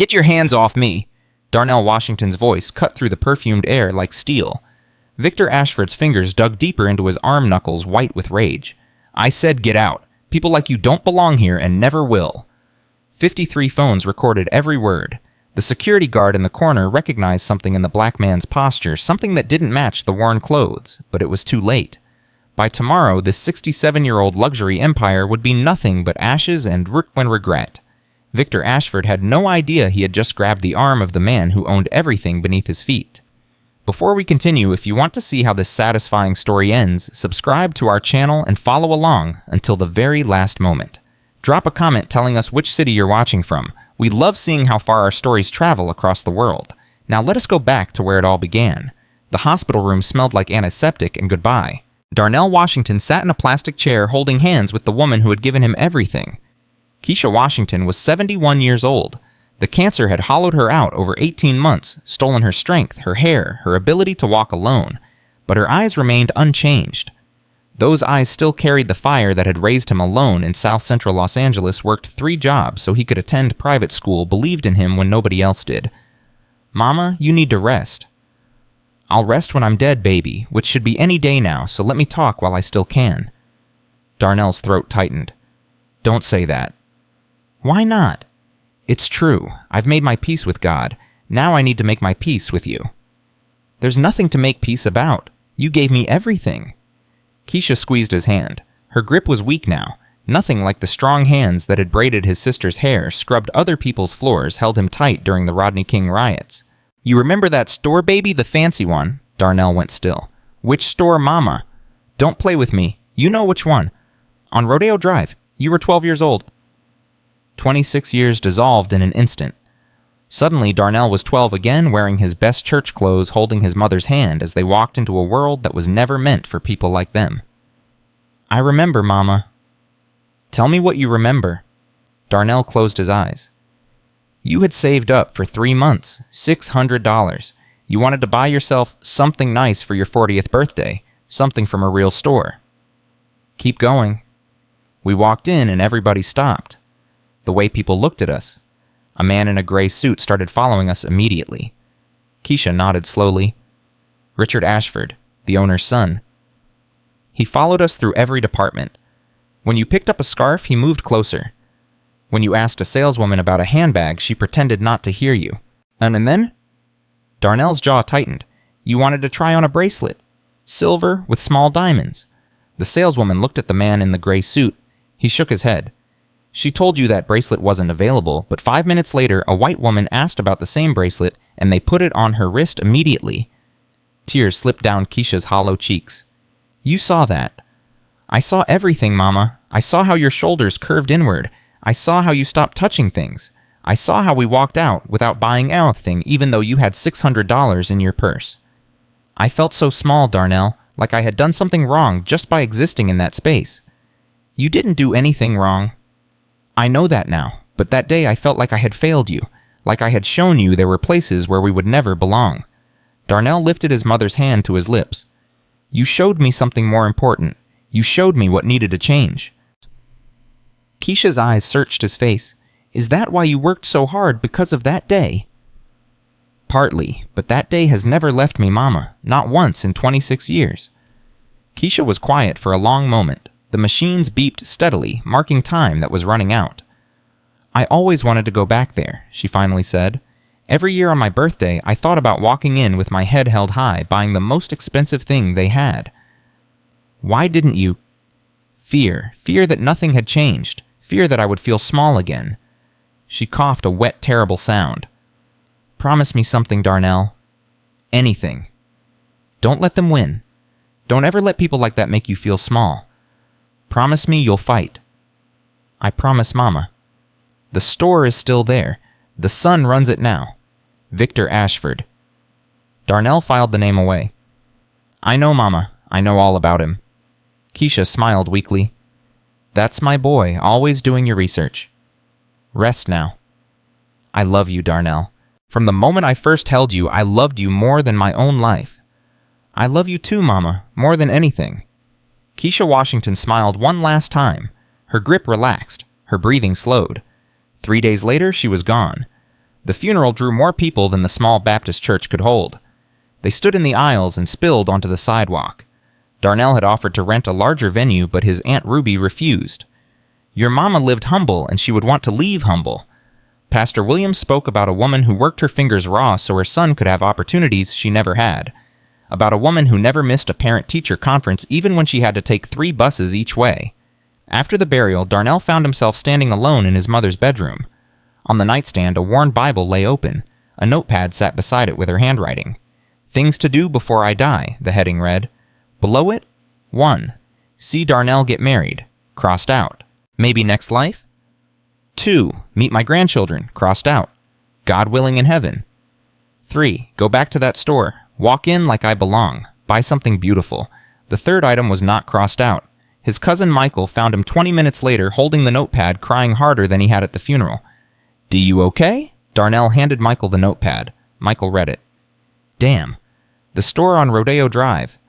Get your hands off me! Darnell Washington's voice cut through the perfumed air like steel. Victor Ashford's fingers dug deeper into his arm knuckles, white with rage. I said get out. People like you don't belong here and never will. 53 phones recorded every word. The security guard in the corner recognized something in the black man's posture, something that didn't match the worn clothes, but it was too late. By tomorrow, this 67-year-old luxury empire would be nothing but ashes and regret. Victor Ashford had no idea he had just grabbed the arm of the man who owned everything beneath his feet. Before we continue, if you want to see how this satisfying story ends, subscribe to our channel and follow along until the very last moment. Drop a comment telling us which city you're watching from. We love seeing how far our stories travel across the world. Now let us go back to where it all began. The hospital room smelled like antiseptic and goodbye. Darnell Washington sat in a plastic chair holding hands with the woman who had given him everything. Keisha Washington was 71 years old. The cancer had hollowed her out over 18 months, stolen her strength, her hair, her ability to walk alone. But her eyes remained unchanged. Those eyes still carried the fire that had raised him alone in South Central Los Angeles, worked 3 jobs so he could attend private school, believed in him when nobody else did. Mama, you need to rest. I'll rest when I'm dead, baby, which should be any day now, so let me talk while I still can. Darnell's throat tightened. Don't say that. Why not? It's true. I've made my peace with God. Now I need to make my peace with you. There's nothing to make peace about. You gave me everything. Keisha squeezed his hand. Her grip was weak now. Nothing like the strong hands that had braided his sister's hair, scrubbed other people's floors, held him tight during the Rodney King riots. You remember that store, baby? The fancy one? Darnell went still. Which store, Mama? Don't play with me. You know which one. On Rodeo Drive. You were 12 years old. 26 years dissolved in an instant. Suddenly, Darnell was 12 again, wearing his best church clothes, holding his mother's hand as they walked into a world that was never meant for people like them. I remember, Mama. Tell me what you remember. Darnell closed his eyes. You had saved up for 3 months, $600. You wanted to buy yourself something nice for your 40th birthday, something from a real store. Keep going. We walked in and everybody stopped. The way people looked at us. A man in a gray suit started following us immediately. Keisha nodded slowly. Richard Ashford, the owner's son. He followed us through every department. When you picked up a scarf, he moved closer. When you asked a saleswoman about a handbag, she pretended not to hear you. And then? Darnell's jaw tightened. You wanted to try on a bracelet. Silver with small diamonds. The saleswoman looked at the man in the gray suit. He shook his head. She told you that bracelet wasn't available, but 5 minutes later, a white woman asked about the same bracelet, and they put it on her wrist immediately. Tears slipped down Keisha's hollow cheeks. You saw that. I saw everything, Mama. I saw how your shoulders curved inward. I saw how you stopped touching things. I saw how we walked out without buying anything, even though you had $600 in your purse. I felt so small, Darnell, like I had done something wrong just by existing in that space. You didn't do anything wrong. I know that now, but that day I felt like I had failed you, like I had shown you there were places where we would never belong. Darnell lifted his mother's hand to his lips. You showed me something more important. You showed me what needed to change. Keisha's eyes searched his face. Is that why you worked so hard, because of that day? Partly, but that day has never left me, Mama, not once in 26 years. Keisha was quiet for a long moment. The machines beeped steadily, marking time that was running out. I always wanted to go back there, she finally said. Every year on my birthday, I thought about walking in with my head held high, buying the most expensive thing they had. Why didn't you? Fear that nothing had changed, fear that I would feel small again. She coughed a wet, terrible sound. Promise me something, Darnell. Anything. Don't let them win. Don't ever let people like that make you feel small. Promise me you'll fight. I promise, Mama. The store is still there. The son runs it now. Victor Ashford. Darnell filed the name away. I know, Mama. I know all about him. Keisha smiled weakly. That's my boy, always doing your research. Rest now. I love you, Darnell. From the moment I first held you, I loved you more than my own life. I love you too, Mama, more than anything. Keisha Washington smiled one last time. Her grip relaxed. Her breathing slowed. 3 days later, she was gone. The funeral drew more people than the small Baptist church could hold. They stood in the aisles and spilled onto the sidewalk. Darnell had offered to rent a larger venue, but his Aunt Ruby refused. Your mama lived humble, and she would want to leave humble. Pastor Williams spoke about a woman who worked her fingers raw so her son could have opportunities she never had. About a woman who never missed a parent-teacher conference even when she had to take 3 buses each way. After the burial, Darnell found himself standing alone in his mother's bedroom. On the nightstand, a worn Bible lay open. A notepad sat beside it with her handwriting. Things to do before I die, the heading read. Below it, 1. See Darnell get married, crossed out. Maybe next life? 2. Meet my grandchildren, crossed out. God willing in heaven. 3. Go back to that store. Walk in like I belong. Buy something beautiful. The third item was not crossed out. His cousin Michael found him 20 minutes later holding the notepad, crying harder than he had at the funeral. Do you okay? Darnell handed Michael the notepad. Michael read it. Damn. The store on Rodeo Drive.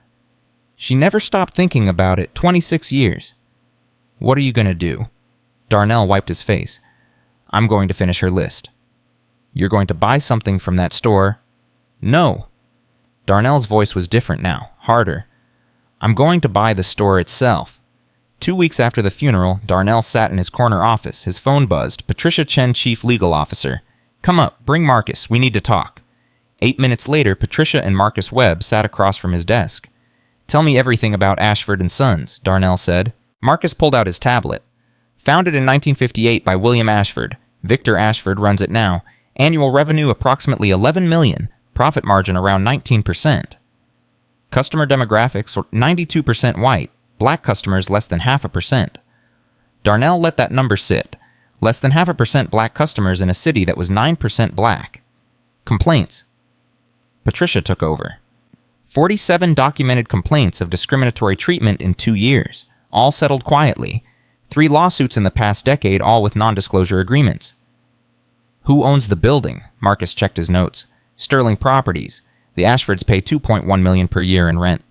She never stopped thinking about it, 26 years. What are you going to do? Darnell wiped his face. I'm going to finish her list. You're going to buy something from that store? No. Darnell's voice was different now, harder. I'm going to buy the store itself. 2 weeks after the funeral, Darnell sat in his corner office. His phone buzzed. Patricia Chen, Chief Legal Officer. Come up, bring Marcus, we need to talk. 8 minutes later, Patricia and Marcus Webb sat across from his desk. Tell me everything about Ashford & Sons, Darnell said. Marcus pulled out his tablet. Founded in 1958 by William Ashford. Victor Ashford runs it now. Annual revenue approximately $11 million. Profit margin around 19%. Customer demographics were 92% white. Black customers less than 0.5%. Darnell let that number sit. Less than 0.5% black customers in a city that was 9% black. Complaints. Patricia took over. 47 documented complaints of discriminatory treatment in 2 years, all settled quietly. 3 lawsuits in the past decade, all with non-disclosure agreements. Who owns the building? Marcus checked his notes. Sterling Properties. The Ashfords pay $2.1 million per year in rent.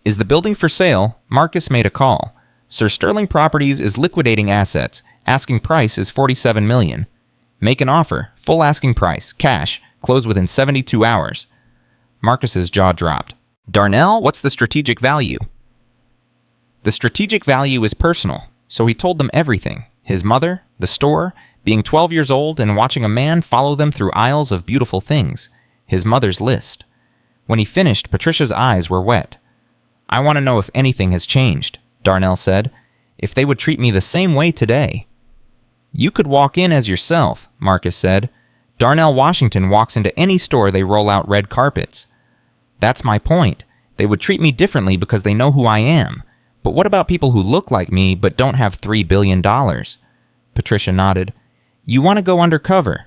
Is the building for sale? Marcus made a call. Sir Sterling Properties is liquidating assets. Asking price is $47 million. Make an offer. Full asking price. Cash. Close within 72 hours. Marcus's jaw dropped. Darnell, what's the strategic value? The strategic value is personal, so he told them everything. His mother, the store, being 12 years old and watching a man follow them through aisles of beautiful things. His mother's list. When he finished, Patricia's eyes were wet. I want to know if anything has changed, Darnell said. If they would treat me the same way today. You could walk in as yourself, Marcus said. Darnell Washington walks into any store they roll out red carpets. That's my point. They would treat me differently because they know who I am. But what about people who look like me but don't have $3 billion? Patricia nodded. You want to go undercover?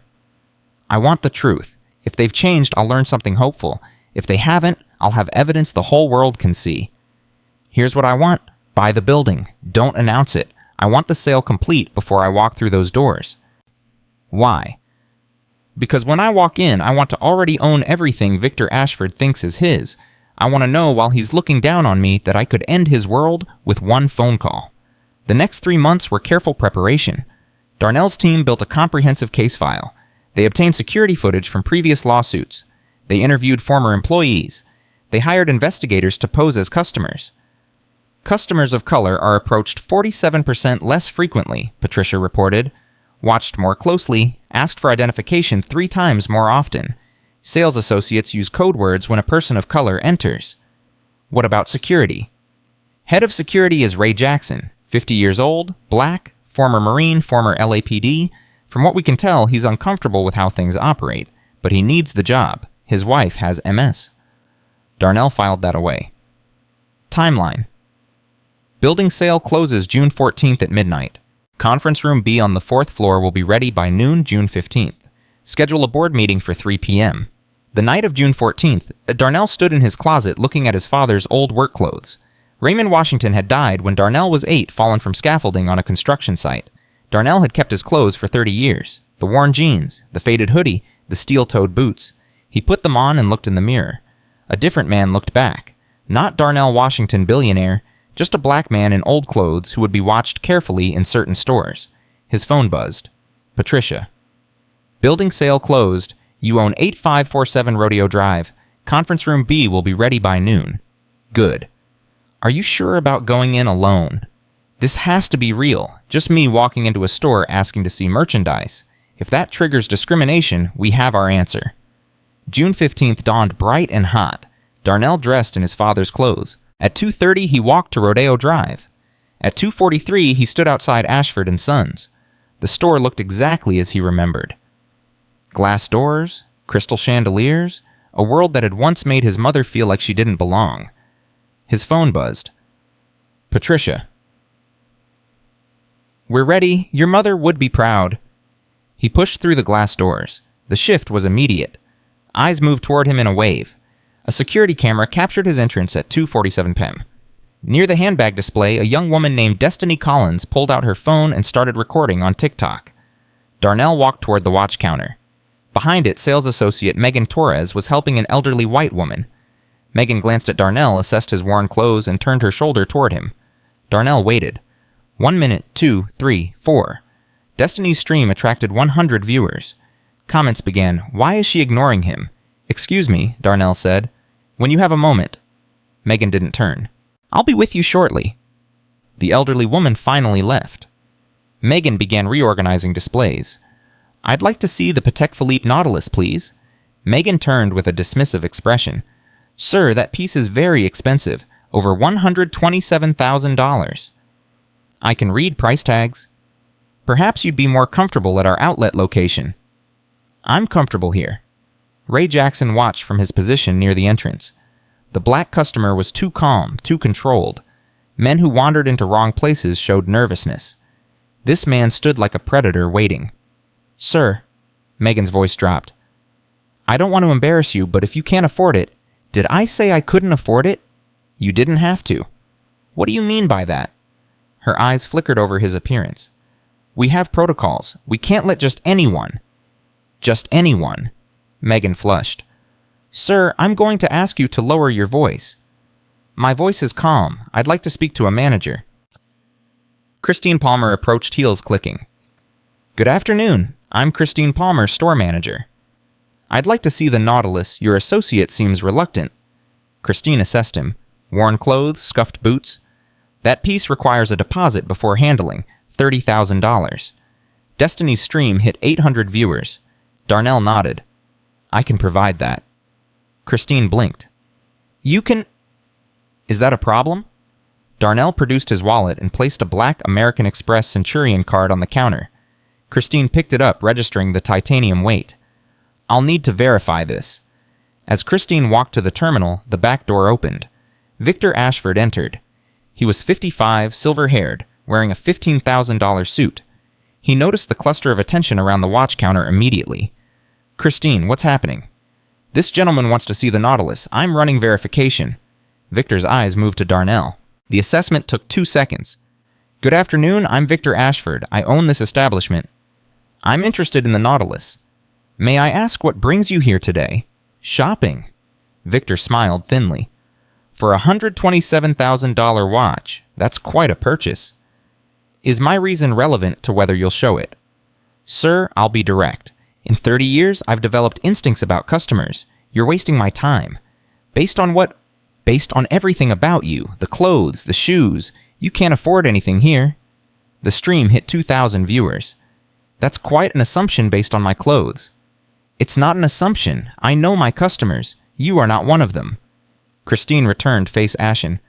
I want the truth. If they've changed, I'll learn something hopeful. If they haven't, I'll have evidence the whole world can see. Here's what I want. Buy the building. Don't announce it. I want the sale complete before I walk through those doors. Why? Because when I walk in, I want to already own everything Victor Ashford thinks is his. I want to know while he's looking down on me that I could end his world with one phone call. The next 3 months were careful preparation. Darnell's team built a comprehensive case file. They obtained security footage from previous lawsuits. They interviewed former employees. They hired investigators to pose as customers. Customers of color are approached 47% less frequently, Patricia reported. Watched more closely, asked for identification 3 times more often. Sales associates use code words when a person of color enters. What about security? Head of security is Ray Jackson, 50 years old, black, former Marine, former LAPD. From what we can tell, he's uncomfortable with how things operate, but he needs the job. His wife has MS. Darnell filed that away. Timeline. Building sale closes June 14th at midnight. Conference room B on the 4th floor will be ready by noon June 15th. Schedule a board meeting for 3 p.m. The night of June 14th, Darnell stood in his closet looking at his father's old work clothes. Raymond Washington had died when Darnell was 8, fallen from scaffolding on a construction site. Darnell had kept his clothes for 30 years. The worn jeans, the faded hoodie, the steel-toed boots. He put them on and looked in the mirror. A different man looked back. Not Darnell Washington, billionaire, just a black man in old clothes who would be watched carefully in certain stores. His phone buzzed. Patricia. Building sale closed. You own 8547 Rodeo Drive. Conference room B will be ready by noon. Good. Are you sure about going in alone? This has to be real. Just me walking into a store asking to see merchandise. If that triggers discrimination, we have our answer. June 15th dawned bright and hot. Darnell dressed in his father's clothes. At 2:30, he walked to Rodeo Drive. At 2:43, he stood outside Ashford & Sons. The store looked exactly as he remembered. Glass doors, crystal chandeliers, a world that had once made his mother feel like she didn't belong. His phone buzzed. Patricia. We're ready. Your mother would be proud. He pushed through the glass doors. The shift was immediate. Eyes moved toward him in a wave. A security camera captured his entrance at 2:47 p.m. Near the handbag display, a young woman named Destiny Collins pulled out her phone and started recording on TikTok. Darnell walked toward the watch counter. Behind it, sales associate Megan Torres was helping an elderly white woman. Megan glanced at Darnell, assessed his worn clothes, and turned her shoulder toward him. Darnell waited. 1 minute, 2, 3, 4. Destiny's stream attracted 100 viewers. Comments began. Why is she ignoring him? Excuse me, Darnell said. When you have a moment. Megan didn't turn. I'll be with you shortly. The elderly woman finally left. Megan began reorganizing displays. I'd like to see the Patek Philippe Nautilus, please. Megan turned with a dismissive expression. Sir, that piece is very expensive. Over $127,000. I can read price tags. Perhaps you'd be more comfortable at our outlet location. I'm comfortable here. Ray Jackson watched from his position near the entrance. The black customer was too calm, too controlled. Men who wandered into wrong places showed nervousness. This man stood like a predator waiting. Sir, Megan's voice dropped. I don't want to embarrass you, but if you can't afford it, did I say I couldn't afford it? You didn't have to. What do you mean by that? Her eyes flickered over his appearance. We have protocols. We can't let just anyone. Just anyone. Megan flushed. Sir, I'm going to ask you to lower your voice. My voice is calm. I'd like to speak to a manager. Christine Palmer approached, heels clicking. Good afternoon. I'm Christine Palmer, store manager. I'd like to see the Nautilus. Your associate seems reluctant. Christine assessed him. Worn clothes, scuffed boots. That piece requires a deposit before handling, $30,000. Destiny's stream hit 800 viewers. Darnell nodded. I can provide that. Christine blinked. You can... Is that a problem? Darnell produced his wallet and placed a black American Express Centurion card on the counter. Christine picked it up, registering the titanium weight. I'll need to verify this. As Christine walked to the terminal, the back door opened. Victor Ashford entered. He was 55, silver-haired, wearing a $15,000 suit. He noticed the cluster of attention around the watch counter immediately. Christine, what's happening? This gentleman wants to see the Nautilus. I'm running verification. Victor's eyes moved to Darnell. The assessment took 2 seconds. Good afternoon, I'm Victor Ashford. I own this establishment. I'm interested in the Nautilus. May I ask what brings you here today? Shopping. Victor smiled thinly. For a $127,000 watch, that's quite a purchase. Is my reason relevant to whether you'll show it? Sir, I'll be direct. In 30 years, I've developed instincts about customers. You're wasting my time. Based on what? Based on everything about you, the clothes, the shoes. You can't afford anything here. The stream hit 2,000 viewers. That's quite an assumption based on my clothes. It's not an assumption. I know my customers. You are not one of them. Christine returned, face ashen.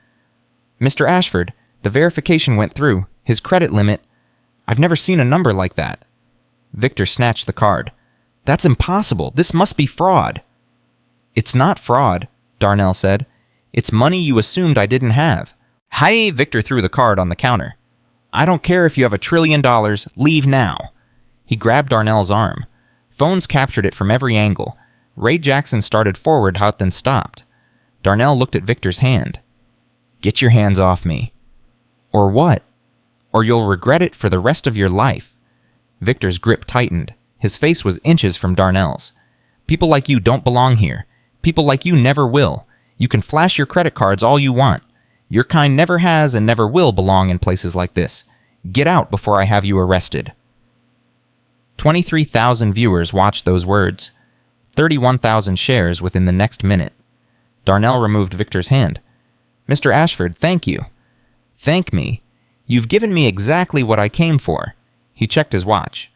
Mr. Ashford, the verification went through. His credit limit... I've never seen a number like that. Victor snatched the card. That's impossible. This must be fraud. It's not fraud, Darnell said. It's money you assumed I didn't have. Hi, Victor threw the card on the counter. I don't care if you have $1 trillion. Leave now. He grabbed Darnell's arm. Phones captured it from every angle. Ray Jackson started forward, then stopped. Darnell looked at Victor's hand. Get your hands off me. Or what? Or you'll regret it for the rest of your life. Victor's grip tightened. His face was inches from Darnell's. People like you don't belong here. People like you never will. You can flash your credit cards all you want. Your kind never has and never will belong in places like this. Get out before I have you arrested. 23,000 viewers watched those words. 31,000 shares within the next minute. Darnell removed Victor's hand. Mr. Ashford, thank you. Thank me. You've given me exactly what I came for. He checked his watch.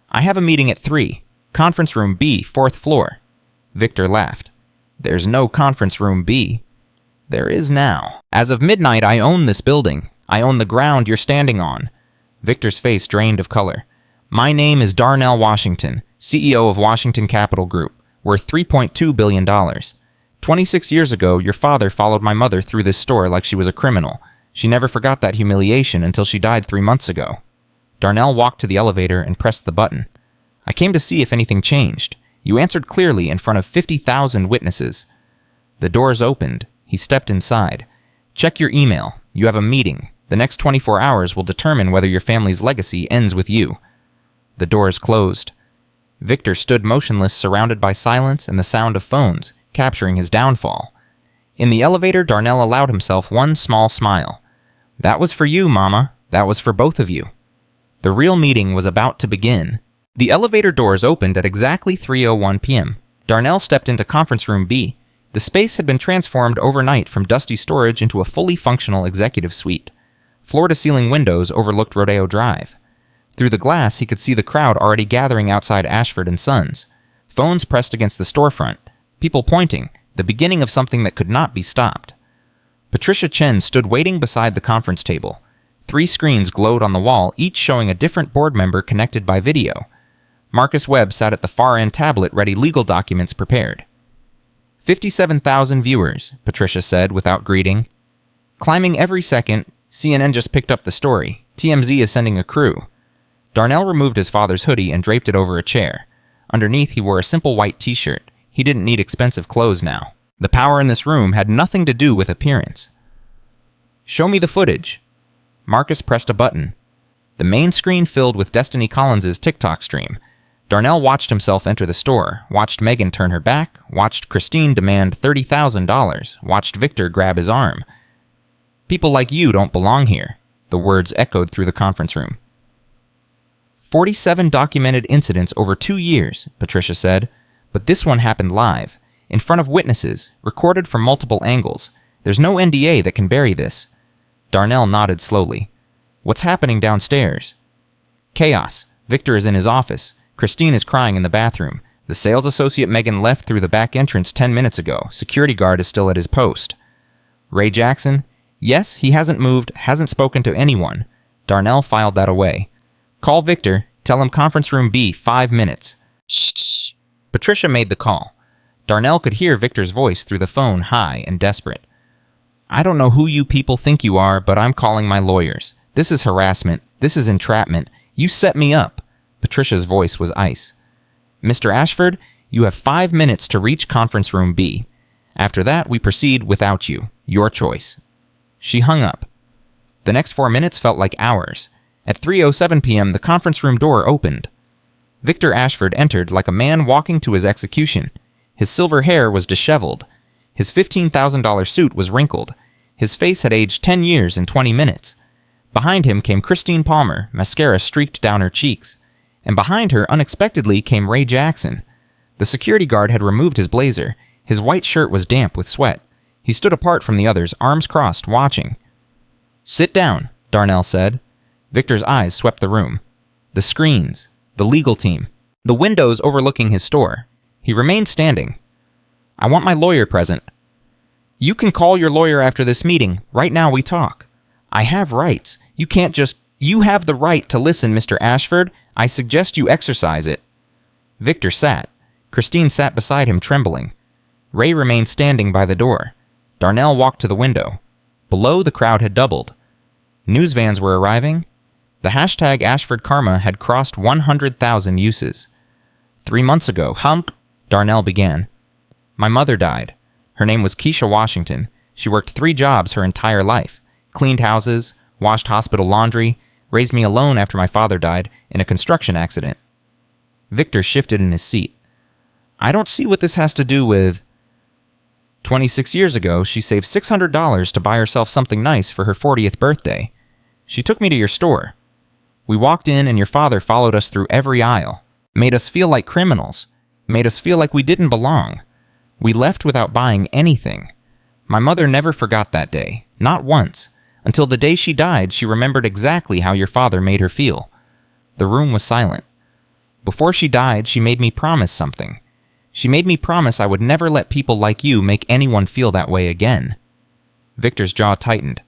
I have a meeting at 3. Conference room B, 4th floor. Victor laughed. There's no conference room B. There is now. As of midnight, I own this building. I own the ground you're standing on. Victor's face drained of color. My name is Darnell Washington, CEO of Washington Capital Group, worth $3.2 billion. 26 years ago, your father followed my mother through this store like she was a criminal. She never forgot that humiliation until she died 3 months ago. Darnell walked to the elevator and pressed the button. I came to see if anything changed. You answered clearly in front of 50,000 witnesses. The doors opened. He stepped inside. Check your email. You have a meeting. The next 24 hours will determine whether your family's legacy ends with you. The doors closed. Victor stood motionless, surrounded by silence and the sound of phones, capturing his downfall. In the elevator, Darnell allowed himself one small smile. That was for you, Mama. That was for both of you. The real meeting was about to begin. The elevator doors opened at exactly 3:01 p.m. Darnell stepped into conference room B. The space had been transformed overnight from dusty storage into a fully functional executive suite. Floor-to-ceiling windows overlooked Rodeo Drive. Through the glass, he could see the crowd already gathering outside Ashford & Sons. Phones pressed against the storefront. People pointing, the beginning of something that could not be stopped. Patricia Chen stood waiting beside the conference table. 3 screens glowed on the wall, each showing a different board member connected by video. Marcus Webb sat at the far end tablet ready, legal documents prepared. 57,000 viewers, Patricia said without greeting. Climbing every second, CNN just picked up the story. TMZ is sending a crew. Darnell removed his father's hoodie and draped it over a chair. Underneath, he wore a simple white t-shirt. He didn't need expensive clothes now. The power in this room had nothing to do with appearance. Show me the footage. Marcus pressed a button. The main screen filled with Destiny Collins' TikTok stream. Darnell watched himself enter the store, watched Megan turn her back, watched Christine demand $30,000, watched Victor grab his arm. People like you don't belong here, the words echoed through the conference room. 47 documented incidents over 2 years, Patricia said, but this one happened live, in front of witnesses, recorded from multiple angles. There's no NDA that can bury this. Darnell nodded slowly. What's happening downstairs? Chaos. Victor is in his office. Christine is crying in the bathroom. The sales associate Megan left through the back entrance 10 minutes ago. Security guard is still at his post. Ray Jackson? Yes, he hasn't moved, hasn't spoken to anyone. Darnell filed that away. Call Victor. Tell him conference room B, 5 minutes. Shh. Patricia made the call. Darnell could hear Victor's voice through the phone, high and desperate. I don't know who you people think you are, but I'm calling my lawyers. This is harassment. This is entrapment. You set me up. Patricia's voice was ice. Mr. Ashford, you have 5 minutes to reach conference room B. After that, we proceed without you. Your choice. She hung up. The next 4 minutes felt like hours. At 3:07 p.m., the conference room door opened. Victor Ashford entered like a man walking to his execution. His silver hair was disheveled. His $15,000 suit was wrinkled. His face had aged 10 years in 20 minutes. Behind him came Christine Palmer, mascara streaked down her cheeks. And behind her, unexpectedly, came Ray Jackson. The security guard had removed his blazer. His white shirt was damp with sweat. He stood apart from the others, arms crossed, watching. Sit down, Darnell said. Victor's eyes swept the room. The screens, the legal team, the windows overlooking his store. He remained standing. I want my lawyer present. You can call your lawyer after this meeting. Right now we talk. I have rights. You can't just... You have the right to listen, Mr. Ashford. I suggest you exercise it. Victor sat. Christine sat beside him, trembling. Ray remained standing by the door. Darnell walked to the window. Below, the crowd had doubled. News vans were arriving. The hashtag Ashford Karma had crossed 100,000 uses. 3 months ago, Darnell began. My mother died. Her name was Keisha Washington. She worked 3 jobs her entire life. Cleaned houses, washed hospital laundry, raised me alone after my father died in a construction accident. Victor shifted in his seat. I don't see what this has to do with... 26 years ago, she saved $600 to buy herself something nice for her 40th birthday. She took me to your store. We walked in and your father followed us through every aisle, made us feel like criminals, made us feel like we didn't belong. We left without buying anything. My mother never forgot that day, not once. Until the day she died, she remembered exactly how your father made her feel. The room was silent. Before she died, she made me promise something. She made me promise I would never let people like you make anyone feel that way again. Victor's jaw tightened.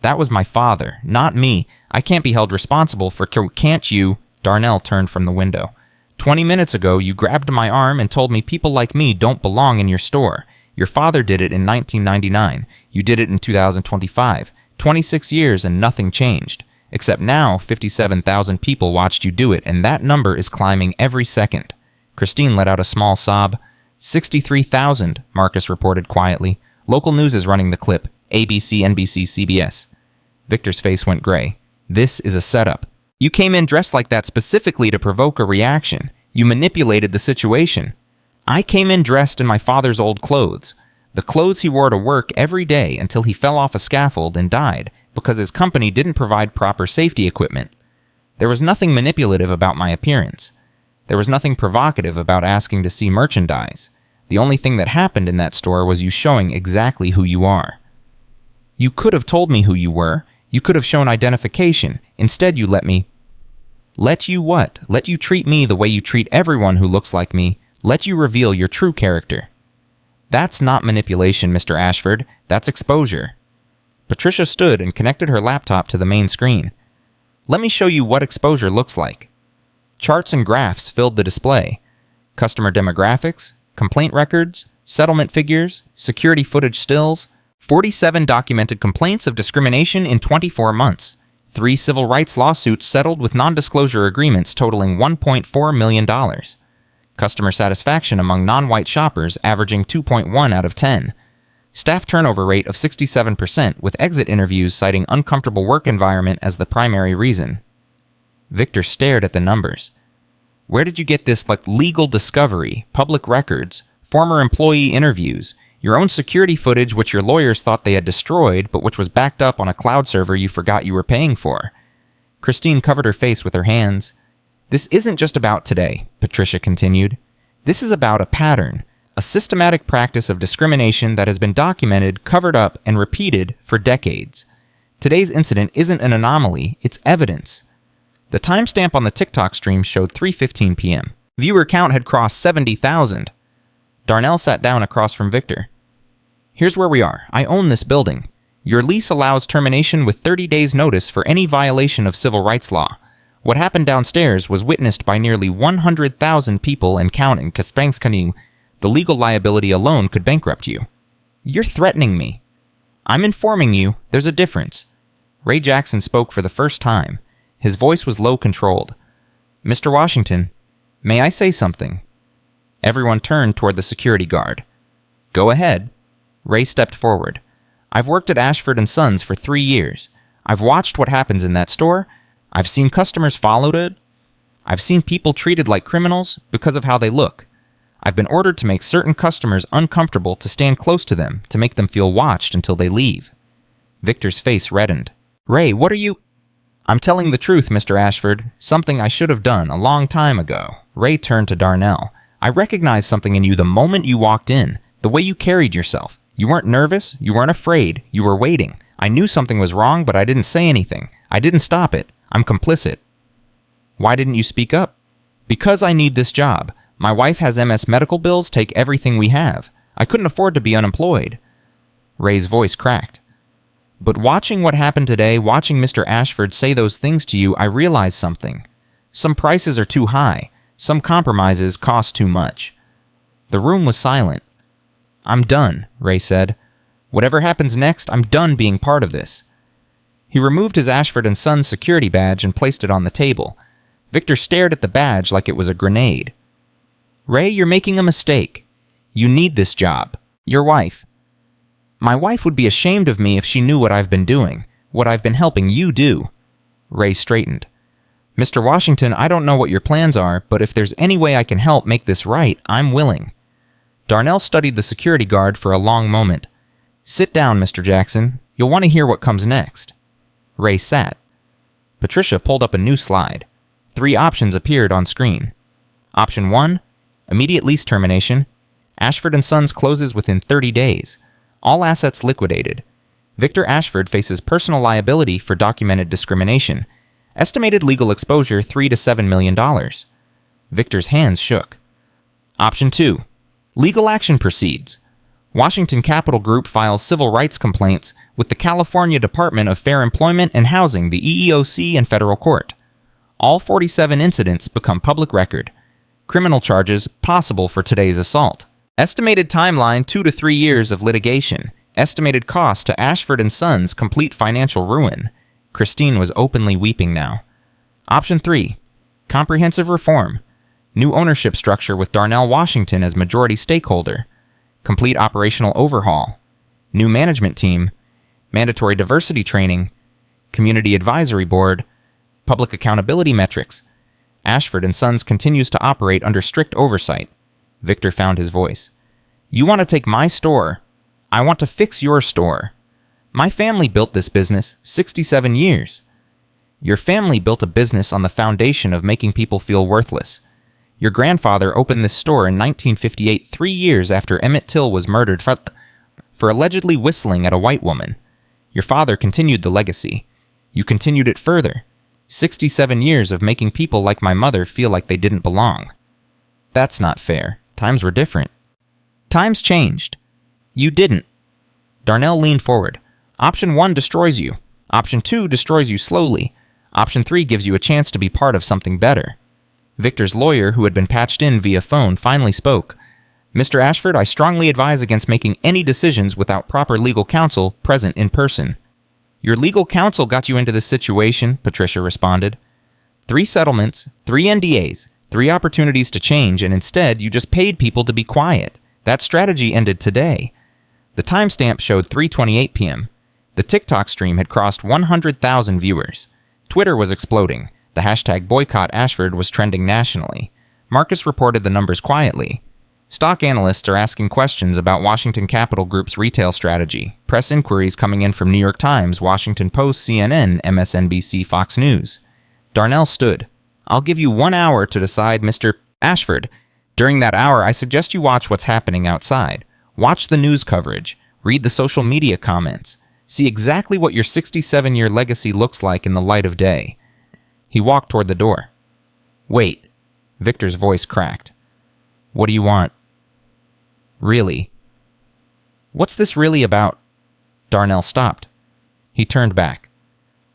That was my father, not me. I can't be held responsible for... Can't you? Darnell turned from the window. 20 minutes ago, you grabbed my arm and told me people like me don't belong in your store. Your father did it in 1999. You did it in 2025. 26 years and nothing changed. Except now, 57,000 people watched you do it, and that number is climbing every second. Christine let out a small sob. 63,000, Marcus reported quietly. Local news is running the clip. ABC, NBC, CBS. Victor's face went gray. This is a setup. You came in dressed like that specifically to provoke a reaction. You manipulated the situation. I came in dressed in my father's old clothes. The clothes he wore to work every day until he fell off a scaffold and died because his company didn't provide proper safety equipment. There was nothing manipulative about my appearance. There was nothing provocative about asking to see merchandise. The only thing that happened in that store was you showing exactly who you are. You could have told me who you were. You could have shown identification. Instead, you let me... Let you what? Let you treat me the way you treat everyone who looks like me. Let you reveal your true character. That's not manipulation, Mr. Ashford. That's exposure. Patricia stood and connected her laptop to the main screen. Let me show you what exposure looks like. Charts and graphs filled the display. Customer demographics, complaint records, settlement figures, security footage stills, 47 documented complaints of discrimination in 24 months, 3 civil rights lawsuits settled with non-disclosure agreements totaling $1.4 million. Customer satisfaction among non-white shoppers averaging 2.1 out of 10. Staff turnover rate of 67%, with exit interviews citing uncomfortable work environment as the primary reason. Victor stared at the numbers. Where did you get this, legal discovery, public records, former employee interviews, your own security footage which your lawyers thought they had destroyed, but which was backed up on a cloud server you forgot you were paying for? Christine covered her face with her hands. This isn't just about today, Patricia continued. This is about a pattern, a systematic practice of discrimination that has been documented, covered up, and repeated for decades. Today's incident isn't an anomaly, it's evidence. The timestamp on the TikTok stream showed 3:15 p.m. Viewer count had crossed 70,000. Darnell sat down across from Victor. Here's where we are. I own this building. Your lease allows termination with 30 days' notice for any violation of civil rights law. What happened downstairs was witnessed by nearly 100,000 people and counting. The legal liability alone could bankrupt you. You're threatening me. I'm informing you there's a difference. Ray Jackson spoke for the first time. His voice was low-controlled. Mr. Washington, may I say something? Everyone turned toward the security guard. Go ahead. Ray stepped forward. I've worked at Ashford & Sons for 3 years. I've watched what happens in that store. I've seen customers followed it. I've seen people treated like criminals because of how they look. I've been ordered to make certain customers uncomfortable to stand close to them, to make them feel watched until they leave. Victor's face reddened. Ray, what are you... I'm telling the truth, Mr. Ashford. Something I should have done a long time ago. Ray turned to Darnell. I recognized something in you the moment you walked in. The way you carried yourself. You weren't nervous. You weren't afraid. You were waiting. I knew something was wrong, but I didn't say anything. I didn't stop it. I'm complicit. Why didn't you speak up? Because I need this job. My wife has MS medical bills take everything we have. I couldn't afford to be unemployed. Ray's voice cracked. But watching what happened today, watching Mr. Ashford say those things to you, I realized something. Some prices are too high. Some compromises cost too much. The room was silent. I'm done, Ray said. Whatever happens next, I'm done being part of this. He removed his Ashford & Sons security badge and placed it on the table. Victor stared at the badge like it was a grenade. Ray, you're making a mistake. You need this job. Your wife. My wife would be ashamed of me if she knew what I've been doing, what I've been helping you do. Ray straightened. Mr. Washington, I don't know what your plans are, but if there's any way I can help make this right, I'm willing. Darnell studied the security guard for a long moment. Sit down, Mr. Jackson. You'll want to hear what comes next. Ray sat. Patricia pulled up a new slide. 3 options appeared on screen. Option 1, immediate lease termination. Ashford & Sons closes within 30 days. All assets liquidated. Victor Ashford faces personal liability for documented discrimination. Estimated legal exposure $3 to $7 million. Victor's hands shook. Option 2, legal action proceeds. Washington Capital Group files civil rights complaints with the California Department of Fair Employment and Housing, the EEOC, and federal court. All 47 incidents become public record. Criminal charges possible for today's assault. Estimated timeline 2 to 3 years of litigation. Estimated cost to Ashford & Sons complete financial ruin. Christine was openly weeping now. Option 3, comprehensive reform. New ownership structure with Darnell Washington as majority stakeholder. Complete operational overhaul. New management team. Mandatory diversity training. Community advisory board. Public accountability metrics. Ashford & Sons continues to operate under strict oversight. Victor found his voice. You want to take my store. I want to fix your store. My family built this business 67 years. Your family built a business on the foundation of making people feel worthless. Your grandfather opened this store in 1958, 3 years after Emmett Till was murdered for allegedly whistling at a white woman. Your father continued the legacy. You continued it further. 67 years of making people like my mother feel like they didn't belong. That's not fair. Times were different. Times changed. You didn't. Darnell leaned forward. Option 1 destroys you. Option 2 destroys you slowly. Option 3 gives you a chance to be part of something better. Victor's lawyer, who had been patched in via phone, finally spoke. Mr. Ashford, I strongly advise against making any decisions without proper legal counsel present in person. Your legal counsel got you into this situation, Patricia responded. 3 settlements, 3 NDAs, 3 opportunities to change, and instead you just paid people to be quiet. That strategy ended today. The timestamp showed 3:28 p.m. The TikTok stream had crossed 100,000 viewers. Twitter was exploding. The hashtag boycott Ashford was trending nationally. Marcus reported the numbers quietly. Stock analysts are asking questions about Washington Capital Group's retail strategy. Press inquiries coming in from New York Times, Washington Post, CNN, MSNBC, Fox News. Darnell stood. I'll give you 1 hour to decide, Mr. Ashford. During that hour, I suggest you watch what's happening outside. Watch the news coverage. Read the social media comments. See exactly what your 67-year legacy looks like in the light of day. He walked toward the door. Wait. Victor's voice cracked. What do you want? Really? What's this really about? Darnell stopped. He turned back.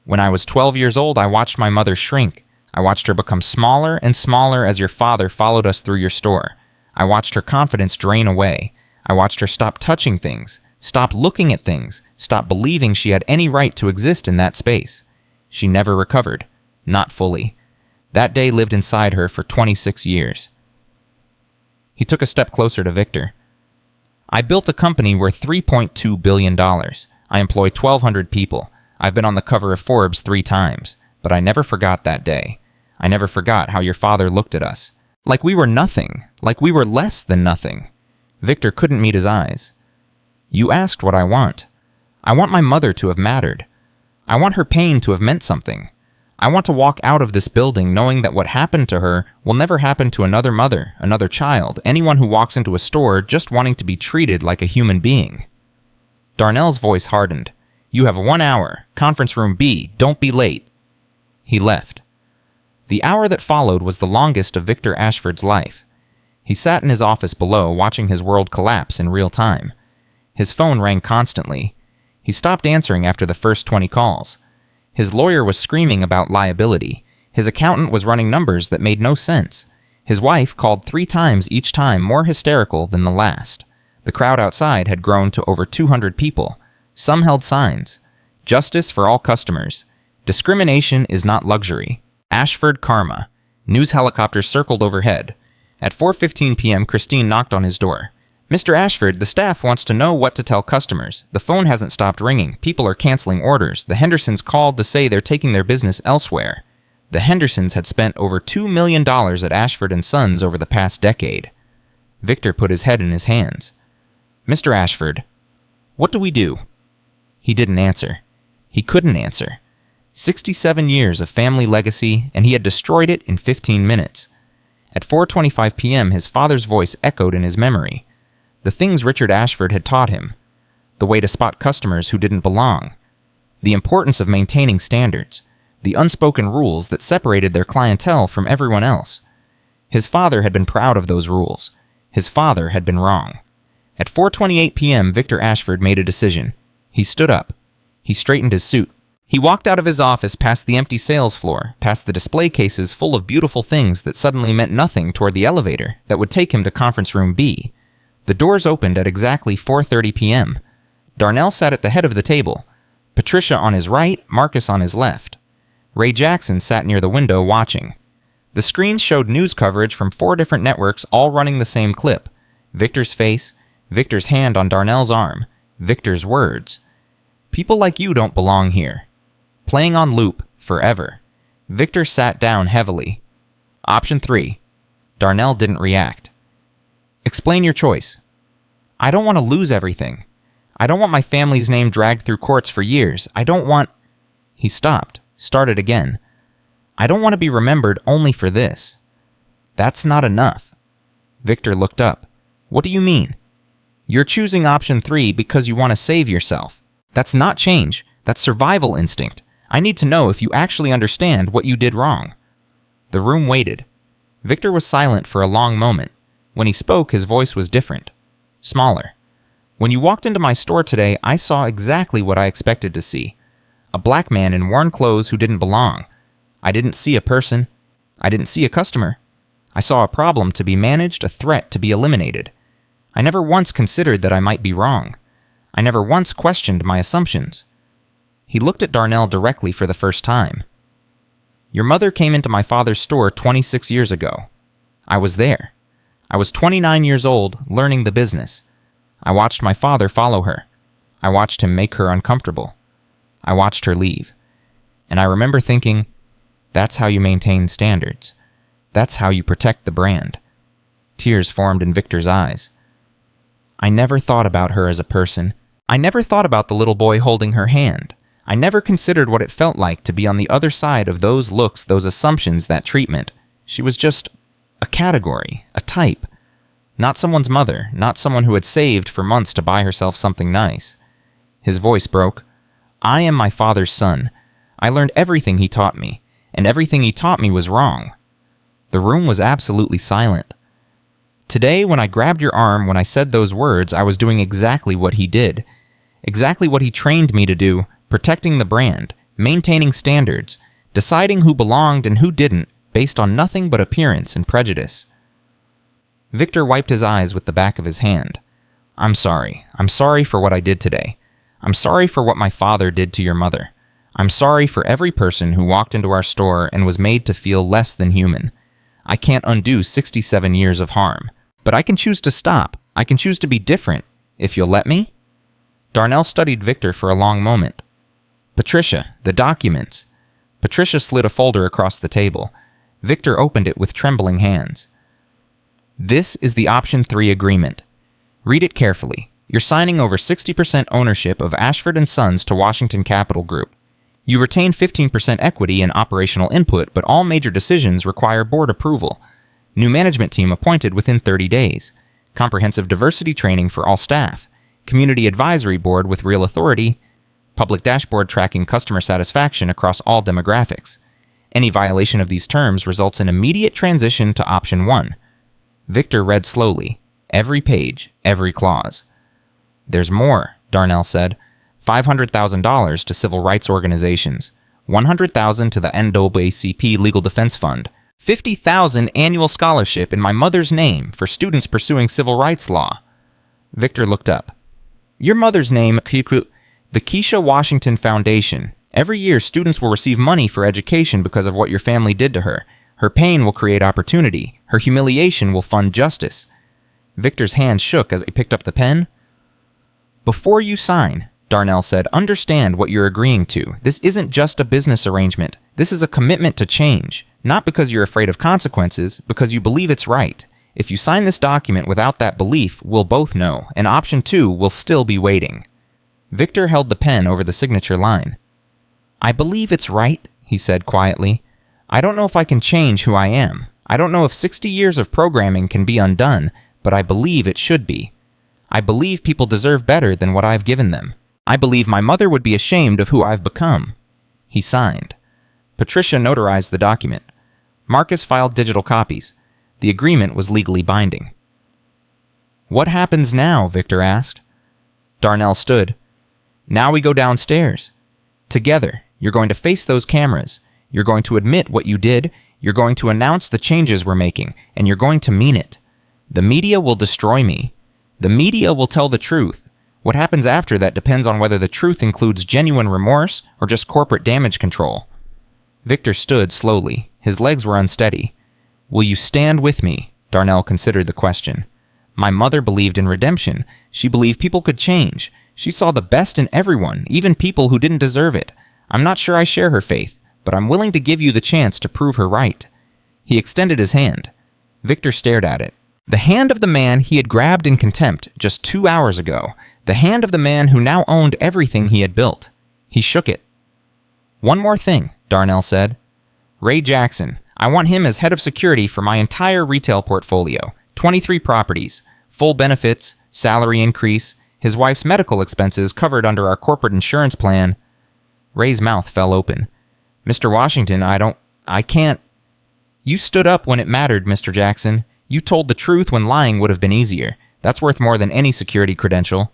When I was 12 years old, I watched my mother shrink. I watched her become smaller and smaller as your father followed us through your store. I watched her confidence drain away. I watched her stop touching things, stop looking at things, stop believing she had any right to exist in that space. She never recovered. Not fully. That day lived inside her for 26 years. He took a step closer to Victor. I built a company worth $3.2 billion. I employ 1,200 people. I've been on the cover of Forbes 3 times. But I never forgot that day. I never forgot how your father looked at us. Like we were nothing. Like we were less than nothing. Victor couldn't meet his eyes. You asked what I want. I want my mother to have mattered. I want her pain to have meant something. I want to walk out of this building knowing that what happened to her will never happen to another mother, another child, anyone who walks into a store just wanting to be treated like a human being. Darnell's voice hardened. You have 1 hour. Conference room B. Don't be late. He left. The hour that followed was the longest of Victor Ashford's life. He sat in his office below, watching his world collapse in real time. His phone rang constantly. He stopped answering after the first 20 calls. His lawyer was screaming about liability. His accountant was running numbers that made no sense. His wife called 3 times, each time more hysterical than the last. The crowd outside had grown to over 200 people. Some held signs. Justice for all customers. Discrimination is not luxury. Ashford Karma. News helicopters circled overhead. At 4:15 p.m., Christine knocked on his door. Mr. Ashford, the staff wants to know what to tell customers. The phone hasn't stopped ringing. People are canceling orders. The Hendersons called to say they're taking their business elsewhere. The Hendersons had spent over $2 million at Ashford & Sons over the past decade. Victor put his head in his hands. Mr. Ashford, what do we do? He didn't answer. He couldn't answer. 67 years of family legacy, and he had destroyed it in 15 minutes. At 4:25 p.m., his father's voice echoed in his memory. The things Richard Ashford had taught him. The way to spot customers who didn't belong. The importance of maintaining standards. The unspoken rules that separated their clientele from everyone else. His father had been proud of those rules. His father had been wrong. At 4:28 p.m., Victor Ashford made a decision. He stood up. He straightened his suit. He walked out of his office past the empty sales floor, past the display cases full of beautiful things that suddenly meant nothing toward the elevator that would take him to conference room B. The doors opened at exactly 4:30 p.m. Darnell sat at the head of the table. Patricia on his right, Marcus on his left. Ray Jackson sat near the window watching. The screens showed news coverage from 4 different networks all running the same clip. Victor's face, Victor's hand on Darnell's arm, Victor's words. People like you don't belong here. Playing on loop, forever. Victor sat down heavily. Option 3. Darnell didn't react. Explain your choice. I don't want to lose everything. I don't want my family's name dragged through courts for years. I don't want... He stopped, started again. I don't want to be remembered only for this. That's not enough. Victor looked up. What do you mean? You're choosing option 3 because you want to save yourself. That's not change. That's survival instinct. I need to know if you actually understand what you did wrong. The room waited. Victor was silent for a long moment. When he spoke, his voice was different. Smaller. When you walked into my store today, I saw exactly what I expected to see. A black man in worn clothes who didn't belong. I didn't see a person. I didn't see a customer. I saw a problem to be managed, a threat to be eliminated. I never once considered that I might be wrong. I never once questioned my assumptions. He looked at Darnell directly for the first time. Your mother came into my father's store 26 years ago. I was there. I was 29 years old, learning the business. I watched my father follow her. I watched him make her uncomfortable. I watched her leave. And I remember thinking, that's how you maintain standards. That's how you protect the brand. Tears formed in Victor's eyes. I never thought about her as a person. I never thought about the little boy holding her hand. I never considered what it felt like to be on the other side of those looks, those assumptions, that treatment. She was just a category, a type. Not someone's mother, not someone who had saved for months to buy herself something nice. His voice broke. I am my father's son. I learned everything he taught me, and everything he taught me was wrong. The room was absolutely silent. Today, when I grabbed your arm, when I said those words, I was doing exactly what he did. Exactly what he trained me to do, protecting the brand, maintaining standards, deciding who belonged and who didn't, based on nothing but appearance and prejudice. Victor wiped his eyes with the back of his hand. I'm sorry. I'm sorry for what I did today. I'm sorry for what my father did to your mother. I'm sorry for every person who walked into our store and was made to feel less than human. I can't undo 67 years of harm, but I can choose to stop. I can choose to be different, if you'll let me. Darnell studied Victor for a long moment. Patricia, the documents. Patricia slid a folder across the table. Victor opened it with trembling hands. This is the option 3 agreement. Read it carefully. You're signing over 60% ownership of Ashford & Sons to Washington Capital Group. You retain 15% equity and operational input, but all major decisions require board approval. New management team appointed within 30 days. Comprehensive diversity training for all staff. Community advisory board with real authority. Public dashboard tracking customer satisfaction across all demographics. Any violation of these terms results in immediate transition to option 1. Victor read slowly. Every page, every clause. There's more, Darnell said. $500,000 to civil rights organizations. $100,000 to the NAACP Legal Defense Fund. $50,000 annual scholarship in my mother's name for students pursuing civil rights law. Victor looked up. Your mother's name, the Keisha Washington Foundation. Every year, students will receive money for education because of what your family did to her. Her pain will create opportunity. Her humiliation will fund justice. Victor's hand shook as he picked up the pen. Before you sign, Darnell said, understand what you're agreeing to. This isn't just a business arrangement. This is a commitment to change. Not because you're afraid of consequences, because you believe it's right. If you sign this document without that belief, we'll both know, and option 2 will still be waiting. Victor held the pen over the signature line. "I believe it's right," he said quietly. "I don't know if I can change who I am. I don't know if 60 years of programming can be undone, but I believe it should be. I believe people deserve better than what I've given them. I believe my mother would be ashamed of who I've become." He signed. Patricia notarized the document. Marcus filed digital copies. The agreement was legally binding. "What happens now?" Victor asked. Darnell stood. "Now we go downstairs. Together, you're going to face those cameras. You're going to admit what you did. You're going to announce the changes we're making, and you're going to mean it. The media will destroy me. The media will tell the truth. What happens after that depends on whether the truth includes genuine remorse or just corporate damage control." Victor stood slowly. His legs were unsteady. "Will you stand with me?" Darnell considered the question. "My mother believed in redemption. She believed people could change. She saw the best in everyone, even people who didn't deserve it. I'm not sure I share her faith, but I'm willing to give you the chance to prove her right." He extended his hand. Victor stared at it. The hand of the man he had grabbed in contempt just 2 hours ago. The hand of the man who now owned everything he had built. He shook it. "One more thing," Darnell said. "Ray Jackson. I want him as head of security for my entire retail portfolio. 23 properties. Full benefits, salary increase, his wife's medical expenses covered under our corporate insurance plan." Ray's mouth fell open. "Mr. Washington, I can't." "You stood up when it mattered, Mr. Jackson. You told the truth when lying would have been easier. That's worth more than any security credential."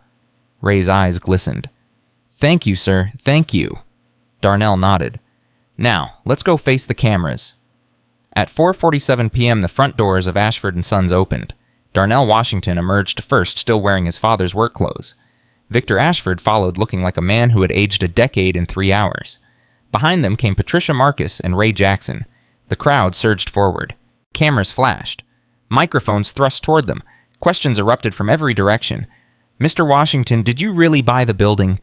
Ray's eyes glistened. "Thank you, sir. Thank you." Darnell nodded. "Now, let's go face the cameras." At 4:47 p.m., the front doors of Ashford & Sons opened. Darnell Washington emerged first, still wearing his father's work clothes. Victor Ashford followed, looking like a man who had aged a decade in 3 hours. Behind them came Patricia Marcus and Ray Jackson. The crowd surged forward. Cameras flashed. Microphones thrust toward them. Questions erupted from every direction. "Mr. Washington, did you really buy the building?"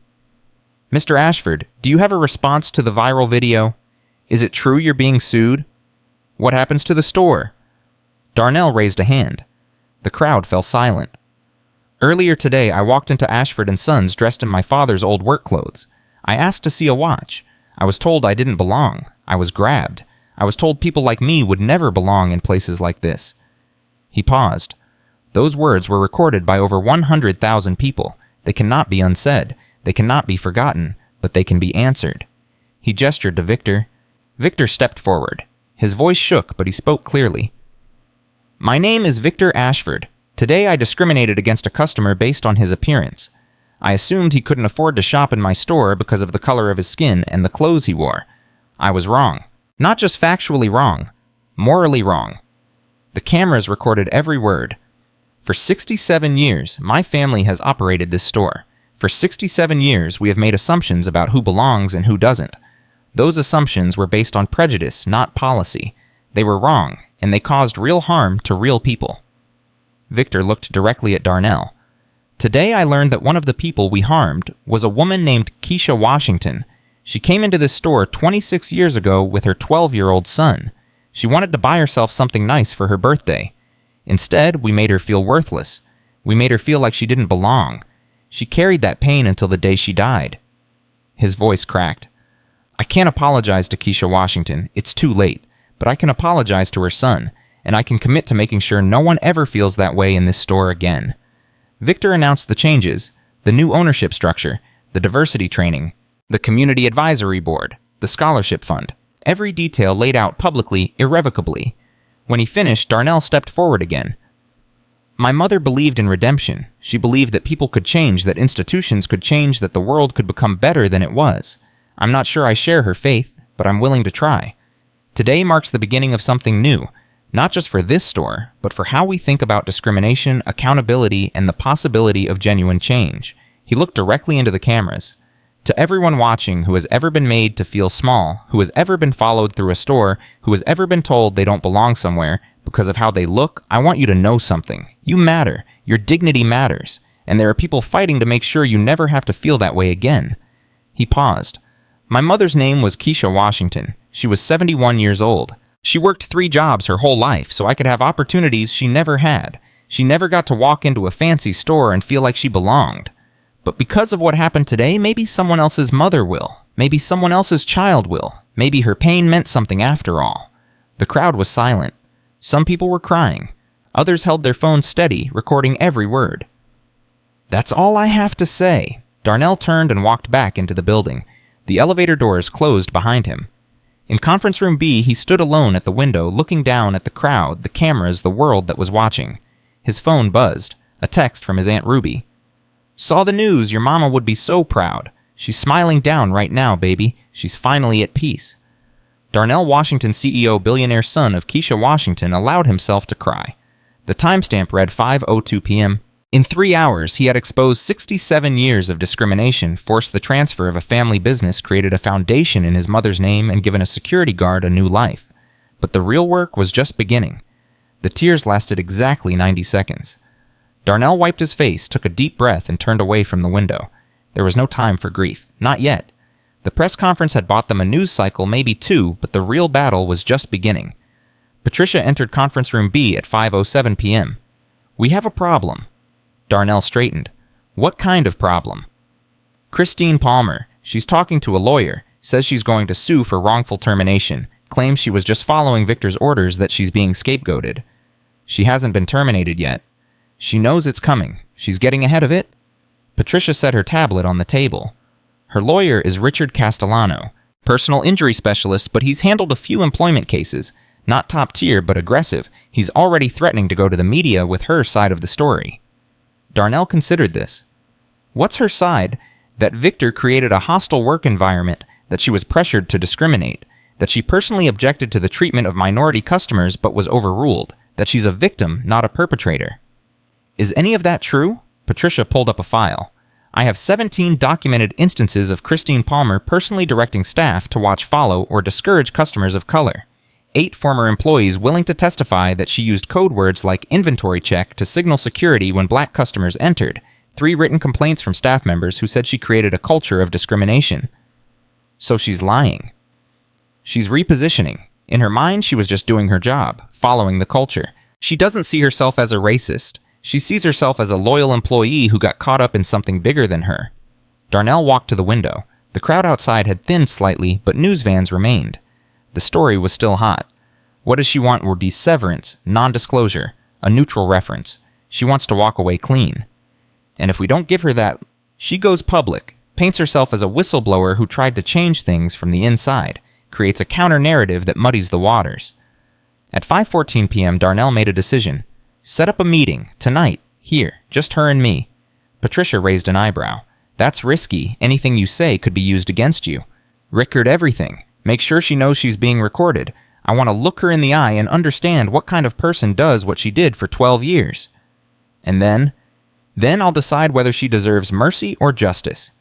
"Mr. Ashford, do you have a response to the viral video? Is it true you're being sued? What happens to the store?" Darnell raised a hand. The crowd fell silent. "Earlier today, I walked into Ashford & Sons dressed in my father's old work clothes. I asked to see a watch. I was told I didn't belong. I was grabbed. I was told people like me would never belong in places like this." He paused. Those words were recorded by over 100,000 people. They cannot be unsaid. They cannot be forgotten, but they can be answered. He gestured to Victor. Victor stepped forward. His voice shook, but he spoke clearly. "My name is Victor Ashford. Today I discriminated against a customer based on his appearance. I assumed he couldn't afford to shop in my store because of the color of his skin and the clothes he wore. I was wrong. Not just factually wrong. Morally wrong." The cameras recorded every word. "For 67 years, my family has operated this store. For 67 years, we have made assumptions about who belongs and who doesn't. Those assumptions were based on prejudice, not policy. They were wrong, and they caused real harm to real people." Victor looked directly at Darnell. "Today I learned that one of the people we harmed was a woman named Keisha Washington. She came into this store 26 years ago with her 12-year-old son. She wanted to buy herself something nice for her birthday. Instead, we made her feel worthless. We made her feel like she didn't belong. She carried that pain until the day she died." His voice cracked. "I can't apologize to Keisha Washington. It's too late. But I can apologize to her son, and I can commit to making sure no one ever feels that way in this store again." Victor announced the changes, the new ownership structure, the diversity training, the community advisory board, the scholarship fund. Every detail laid out publicly, irrevocably. When he finished, Darnell stepped forward again. "My mother believed in redemption. She believed that people could change, that institutions could change, that the world could become better than it was. I'm not sure I share her faith, but I'm willing to try. Today marks the beginning of something new, not just for this store, but for how we think about discrimination, accountability, and the possibility of genuine change." He looked directly into the cameras. "To everyone watching who has ever been made to feel small, who has ever been followed through a store, who has ever been told they don't belong somewhere because of how they look, I want you to know something. You matter. Your dignity matters. And there are people fighting to make sure you never have to feel that way again." He paused. "My mother's name was Keisha Washington. She was 71 years old. She worked 3 jobs her whole life so I could have opportunities she never had. She never got to walk into a fancy store and feel like she belonged. But because of what happened today, maybe someone else's mother will. Maybe someone else's child will. Maybe her pain meant something after all. The crowd was silent. Some people were crying. Others held their phones steady, recording every word. That's all I have to say. Darnell turned and walked back into the building. The elevator doors closed behind him. In conference room B, he stood alone at the window, looking down at the crowd, the cameras, the world that was watching. His phone buzzed. A text from his Aunt Ruby. Saw the news. Your mama would be so proud. She's smiling down right now, baby. She's finally at peace. Darnell Washington, CEO, billionaire son of Keisha Washington, allowed himself to cry. The timestamp read 5:02 p.m. In 3 hours, he had exposed 67 years of discrimination, forced the transfer of a family business, created a foundation in his mother's name, and given a security guard a new life. But the real work was just beginning. The tears lasted exactly 90 seconds. Darnell wiped his face, took a deep breath, and turned away from the window. There was no time for grief. Not yet. The press conference had bought them a news cycle, maybe 2, but the real battle was just beginning. Patricia entered conference room B at 5:07 p.m. We have a problem. Darnell straightened. What kind of problem? Christine Palmer. She's talking to a lawyer. Says she's going to sue for wrongful termination. Claims she was just following Victor's orders, that she's being scapegoated. She hasn't been terminated yet. She knows it's coming. She's getting ahead of it. Patricia set her tablet on the table. Her lawyer is Richard Castellano, personal injury specialist, but he's handled a few employment cases. Not top tier, but aggressive. He's already threatening to go to the media with her side of the story. Darnell considered this. What's her side? That Victor created a hostile work environment, that she was pressured to discriminate, that she personally objected to the treatment of minority customers but was overruled, that she's a victim, not a perpetrator. Is any of that true? Patricia pulled up a file. I have 17 documented instances of Christine Palmer personally directing staff to watch, follow, or discourage customers of color. 8 former employees willing to testify that she used code words like inventory check to signal security when black customers entered. 3 written complaints from staff members who said she created a culture of discrimination. So she's lying. She's repositioning. In her mind, she was just doing her job, following the culture. She doesn't see herself as a racist. She sees herself as a loyal employee who got caught up in something bigger than her. Darnell walked to the window. The crowd outside had thinned slightly, but news vans remained. The story was still hot. What does she want would be severance, non-disclosure, a neutral reference. She wants to walk away clean. And if we don't give her that, she goes public, paints herself as a whistleblower who tried to change things from the inside, creates a counter-narrative that muddies the waters. At 5:14 p.m., Darnell made a decision. Set up a meeting, tonight, here, just her and me. Patricia raised an eyebrow. That's risky. Anything you say could be used against you. Record everything. Make sure she knows she's being recorded. I want to look her in the eye and understand what kind of person does what she did for 12 years. And then I'll decide whether she deserves mercy or justice.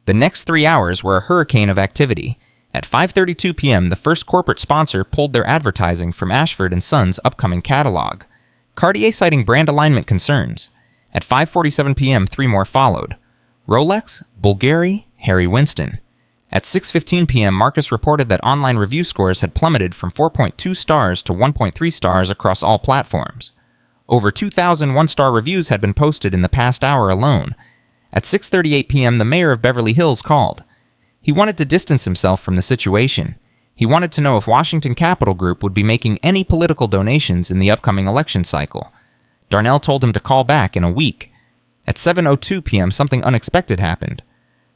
The next 3 hours were a hurricane of activity. At 5:32 p.m., the first corporate sponsor pulled their advertising from Ashford & Son's upcoming catalog. Cartier citing brand alignment concerns. At 5:47 p.m., 3 more followed. Rolex, Bulgari, Harry Winston. At 6:15 p.m., Marcus reported that online review scores had plummeted from 4.2 stars to 1.3 stars across all platforms. Over 2,000 one-star reviews had been posted in the past hour alone. At 6:38 p.m., the mayor of Beverly Hills called. He wanted to distance himself from the situation. He wanted to know if Washington Capital Group would be making any political donations in the upcoming election cycle. Darnell told him to call back in a week. At 7:02 p.m., something unexpected happened.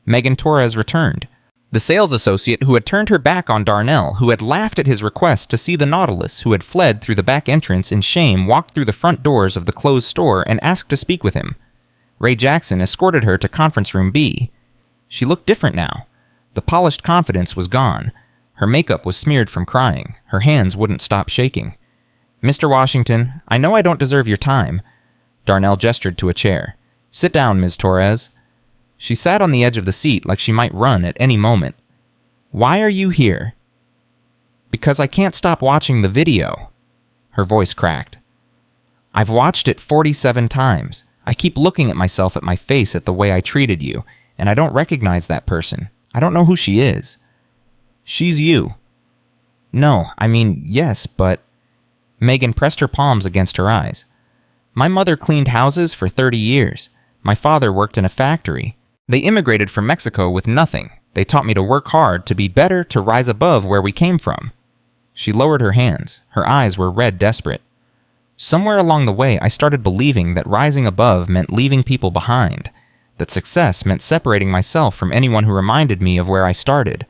Megan Torres returned. The sales associate who had turned her back on Darnell, who had laughed at his request to see the Nautilus, who had fled through the back entrance in shame, walked through the front doors of the closed store and asked to speak with him. Ray Jackson escorted her to conference room B. She looked different now. The polished confidence was gone. Her makeup was smeared from crying. Her hands wouldn't stop shaking. Mr. Washington, I know I don't deserve your time. Darnell gestured to a chair. Sit down, Ms. Torres. She sat on the edge of the seat like she might run at any moment. Why are you here? Because I can't stop watching the video. Her voice cracked. I've watched it 47 times. I keep looking at myself, at my face, at the way I treated you, and I don't recognize that person. I don't know who she is. She's you. No, I mean, yes, but... Megan pressed her palms against her eyes. My mother cleaned houses for 30 years. My father worked in a factory. They immigrated from Mexico with nothing. They taught me to work hard, to be better, to rise above where we came from." She lowered her hands. Her eyes were red, desperate. Somewhere along the way, I started believing that rising above meant leaving people behind, that success meant separating myself from anyone who reminded me of where I started.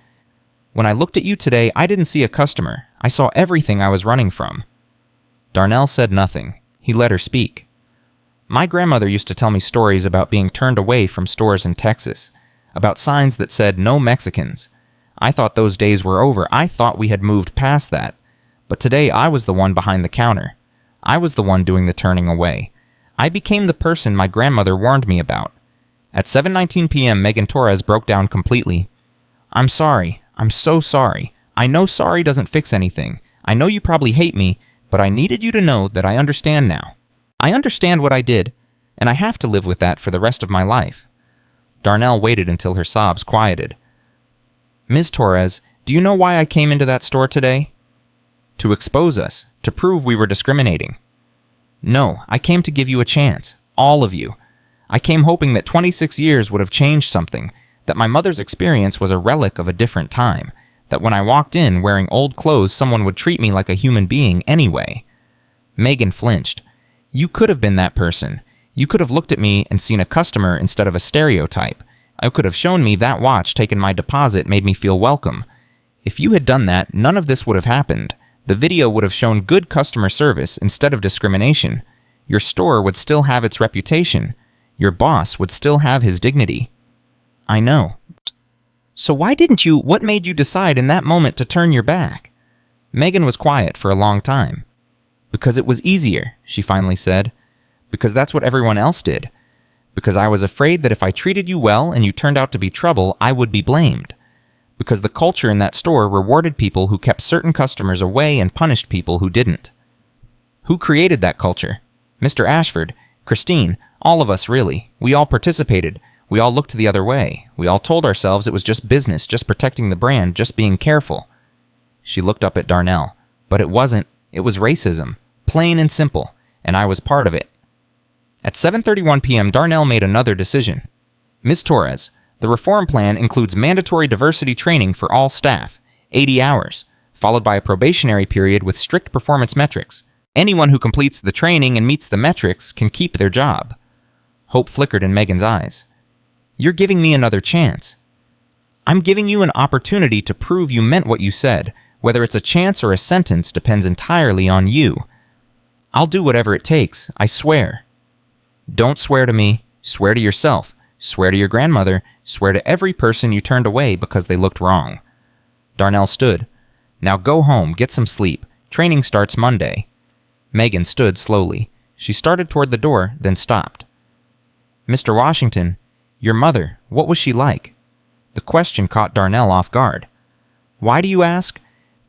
When I looked at you today, I didn't see a customer. I saw everything I was running from." Darnell said nothing. He let her speak. "My grandmother used to tell me stories about being turned away from stores in Texas, about signs that said no Mexicans. I thought those days were over. I thought we had moved past that. But today I was the one behind the counter. I was the one doing the turning away. I became the person my grandmother warned me about." At 7:19 p.m., Megan Torres broke down completely. "I'm sorry. I'm so sorry. I know sorry doesn't fix anything. I know you probably hate me, but I needed you to know that I understand now. I understand what I did, and I have to live with that for the rest of my life." Darnell waited until her sobs quieted. "Ms. Torres, do you know why I came into that store today?" "To expose us, to prove we were discriminating." "No, I came to give you a chance, all of you. I came hoping that 26 years would have changed something, that my mother's experience was a relic of a different time, that when I walked in wearing old clothes, someone would treat me like a human being anyway." Megan flinched. "You could have been that person. You could have looked at me and seen a customer instead of a stereotype. I could have shown me that watch taken my deposit made me feel welcome. If you had done that, none of this would have happened. The video would have shown good customer service instead of discrimination. Your store would still have its reputation. Your boss would still have his dignity." "I know. So what made you decide in that moment to turn your back?" Megan was quiet for a long time. "Because it was easier," she finally said. "Because that's what everyone else did. Because I was afraid that if I treated you well and you turned out to be trouble, I would be blamed. Because the culture in that store rewarded people who kept certain customers away and punished people who didn't." "Who created that culture?" "Mr. Ashford, Christine, all of us really. We all participated. We all looked the other way. We all told ourselves it was just business, just protecting the brand, just being careful." She looked up at Darnell. "But it wasn't. It was racism. Plain and simple. And I was part of it." At 7:31 p.m., Darnell made another decision. "Ms. Torres, the reform plan includes mandatory diversity training for all staff, 80 hours, followed by a probationary period with strict performance metrics. Anyone who completes the training and meets the metrics can keep their job." Hope flickered in Megan's eyes. "You're giving me another chance." "I'm giving you an opportunity to prove you meant what you said. Whether it's a chance or a sentence depends entirely on you. I'll do whatever it takes, I swear." "Don't swear to me. Swear to yourself. Swear to your grandmother. Swear to every person you turned away because they looked wrong." Darnell stood. "Now go home, get some sleep. Training starts Monday." Megan stood slowly. She started toward the door, then stopped. "Mr. Washington, your mother, what was she like?" The question caught Darnell off guard. "Why do you ask?"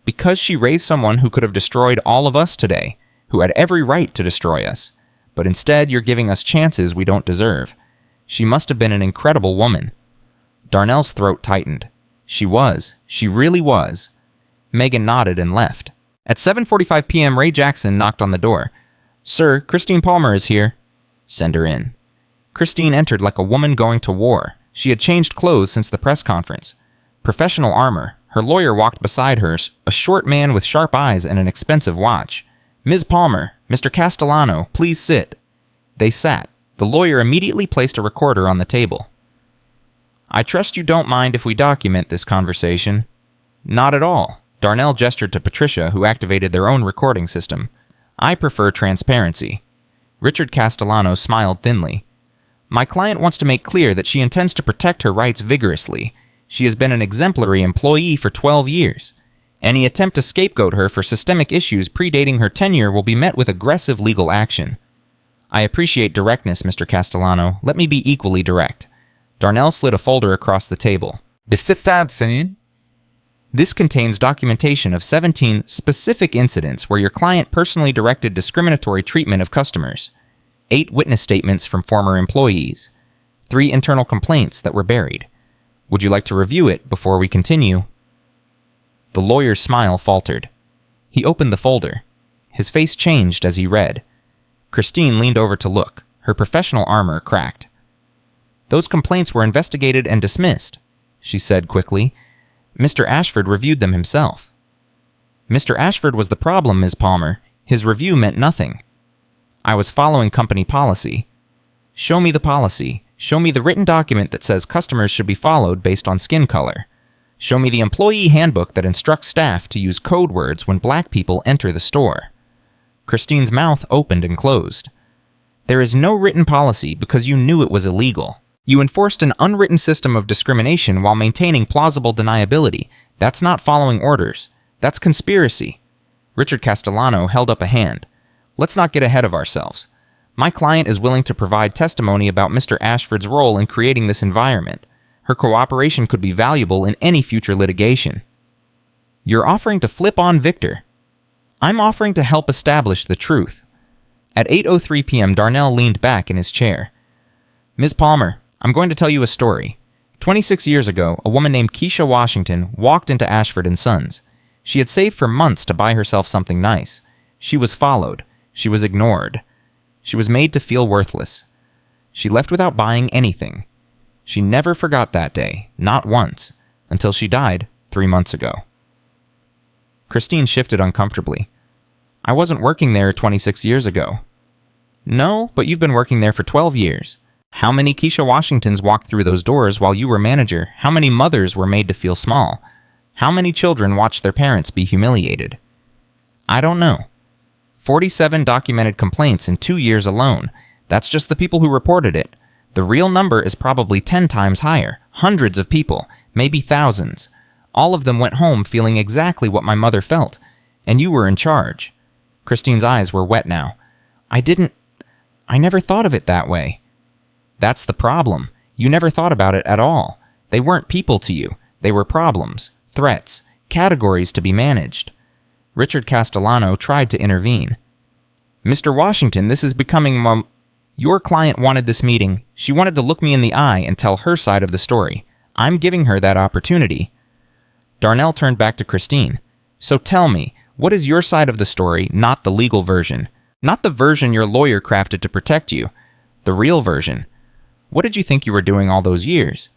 "Because she raised someone who could have destroyed all of us today, who had every right to destroy us. But instead, you're giving us chances we don't deserve. She must have been an incredible woman." Darnell's throat tightened. "She was. She really was." Megan nodded and left. At 7:45 p.m., Ray Jackson knocked on the door. "Sir, Christine Palmer is here." "Send her in." Christine entered like a woman going to war. She had changed clothes since the press conference. Professional armor. Her lawyer walked beside her, a short man with sharp eyes and an expensive watch. "Ms. Palmer, Mr. Castellano, please sit." They sat. The lawyer immediately placed a recorder on the table. "I trust you don't mind if we document this conversation." "Not at all." Darnell gestured to Patricia, who activated their own recording system. "I prefer transparency." Richard Castellano smiled thinly. "My client wants to make clear that she intends to protect her rights vigorously. She has been an exemplary employee for 12 years. Any attempt to scapegoat her for systemic issues predating her tenure will be met with aggressive legal action." "I appreciate directness, Mr. Castellano. Let me be equally direct." Darnell slid a folder across the table. "This contains documentation of 17 specific incidents where your client personally directed discriminatory treatment of customers, 8 witness statements from former employees, 3 internal complaints that were buried. Would you like to review it before we continue?" The lawyer's smile faltered. He opened the folder. His face changed as he read. Christine leaned over to look. Her professional armor cracked. "Those complaints were investigated and dismissed." she said quickly. Mr. Ashford reviewed them himself. Mr. Ashford was the problem, Ms. Palmer. His review meant nothing. I was following company policy. Show me the policy. Show me the written document that says customers should be followed based on skin color. Show me the employee handbook that instructs staff to use code words when black people enter the store. Christine's mouth opened and closed. There is no written policy because you knew it was illegal. You enforced an unwritten system of discrimination while maintaining plausible deniability. That's not following orders. That's conspiracy. Richard Castellano held up a hand. Let's not get ahead of ourselves. My client is willing to provide testimony about Mr. Ashford's role in creating this environment. Her cooperation could be valuable in any future litigation. You're offering to flip on Victor. I'm offering to help establish the truth. At 8:03 p.m., Darnell leaned back in his chair. Ms. Palmer, I'm going to tell you a story. 26 years ago, a woman named Keisha Washington walked into Ashford & Sons. She had saved for months to buy herself something nice. She was followed. She was ignored. She was made to feel worthless. She left without buying anything. She never forgot that day, not once, until she died 3 months ago. Christine shifted uncomfortably. I wasn't working there 26 years ago. No, but you've been working there for 12 years. How many Keisha Washingtons walked through those doors while you were manager? How many mothers were made to feel small? How many children watched their parents be humiliated? I don't know. 47 documented complaints in 2 years alone. That's just the people who reported it. The real number is probably 10 times higher. Hundreds of people, maybe thousands. All of them went home feeling exactly what my mother felt. And you were in charge. Christine's eyes were wet now. I never thought of it that way. That's the problem. You never thought about it at all. They weren't people to you. They were problems, threats, categories to be managed. Richard Castellano tried to intervene. Mr. Washington, this is becoming Your client wanted this meeting. She wanted to look me in the eye and tell her side of the story. I'm giving her that opportunity. Darnell turned back to Christine. So tell me, what is your side of the story, not the legal version? Not the version your lawyer crafted to protect you. The real version. What did you think you were doing all those years?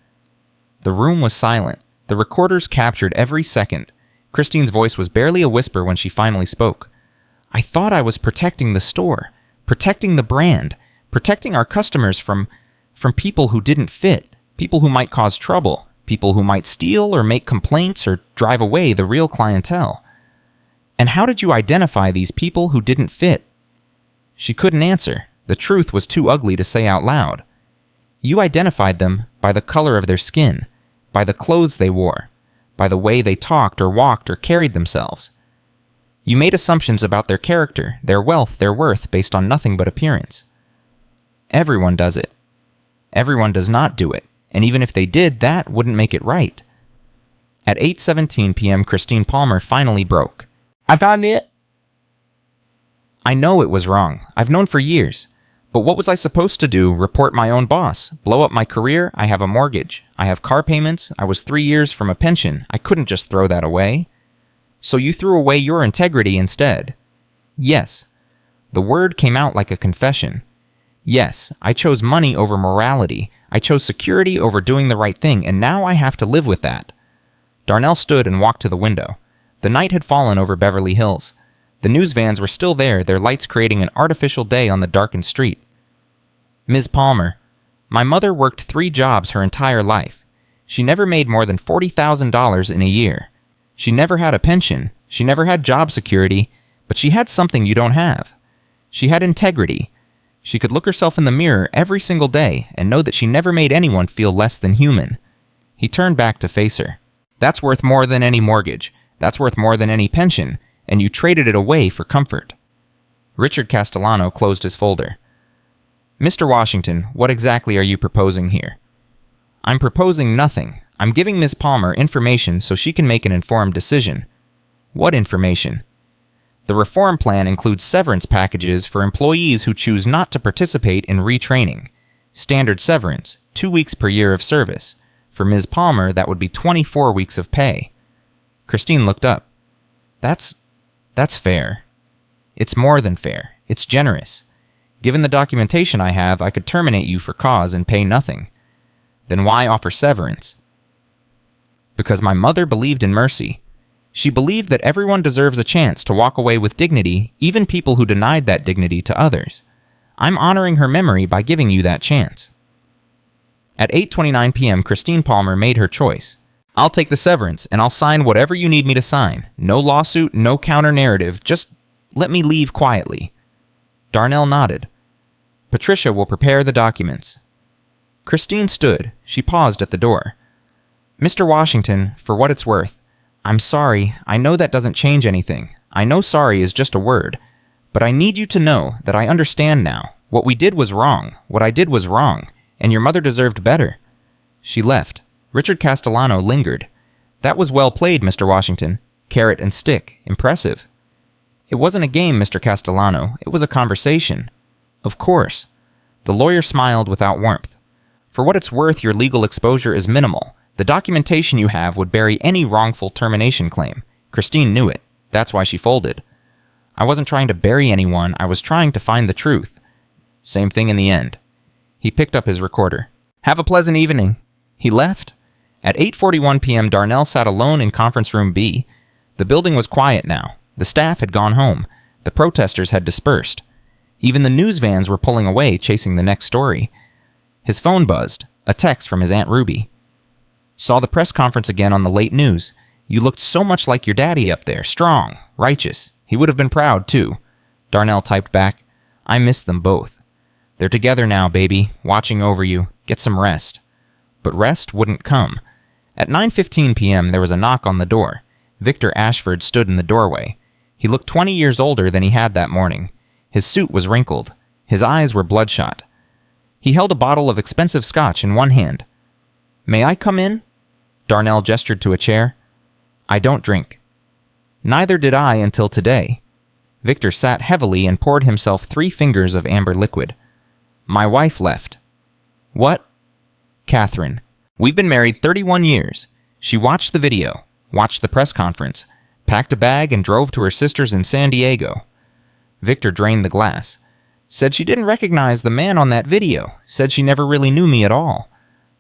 The room was silent. The recorders captured every second. Christine's voice was barely a whisper when she finally spoke. I thought I was protecting the store, protecting the brand, protecting our customers from people who didn't fit, people who might cause trouble, people who might steal or make complaints or drive away the real clientele. And how did you identify these people who didn't fit? She couldn't answer. The truth was too ugly to say out loud. You identified them by the color of their skin, by the clothes they wore, by the way they talked or walked or carried themselves. You made assumptions about their character, their wealth, their worth based on nothing but appearance. Everyone does it. Everyone does not do it, and even if they did, that wouldn't make it right. At 8:17 p.m., Christine Palmer finally broke. I found it. I know it was wrong. I've known for years. But what was I supposed to do? Report my own boss? Blow up my career? I have a mortgage. I have car payments. I was 3 years from a pension. I couldn't just throw that away. So you threw away your integrity instead. Yes. The word came out like a confession. Yes, I chose money over morality. I chose security over doing the right thing, and now I have to live with that. Darnell stood and walked to the window. The night had fallen over Beverly Hills. The news vans were still there, their lights creating an artificial day on the darkened street. Ms. Palmer, my mother worked 3 jobs her entire life. She never made more than $40,000 in a year. She never had a pension. She never had job security, but she had something you don't have. She had integrity. She could look herself in the mirror every single day and know that she never made anyone feel less than human. He turned back to face her. That's worth more than any mortgage. That's worth more than any pension, and you traded it away for comfort. Richard Castellano closed his folder. Mr. Washington, what exactly are you proposing here? I'm proposing nothing. I'm giving Ms. Palmer information so she can make an informed decision. What information? The reform plan includes severance packages for employees who choose not to participate in retraining. Standard severance, 2 weeks per year of service. For Ms. Palmer, that would be 24 weeks of pay. Christine looked up. That's fair. It's more than fair. It's generous. Given the documentation I have, I could terminate you for cause and pay nothing. Then why offer severance? Because my mother believed in mercy. She believed that everyone deserves a chance to walk away with dignity, even people who denied that dignity to others. I'm honoring her memory by giving you that chance." At 8:29 p.m., Christine Palmer made her choice. "I'll take the severance, and I'll sign whatever you need me to sign. No lawsuit, no counter-narrative, just let me leave quietly." Darnell nodded. "Patricia will prepare the documents." Christine stood. She paused at the door. "Mr. Washington, for what it's worth, I'm sorry. I know that doesn't change anything. I know sorry is just a word. But I need you to know that I understand now. What we did was wrong. What I did was wrong. And your mother deserved better." She left. Richard Castellano lingered. "That was well played, Mr. Washington. Carrot and stick. Impressive." "It wasn't a game, Mr. Castellano. It was a conversation." "Of course." The lawyer smiled without warmth. "For what it's worth, your legal exposure is minimal. The documentation you have would bury any wrongful termination claim. Christine knew it. That's why she folded. I wasn't trying to bury anyone. I was trying to find the truth. Same thing in the end." He picked up his recorder. "Have a pleasant evening." He left. At 8:41 p.m., Darnell sat alone in conference room B. The building was quiet now. The staff had gone home. The protesters had dispersed. Even the news vans were pulling away, chasing the next story. His phone buzzed. A text from his Aunt Ruby. "Saw the press conference again on the late news. You looked so much like your daddy up there. Strong. Righteous. He would have been proud, too." Darnell typed back, "I miss them both. They're together now, baby, watching over you. Get some rest." But rest wouldn't come. At 9:15 p.m., there was a knock on the door. Victor Ashford stood in the doorway. He looked 20 years older than he had that morning. His suit was wrinkled. His eyes were bloodshot. He held a bottle of expensive scotch in one hand. "May I come in?" Darnell gestured to a chair. "I don't drink." "Neither did I until today." Victor sat heavily and poured himself 3 fingers of amber liquid. "My wife left." "What?" "Catherine. We've been married 31 years. She watched the video, watched the press conference, packed a bag and drove to her sister's in San Diego." Victor drained the glass. "Said she didn't recognize the man on that video. Said she never really knew me at all."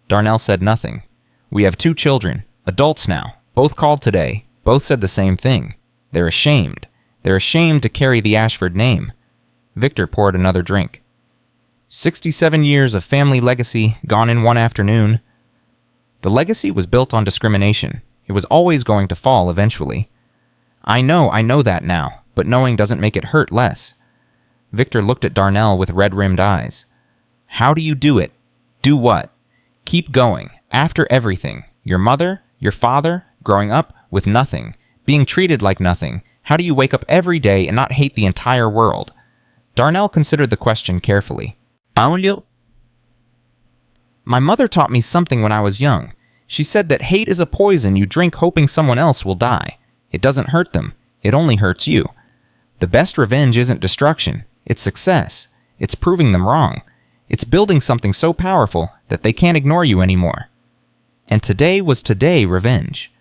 Darnell said nothing. "We have 2 children, adults now. Both called today. Both said the same thing. They're ashamed. They're ashamed to carry the Ashford name." Victor poured another drink. 67 years of family legacy gone in one afternoon. The legacy was built on discrimination. It was always going to fall eventually. I know that now, but knowing doesn't make it hurt less." Victor looked at Darnell with red-rimmed eyes. "How do you do it? Do what? Keep going, after everything. Your mother, your father, growing up with nothing, being treated like nothing. How do you wake up every day and not hate the entire world?" Darnell considered the question carefully. "My mother taught me something when I was young. She said that hate is a poison you drink hoping someone else will die. It doesn't hurt them. It only hurts you. The best revenge isn't destruction. It's success. It's proving them wrong. It's building something so powerful that they can't ignore you anymore. And today was today revenge.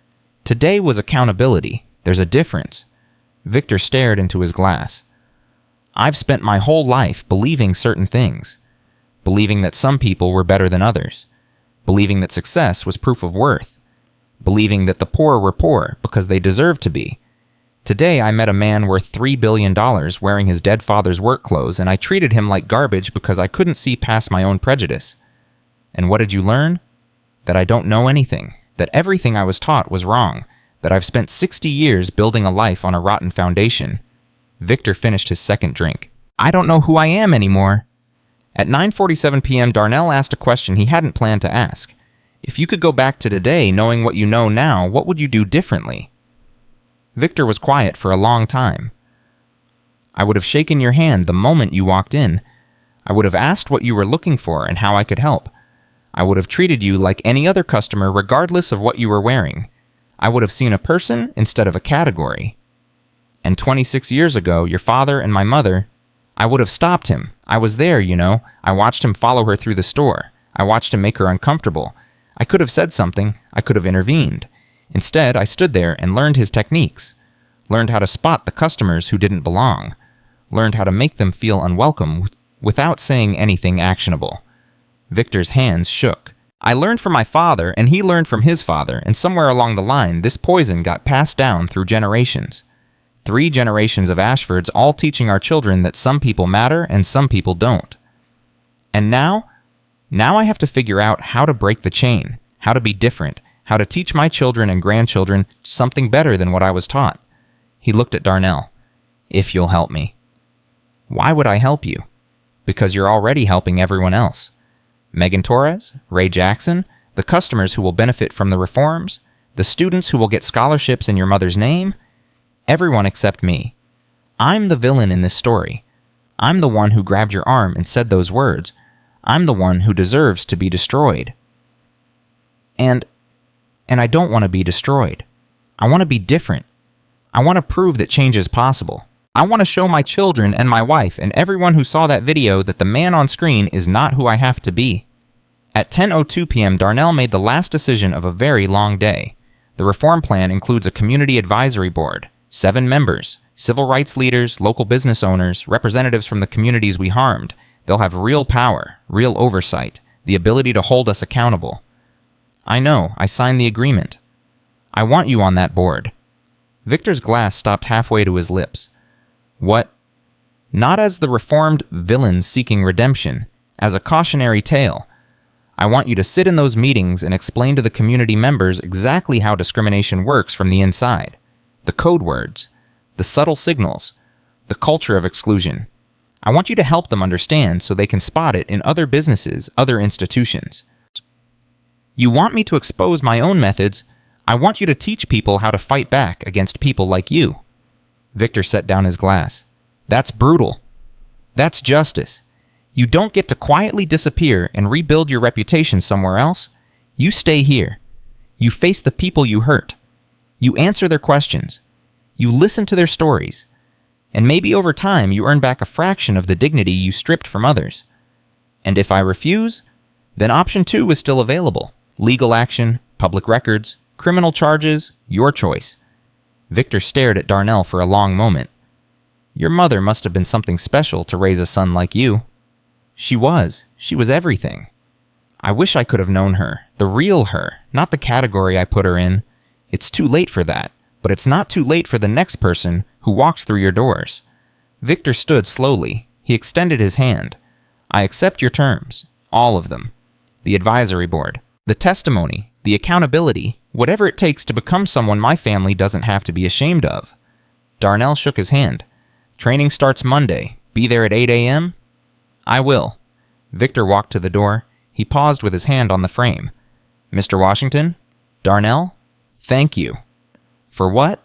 Today was accountability. There's a difference." Victor stared into his glass. "I've spent my whole life believing certain things. Believing that some people were better than others. Believing that success was proof of worth. Believing that the poor were poor because they deserved to be. Today I met a man worth $3 billion wearing his dead father's work clothes, and I treated him like garbage because I couldn't see past my own prejudice. And what did you learn? That I don't know anything. That everything I was taught was wrong. That I've spent 60 years building a life on a rotten foundation." Victor finished his second drink. "I don't know who I am anymore." At 9:47 p.m., Darnell asked a question he hadn't planned to ask. "If you could go back to today knowing what you know now, what would you do differently?" Victor was quiet for a long time. "I would have shaken your hand the moment you walked in. I would have asked what you were looking for and how I could help. I would have treated you like any other customer regardless of what you were wearing. I would have seen a person instead of a category. And 26 years ago, your father and my mother, I would have stopped him. I was there, you know. I watched him follow her through the store. I watched him make her uncomfortable. I could have said something. I could have intervened. Instead, I stood there and learned his techniques. Learned how to spot the customers who didn't belong. Learned how to make them feel unwelcome without saying anything actionable." Victor's hands shook. I learned from my father, and he learned from his father, and somewhere along the line, this poison got passed down through generations. 3 generations of Ashfords all teaching our children that some people matter and some people don't. And now I have to figure out how to break the chain, how to be different, how to teach my children and grandchildren something better than what I was taught. He looked at Darnell. If you'll help me. Why would I help you? Because you're already helping everyone else. Megan Torres, Ray Jackson, the customers who will benefit from the reforms, the students who will get scholarships in your mother's name, everyone except me. I'm the villain in this story. I'm the one who grabbed your arm and said those words. I'm the one who deserves to be destroyed. And I don't want to be destroyed. I want to be different. I want to prove that change is possible. I want to show my children and my wife and everyone who saw that video that the man on screen is not who I have to be. At 10:02 p.m., Darnell made the last decision of a very long day. The reform plan includes a community advisory board, 7 members, civil rights leaders, local business owners, representatives from the communities we harmed. They'll have real power, real oversight, the ability to hold us accountable. I know, I signed the agreement. I want you on that board. Victor's glass stopped halfway to his lips. What? Not as the reformed villain seeking redemption, as a cautionary tale. I want you to sit in those meetings and explain to the community members exactly how discrimination works from the inside. The code words, the subtle signals, the culture of exclusion. I want you to help them understand so they can spot it in other businesses, other institutions. You want me to expose my own methods. I want you to teach people how to fight back against people like you. Victor set down his glass. That's brutal. That's justice. You don't get to quietly disappear and rebuild your reputation somewhere else. You stay here. You face the people you hurt. You answer their questions. You listen to their stories. And maybe over time you earn back a fraction of the dignity you stripped from others. And if I refuse, then option 2 is still available. Legal action, public records, criminal charges, your choice. Victor stared at Darnell for a long moment. Your mother must have been something special to raise a son like you. She was. She was everything. I wish I could have known her, the real her, not the category I put her in. It's too late for that, but it's not too late for the next person who walks through your doors. Victor stood slowly. He extended his hand. I accept your terms, all of them. The advisory board, the testimony, the accountability, whatever it takes to become someone my family doesn't have to be ashamed of. Darnell shook his hand. Training starts Monday. Be there at 8 a.m.? I will. Victor walked to the door. He paused with his hand on the frame. Mr. Washington? Darnell? Thank you. For what?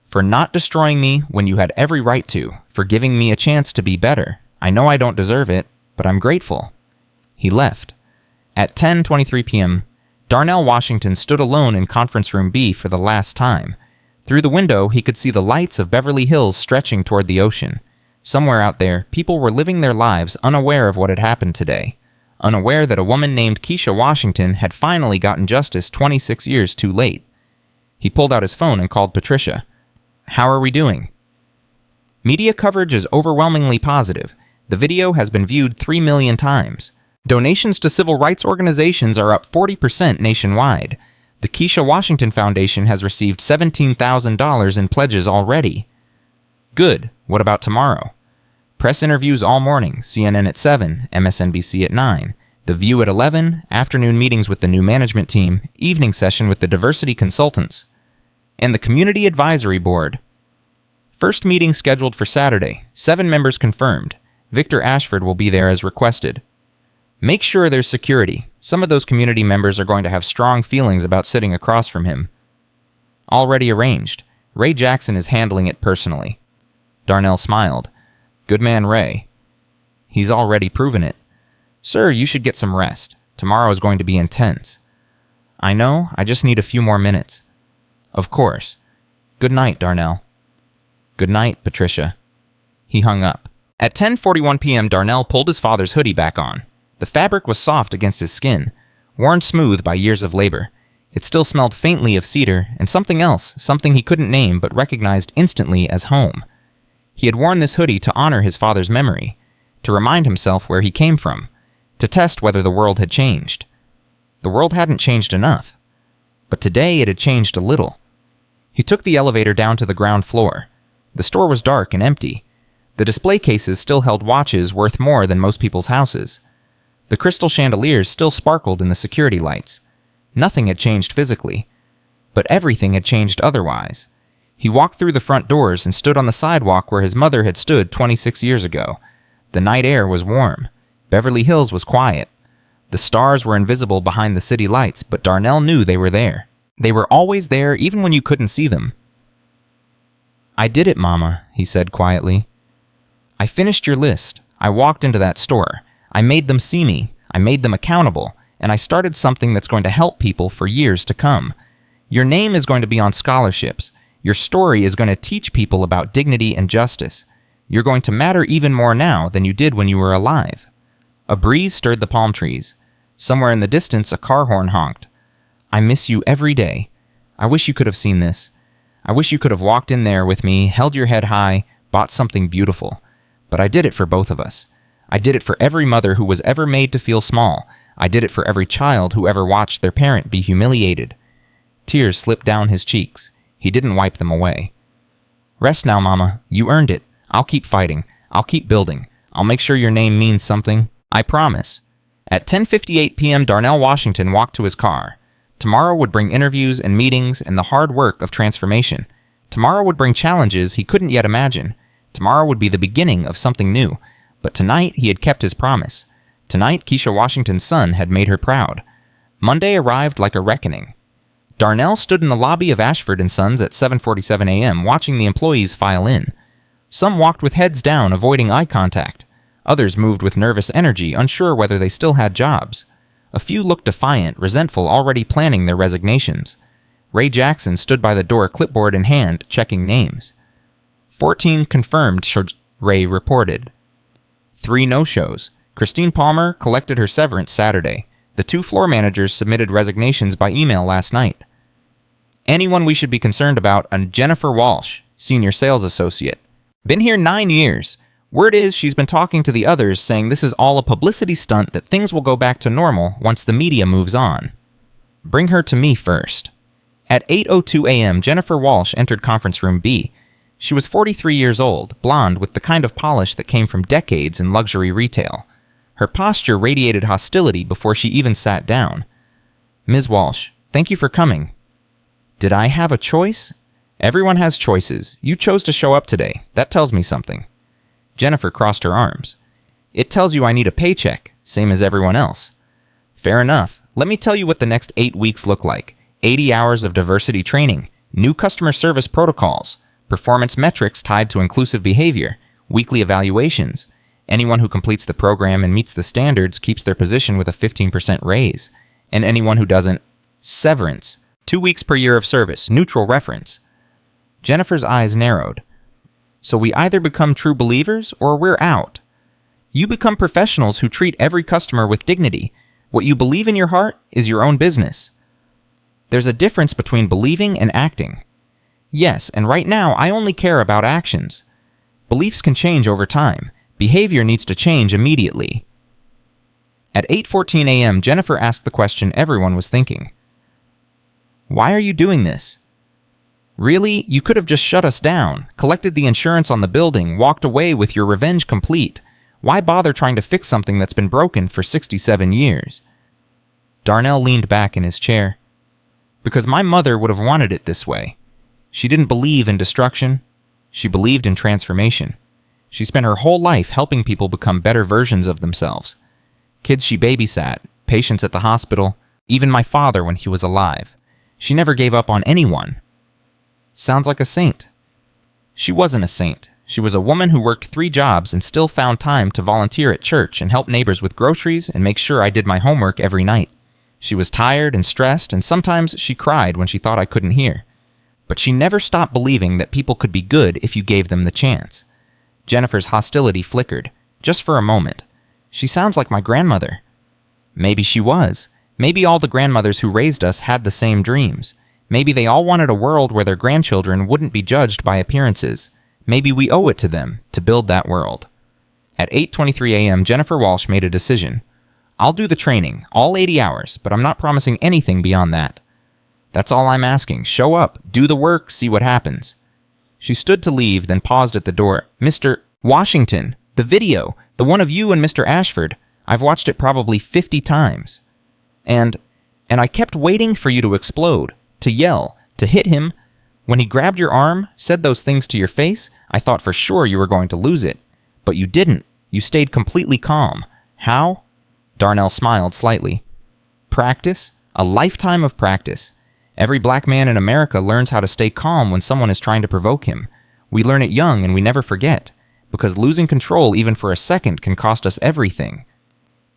For not destroying me when you had every right to, for giving me a chance to be better. I know I don't deserve it, but I'm grateful. He left. At 10:23 p.m., Darnell Washington stood alone in Conference Room B for the last time. Through the window, he could see the lights of Beverly Hills stretching toward the ocean. Somewhere out there, people were living their lives unaware of what had happened today, unaware that a woman named Keisha Washington had finally gotten justice 26 years too late. He pulled out his phone and called Patricia. How are we doing? Media coverage is overwhelmingly positive. The video has been viewed 3 million times. Donations to civil rights organizations are up 40% nationwide. The Keisha Washington Foundation has received $17,000 in pledges already. Good. What about tomorrow? Press interviews all morning, CNN at 7, MSNBC at 9, The View at 11, afternoon meetings with the new management team, evening session with the diversity consultants, and the Community Advisory Board. First meeting scheduled for Saturday, 7 members confirmed. Victor Ashford will be there as requested. Make sure there's security. Some of those community members are going to have strong feelings about sitting across from him. Already arranged. Ray Jackson is handling it personally. Darnell smiled. Good man, Ray. He's already proven it. Sir, you should get some rest. Tomorrow is going to be intense. I know, I just need a few more minutes. Of course. Good night, Darnell. Good night, Patricia. He hung up. At 10:41 p.m., Darnell pulled his father's hoodie back on. The fabric was soft against his skin, worn smooth by years of labor. It still smelled faintly of cedar and something else, something he couldn't name but recognized instantly as home. He had worn this hoodie to honor his father's memory, to remind himself where he came from, to test whether the world had changed. The world hadn't changed enough. But today it had changed a little. He took the elevator down to the ground floor. The store was dark and empty. The display cases still held watches worth more than most people's houses. The crystal chandeliers still sparkled in the security lights. Nothing had changed physically, but everything had changed otherwise. He walked through the front doors and stood on the sidewalk where his mother had stood 26 years ago. The night air was warm. Beverly Hills was quiet. The stars were invisible behind the city lights, but Darnell knew they were there. They were always there, even when you couldn't see them. "I did it, Mama," he said quietly. "I finished your list. I walked into that store. I made them see me. I made them accountable. And I started something that's going to help people for years to come. Your name is going to be on scholarships. Your story is going to teach people about dignity and justice. You're going to matter even more now than you did when you were alive." A breeze stirred the palm trees. Somewhere in the distance, a car horn honked. "I miss you every day. I wish you could have seen this. I wish you could have walked in there with me, held your head high, bought something beautiful. But I did it for both of us. I did it for every mother who was ever made to feel small. I did it for every child who ever watched their parent be humiliated." Tears slipped down his cheeks. He didn't wipe them away. "Rest now, Mama. You earned it. I'll keep fighting. I'll keep building. I'll make sure your name means something. I promise." At 10:58 p.m., Darnell Washington walked to his car. Tomorrow would bring interviews and meetings and the hard work of transformation. Tomorrow would bring challenges he couldn't yet imagine. Tomorrow would be the beginning of something new. But tonight, he had kept his promise. Tonight, Keisha Washington's son had made her proud. Monday arrived like a reckoning. Darnell stood in the lobby of Ashford & Sons at 7:47 a.m., watching the employees file in. Some walked with heads down, avoiding eye contact. Others moved with nervous energy, unsure whether they still had jobs. A few looked defiant, resentful, already planning their resignations. Ray Jackson stood by the door, clipboard in hand, checking names. 14 confirmed, Ray reported. 3 no-shows. Christine Palmer collected her severance Saturday. The 2 floor managers submitted resignations by email last night. Anyone we should be concerned about, and Jennifer Walsh, senior sales associate. Been here 9 years. Word is she's been talking to the others, saying this is all a publicity stunt, that things will go back to normal once the media moves on. Bring her to me first. At 8:02 a.m., Jennifer Walsh entered conference room B. She was 43 years old, blonde with the kind of polish that came from decades in luxury retail. Her posture radiated hostility before she even sat down. "Ms. Walsh, thank you for coming." "Did I have a choice?" "Everyone has choices. You chose to show up today. That tells me something." Jennifer crossed her arms. "It tells you I need a paycheck, same as everyone else." "Fair enough. Let me tell you what the next 8 weeks look like. 80 hours of diversity training, new customer service protocols, performance metrics tied to inclusive behavior, weekly evaluations. Anyone who completes the program and meets the standards keeps their position with a 15% raise. And anyone who doesn't, severance. 2 weeks per year of service, neutral reference." Jennifer's eyes narrowed. "So we either become true believers or we're out. You become professionals who treat every customer with dignity. What you believe in your heart is your own business." There's a difference between believing and acting. Yes, and right now I only care about actions. Beliefs can change over time. Behavior needs to change immediately. At 8:14 a.m., Jennifer asked the question everyone was thinking. "Why are you doing this?" "Really? You could have just shut us down, collected the insurance on the building, walked away with your revenge complete. Why bother trying to fix something that's been broken for 67 years? Darnell leaned back in his chair. "Because my mother would have wanted it this way. She didn't believe in destruction. She believed in transformation. She spent her whole life helping people become better versions of themselves. Kids she babysat, patients at the hospital, even my father when he was alive. She never gave up on anyone." "Sounds like a saint." "She wasn't a saint. She was a woman who worked 3 jobs and still found time to volunteer at church and help neighbors with groceries and make sure I did my homework every night. She was tired and stressed, and sometimes she cried when she thought I couldn't hear. But she never stopped believing that people could be good if you gave them the chance." Jennifer's hostility flickered, just for a moment. "She sounds like my grandmother." "Maybe she was. Maybe all the grandmothers who raised us had the same dreams. Maybe they all wanted a world where their grandchildren wouldn't be judged by appearances. Maybe we owe it to them to build that world." At 8:23 a.m., Jennifer Walsh made a decision. I'll do the training, all 80 hours, but I'm not promising anything beyond that. That's all I'm asking. Show up, do the work, see what happens. She stood to leave, then paused at the door. Mr. Washington, the video, the one of you and Mr. Ashford. I've watched it probably 50 times. And I kept waiting for you to explode, to yell, to hit him. When he grabbed your arm, said those things to your face, I thought for sure you were going to lose it. But you didn't. You stayed completely calm. How? Darnell smiled slightly. Practice? A lifetime of practice. Every black man in America learns how to stay calm when someone is trying to provoke him. We learn it young and we never forget, because losing control even for a second can cost us everything.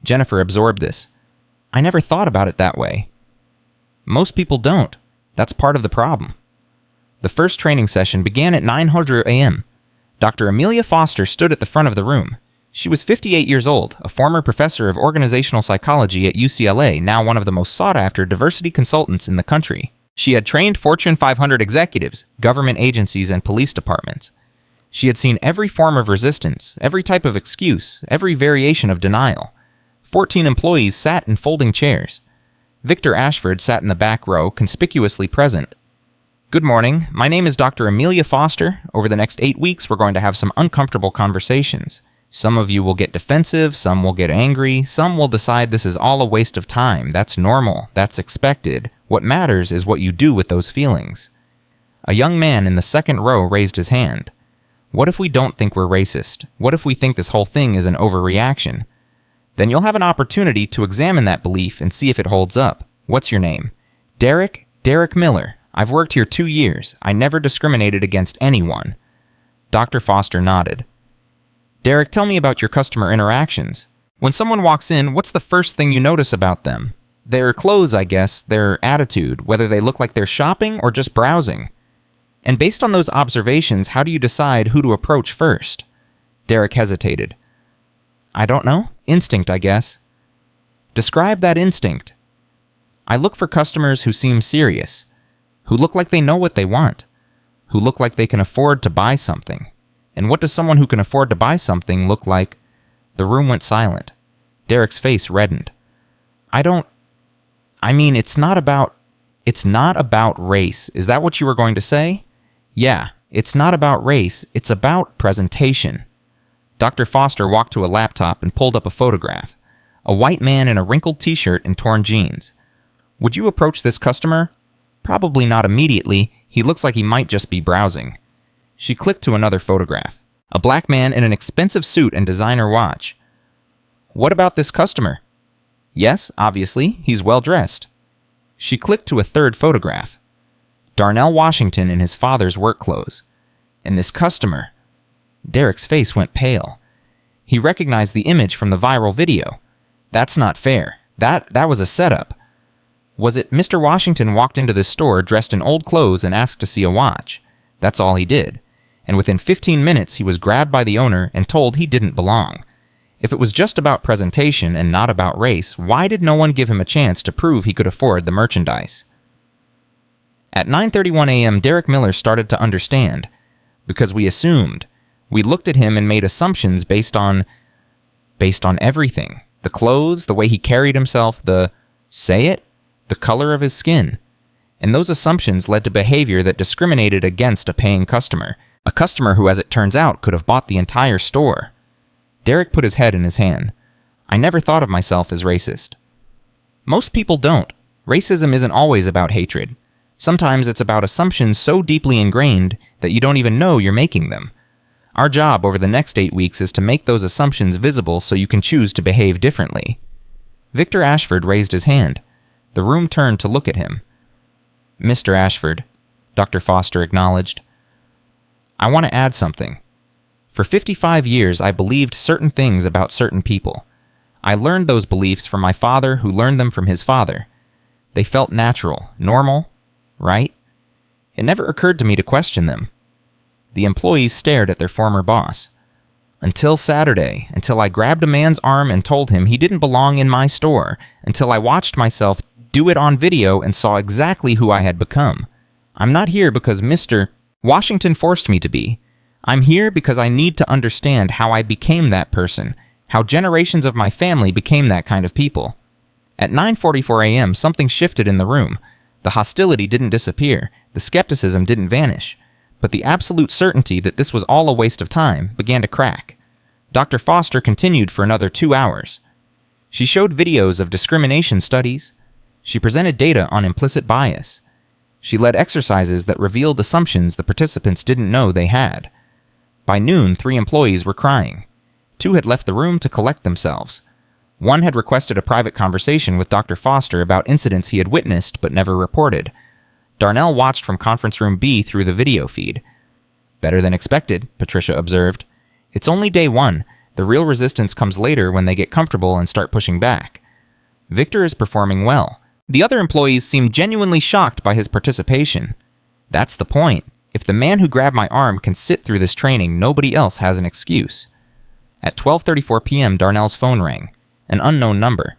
Jennifer absorbed this. I never thought about it that way. Most people don't. That's part of the problem. The first training session began at 9:00 a.m. Dr. Amelia Foster stood at the front of the room. She was 58 years old, a former professor of organizational psychology at UCLA, now one of the most sought-after diversity consultants in the country. She had trained Fortune 500 executives, government agencies, and police departments. She had seen every form of resistance, every type of excuse, every variation of denial. 14 employees sat in folding chairs. Victor Ashford sat in the back row, conspicuously present. Good morning. My name is Dr. Amelia Foster. Over the next 8 weeks, we're going to have some uncomfortable conversations. Some of you will get defensive, some will get angry, some will decide this is all a waste of time. That's normal. That's expected. What matters is what you do with those feelings. A young man in the second row raised his hand. What if we don't think we're racist? What if we think this whole thing is an overreaction? Then you'll have an opportunity to examine that belief and see if it holds up. What's your name? Derek Miller. I've worked here 2 years. I never discriminated against anyone. Dr. Foster nodded. Derek, tell me about your customer interactions. When someone walks in, what's the first thing you notice about them? Their clothes, I guess, their attitude, whether they look like they're shopping or just browsing. And based on those observations, how do you decide who to approach first? Derek hesitated. I don't know. Instinct, I guess. Describe that instinct. I look for customers who seem serious, who look like they know what they want, who look like they can afford to buy something. And what does someone who can afford to buy something look like? The room went silent. Derek's face reddened. It's not about race. Is that what you were going to say? Yeah, it's not about race. It's about presentation. Dr. Foster walked to a laptop and pulled up a photograph. A white man in a wrinkled t-shirt and torn jeans. Would you approach this customer? Probably not immediately. He looks like he might just be browsing. She clicked to another photograph. A black man in an expensive suit and designer watch. What about this customer? Yes, obviously, he's well dressed. She clicked to a third photograph. Darnell Washington in his father's work clothes. And this customer. Derek's face went pale. He recognized the image from the viral video. That's not fair. That was a setup. Was it Mr. Washington walked into this store dressed in old clothes and asked to see a watch? That's all he did. And within 15 minutes, he was grabbed by the owner and told he didn't belong. If it was just about presentation and not about race, why did no one give him a chance to prove he could afford the merchandise? At 9:31 a.m., Derek Miller started to understand. Because we assumed. We looked at him and made assumptions based on everything. The clothes, the way he carried himself, the color of his skin. And those assumptions led to behavior that discriminated against a paying customer. A customer who, as it turns out, could have bought the entire store. Derek put his head in his hand. I never thought of myself as racist. Most people don't. Racism isn't always about hatred. Sometimes it's about assumptions so deeply ingrained that you don't even know you're making them. Our job over the next 8 weeks is to make those assumptions visible so you can choose to behave differently. Victor Ashford raised his hand. The room turned to look at him. Mr. Ashford, Dr. Foster acknowledged. I want to add something. For 55 years, I believed certain things about certain people. I learned those beliefs from my father, who learned them from his father. They felt natural, normal, right? It never occurred to me to question them. The employees stared at their former boss. Until Saturday, until I grabbed a man's arm and told him he didn't belong in my store, until I watched myself do it on video and saw exactly who I had become. I'm not here because Mr. Washington forced me to be. I'm here because I need to understand how I became that person, how generations of my family became that kind of people. At 9:44 a.m., something shifted in the room. The hostility didn't disappear, the skepticism didn't vanish, but the absolute certainty that this was all a waste of time began to crack. Dr. Foster continued for another 2 hours. She showed videos of discrimination studies. She presented data on implicit bias. She led exercises that revealed assumptions the participants didn't know they had. By noon, 3 employees were crying. 2 had left the room to collect themselves. 1 had requested a private conversation with Dr. Foster about incidents he had witnessed but never reported. Darnell watched from conference room B through the video feed. "Better than expected," Patricia observed. "It's only day 1. The real resistance comes later when they get comfortable and start pushing back." Victor is performing well. The other employees seemed genuinely shocked by his participation. That's the point. If the man who grabbed my arm can sit through this training, nobody else has an excuse. At 12:34 p.m., Darnell's phone rang. An unknown number.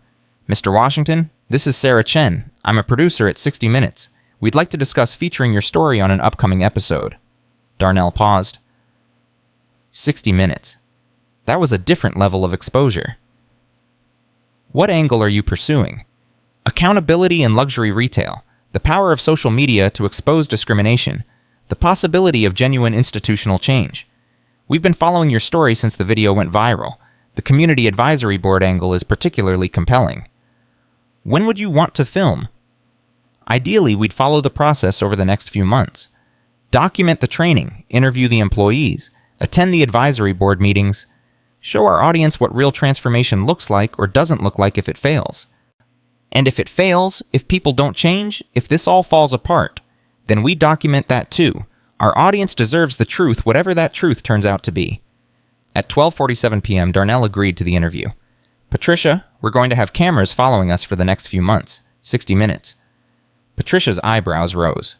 "Mr. Washington, this is Sarah Chen. I'm a producer at 60 Minutes. We'd like to discuss featuring your story on an upcoming episode." Darnell paused. 60 Minutes. That was a different level of exposure. "What angle are you pursuing?" "Accountability in luxury retail. The power of social media to expose discrimination. The possibility of genuine institutional change. We've been following your story since the video went viral. The Community Advisory Board angle is particularly compelling." "When would you want to film?" "Ideally, we'd follow the process over the next few months. Document the training, interview the employees, attend the advisory board meetings, show our audience what real transformation looks like or doesn't look like if it fails. And if it fails, if people don't change, if this all falls apart, then we document that too. Our audience deserves the truth, whatever that truth turns out to be." At 12:47 p.m., Darnell agreed to the interview. "Patricia, we're going to have cameras following us for the next few months. 60 Minutes. Patricia's eyebrows rose.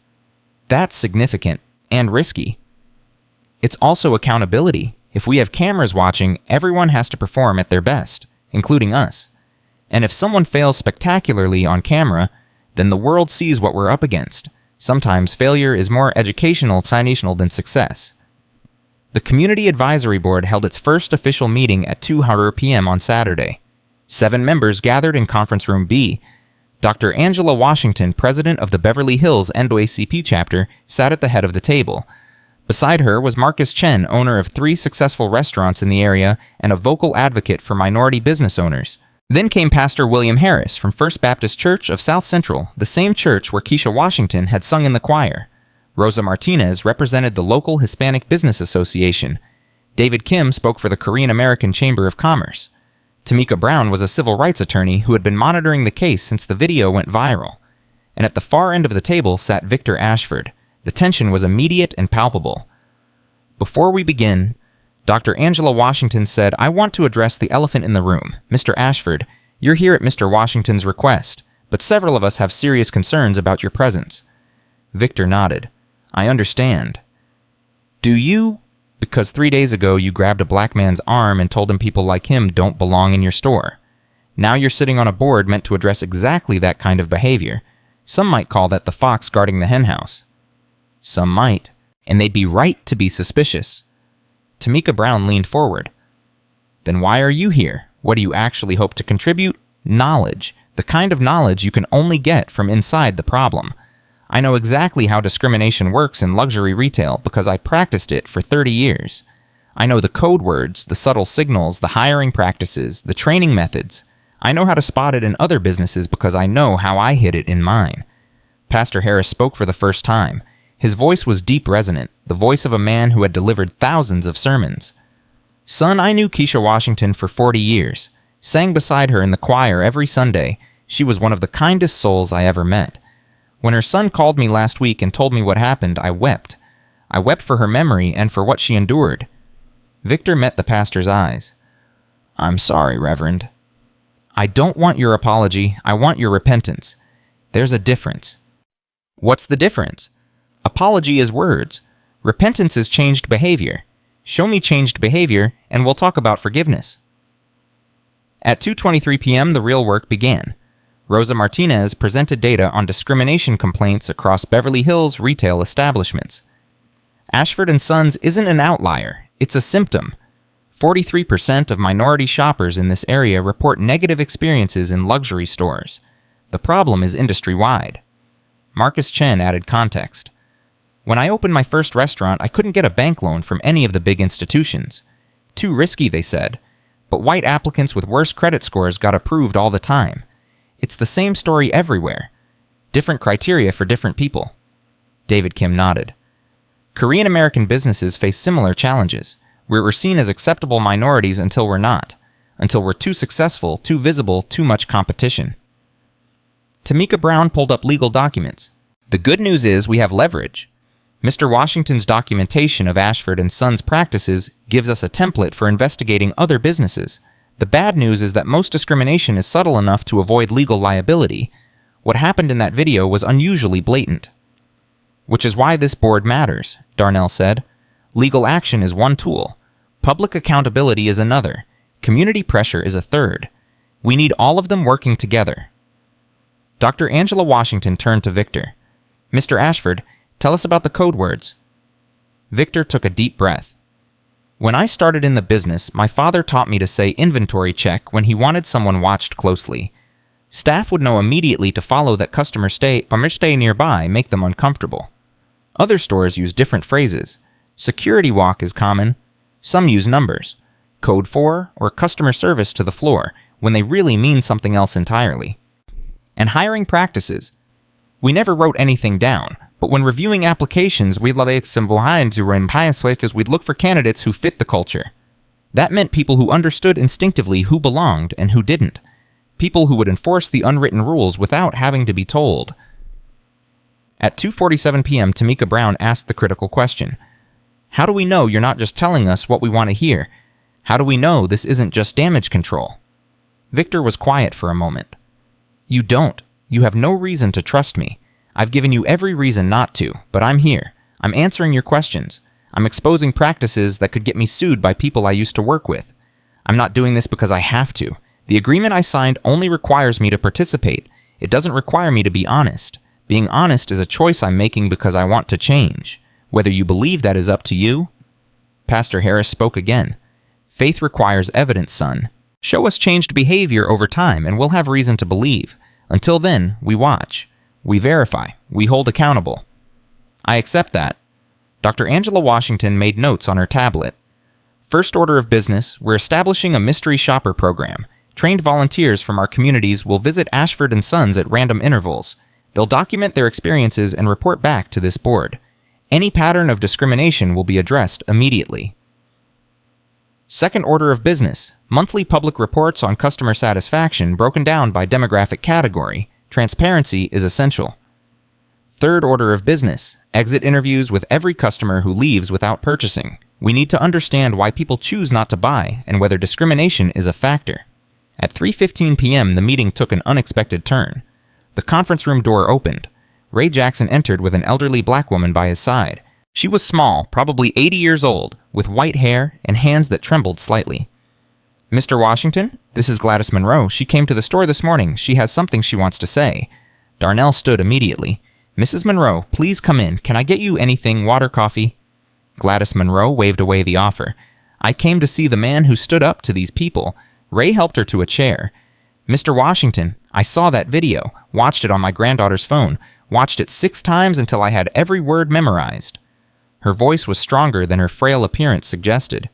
"That's significant and risky." "It's also accountability. If we have cameras watching, everyone has to perform at their best, including us. And if someone fails spectacularly on camera, then the world sees what we're up against. Sometimes failure is more educational, signational than success." The Community Advisory Board held its first official meeting at 2:00 p.m. on Saturday. 7 members gathered in Conference Room B. Dr. Angela Washington, president of the Beverly Hills NAACP chapter, sat at the head of the table. Beside her was Marcus Chen, owner of 3 successful restaurants in the area and a vocal advocate for minority business owners. Then came Pastor William Harris from First Baptist Church of South Central, the same church where Keisha Washington had sung in the choir. Rosa Martinez represented the local Hispanic Business Association. David Kim spoke for the Korean American Chamber of Commerce. Tamika Brown was a civil rights attorney who had been monitoring the case since the video went viral. And at the far end of the table sat Victor Ashford. The tension was immediate and palpable. "Before we begin," Dr. Angela Washington said, "I want to address the elephant in the room. Mr. Ashford, you're here at Mr. Washington's request, but several of us have serious concerns about your presence." Victor nodded. "I understand." "Do you? Because 3 days ago you grabbed a black man's arm and told him people like him don't belong in your store. Now you're sitting on a board meant to address exactly that kind of behavior. Some might call that the fox guarding the henhouse." "Some might, and they'd be right to be suspicious." Tamika Brown leaned forward. "Then why are you here? What do you actually hope to contribute? Knowledge. The kind of knowledge you can only get from inside the problem. I know exactly how discrimination works in luxury retail because I practiced it for 30 years. I know the code words, the subtle signals, the hiring practices, the training methods. I know how to spot it in other businesses because I know how I hid it in mine." Pastor Harris spoke for the first time. His voice was deep resonant, the voice of a man who had delivered thousands of sermons. "Son, I knew Keisha Washington for 40 years. Sang beside her in the choir every Sunday. She was one of the kindest souls I ever met. When her son called me last week and told me what happened, I wept. I wept for her memory and for what she endured." Victor met the pastor's eyes. "I'm sorry, Reverend." "I don't want your apology. I want your repentance. There's a difference." "What's the difference?" "Apology is words. Repentance is changed behavior. Show me changed behavior, and we'll talk about forgiveness." At 2:23 p.m., the real work began. Rosa Martinez presented data on discrimination complaints across Beverly Hills retail establishments. Ashford & Sons isn't an outlier, it's a symptom. 43% of minority shoppers in this area report negative experiences in luxury stores. The problem is industry-wide. Marcus Chen added context. When I opened my first restaurant, I couldn't get a bank loan from any of the big institutions. Too risky, they said. But white applicants with worse credit scores got approved all the time. It's the same story everywhere. Different criteria for different people. David Kim nodded. Korean American businesses face similar challenges. We're seen as acceptable minorities until we're not. Until we're too successful, too visible, too much competition. Tamika Brown pulled up legal documents. The good news is we have leverage. Mr. Washington's documentation of Ashford and Sons practices gives us a template for investigating other businesses. The bad news is that most discrimination is subtle enough to avoid legal liability. What happened in that video was unusually blatant. Which is why this board matters, Darnell said. Legal action is one tool. Public accountability is another. Community pressure is a third. We need all of them working together. Dr. Angela Washington turned to Victor. Mr. Ashford, tell us about the code words. Victor took a deep breath. When I started in the business, my father taught me to say inventory check when he wanted someone watched closely. Staff would know immediately to follow that customer stay nearby, make them uncomfortable. Other stores use different phrases. Security walk is common. Some use numbers. Code 4 or customer service to the floor when they really mean something else entirely. And hiring practices. We never wrote anything down, but when reviewing applications, we'd look for candidates who fit the culture. That meant people who understood instinctively who belonged and who didn't. People who would enforce the unwritten rules without having to be told. At 2:47 p.m., Tamika Brown asked the critical question. How do we know you're not just telling us what we want to hear? How do we know this isn't just damage control? Victor was quiet for a moment. You don't. You have no reason to trust me. I've given you every reason not to, but I'm here. I'm answering your questions. I'm exposing practices that could get me sued by people I used to work with. I'm not doing this because I have to. The agreement I signed only requires me to participate. It doesn't require me to be honest. Being honest is a choice I'm making because I want to change. Whether you believe that is up to you. Pastor Harris spoke again. Faith requires evidence, son. Show us changed behavior over time and we'll have reason to believe. Until then, we watch. We verify. We hold accountable. I accept that. Dr. Angela Washington made notes on her tablet. First order of business, we're establishing a mystery shopper program. Trained volunteers from our communities will visit Ashford and Sons at random intervals. They'll document their experiences and report back to this board. Any pattern of discrimination will be addressed immediately. Second order of business, monthly public reports on customer satisfaction broken down by demographic category. Transparency is essential. Third order of business, exit interviews with every customer who leaves without purchasing. We need to understand why people choose not to buy and whether discrimination is a factor. At 3:15 p.m., the meeting took an unexpected turn. The conference room door opened. Ray Jackson entered with an elderly black woman by his side. She was small, probably 80 years old, with white hair and hands that trembled slightly. Mr. Washington, this is Gladys Monroe. She came to the store this morning. She has something she wants to say. Darnell stood immediately. Mrs. Monroe, please come in. Can I get you anything, water, coffee? Gladys Monroe waved away the offer. I came to see the man who stood up to these people. Ray helped her to a chair. Mr. Washington, I saw that video, watched it on my granddaughter's phone, watched it 6 times until I had every word memorized. Her voice was stronger than her frail appearance suggested.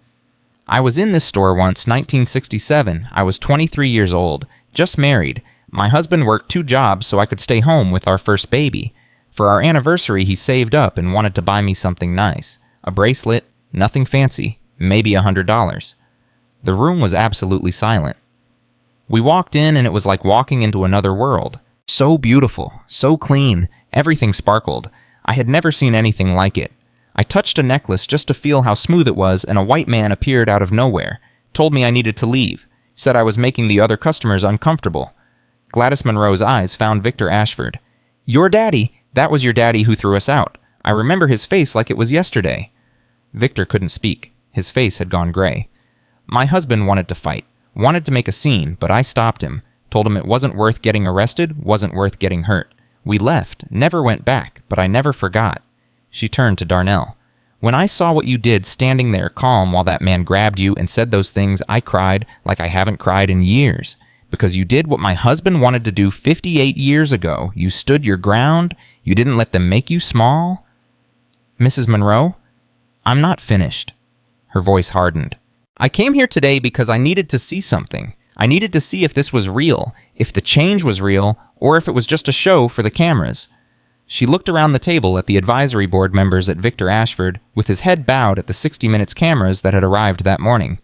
I was in this store once, 1967. I was 23 years old, just married. My husband worked 2 jobs so I could stay home with our first baby. For our anniversary, he saved up and wanted to buy me something nice. A bracelet, nothing fancy, maybe $100. The room was absolutely silent. We walked in and it was like walking into another world. So beautiful, so clean, everything sparkled. I had never seen anything like it. I touched a necklace just to feel how smooth it was, and a white man appeared out of nowhere, told me I needed to leave, said I was making the other customers uncomfortable. Gladys Monroe's eyes found Victor Ashford. Your daddy, that was your daddy who threw us out. I remember his face like it was yesterday. Victor couldn't speak. His face had gone gray. My husband wanted to fight, wanted to make a scene, but I stopped him, told him it wasn't worth getting arrested, wasn't worth getting hurt. We left, never went back, but I never forgot. She turned to Darnell. When I saw what you did standing there calm while that man grabbed you and said those things, I cried like I haven't cried in years. Because you did what my husband wanted to do 58 years ago. You stood your ground. You didn't let them make you small. Mrs. Monroe, I'm not finished. Her voice hardened. I came here today because I needed to see something. I needed to see if this was real, if the change was real, or if it was just a show for the cameras. She looked around the table at the advisory board members at Victor Ashford, with his head bowed at the 60 Minutes cameras that had arrived that morning.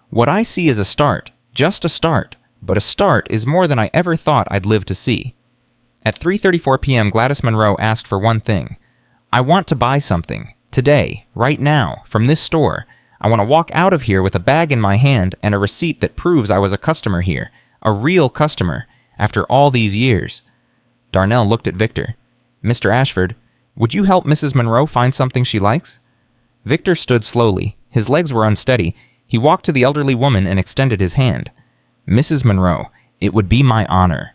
What I see is a start, just a start, but a start is more than I ever thought I'd live to see. At 3:34 p.m., Gladys Monroe asked for one thing. I want to buy something, today, right now, from this store. I want to walk out of here with a bag in my hand and a receipt that proves I was a customer here, a real customer, after all these years. Darnell looked at Victor. Mr. Ashford, would you help Mrs. Monroe find something she likes? Victor stood slowly. His legs were unsteady. He walked to the elderly woman and extended his hand. Mrs. Monroe, it would be my honor.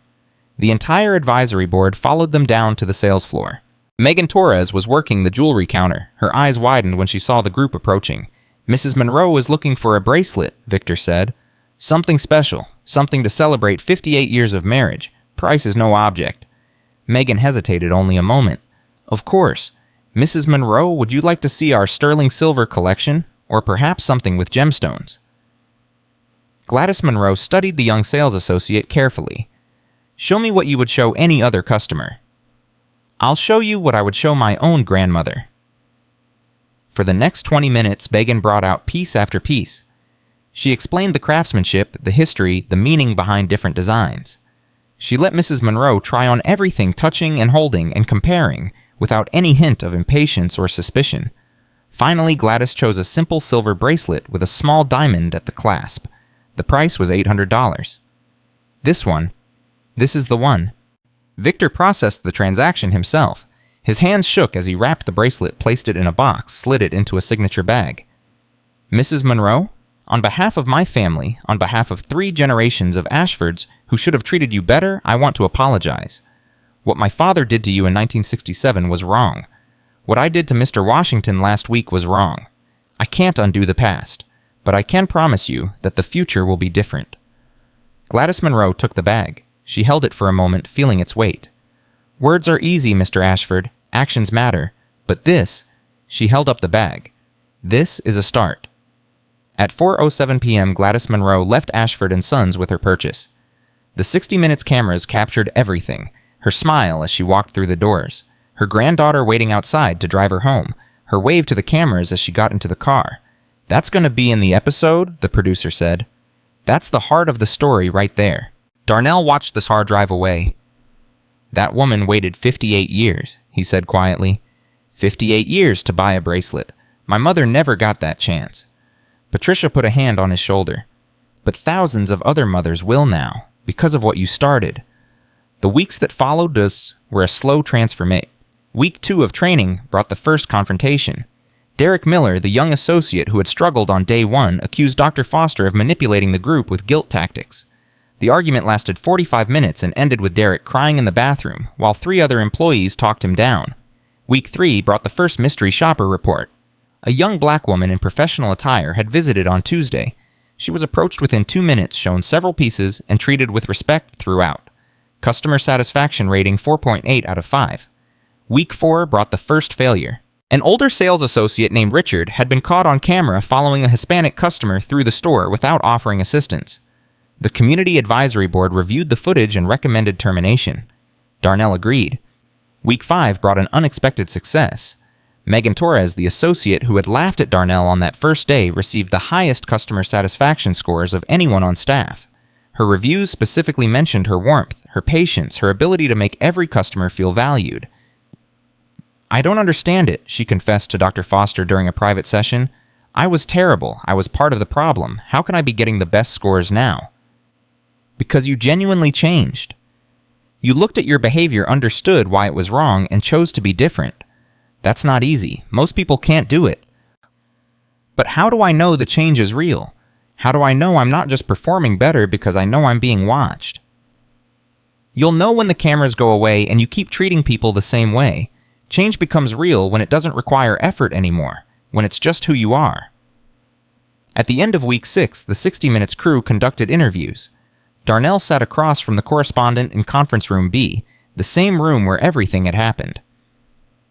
The entire advisory board followed them down to the sales floor. Megan Torres was working the jewelry counter. Her eyes widened when she saw the group approaching. Mrs. Monroe is looking for a bracelet, Victor said. Something special, something to celebrate 58 years of marriage. Price is no object. Megan hesitated only a moment. Of course. Mrs. Monroe, would you like to see our sterling silver collection, or perhaps something with gemstones? Gladys Monroe studied the young sales associate carefully. Show me what you would show any other customer. I'll show you what I would show my own grandmother. For the next 20 minutes, Megan brought out piece after piece. She explained the craftsmanship, the history, the meaning behind different designs. She let Mrs. Monroe try on everything, touching and holding and comparing, without any hint of impatience or suspicion. Finally, Gladys chose a simple silver bracelet with a small diamond at the clasp. The price was $800. This is the one. Victor processed the transaction himself. His hands shook as he wrapped the bracelet, placed it in a box, slid it into a signature bag. Mrs. Monroe, on behalf of my family, on behalf of 3 generations of Ashfords who should have treated you better, I want to apologize. What my father did to you in 1967 was wrong. What I did to Mr. Washington last week was wrong. I can't undo the past, but I can promise you that the future will be different. Gladys Monroe took the bag. She held it for a moment, feeling its weight. Words are easy, Mr. Ashford. Actions matter. But this, she held up the bag. This is a start. At 4:07 p.m., Gladys Monroe left Ashford & Sons with her purchase. The 60 Minutes cameras captured everything. Her smile as she walked through the doors. Her granddaughter waiting outside to drive her home. Her wave to the cameras as she got into the car. That's going to be in the episode, the producer said. That's the heart of the story right there. Darnell watched the car drive away. That woman waited 58 years, he said quietly. 58 years to buy a bracelet. My mother never got that chance. Patricia put a hand on his shoulder. But thousands of other mothers will now, because of what you started. The weeks that followed us were a slow transformation. Week 2 of training brought the first confrontation. Derek Miller, the young associate who had struggled on day 1, accused Dr. Foster of manipulating the group with guilt tactics. The argument lasted 45 minutes and ended with Derek crying in the bathroom, while 3 other employees talked him down. Week 3 brought the first mystery shopper report. A young black woman in professional attire had visited on Tuesday. She was approached within 2 minutes, shown several pieces, and treated with respect throughout. Customer satisfaction rating 4.8 out of 5. Week 4 brought the first failure. An older sales associate named Richard had been caught on camera following a Hispanic customer through the store without offering assistance. The Community Advisory Board reviewed the footage and recommended termination. Darnell agreed. Week 5 brought an unexpected success. Megan Torres, the associate who had laughed at Darnell on that first day, received the highest customer satisfaction scores of anyone on staff. Her reviews specifically mentioned her warmth, her patience, her ability to make every customer feel valued. I don't understand it, she confessed to Dr. Foster during a private session. I was terrible. I was part of the problem. How can I be getting the best scores now? Because you genuinely changed. You looked at your behavior, understood why it was wrong, and chose to be different. That's not easy. Most people can't do it. But how do I know the change is real? How do I know I'm not just performing better because I know I'm being watched? You'll know when the cameras go away and you keep treating people the same way. Change becomes real when it doesn't require effort anymore. when it's just who you are. At the end of week 6, the 60 Minutes crew conducted interviews. Darnell sat across from the correspondent in conference room B, the same room where everything had happened.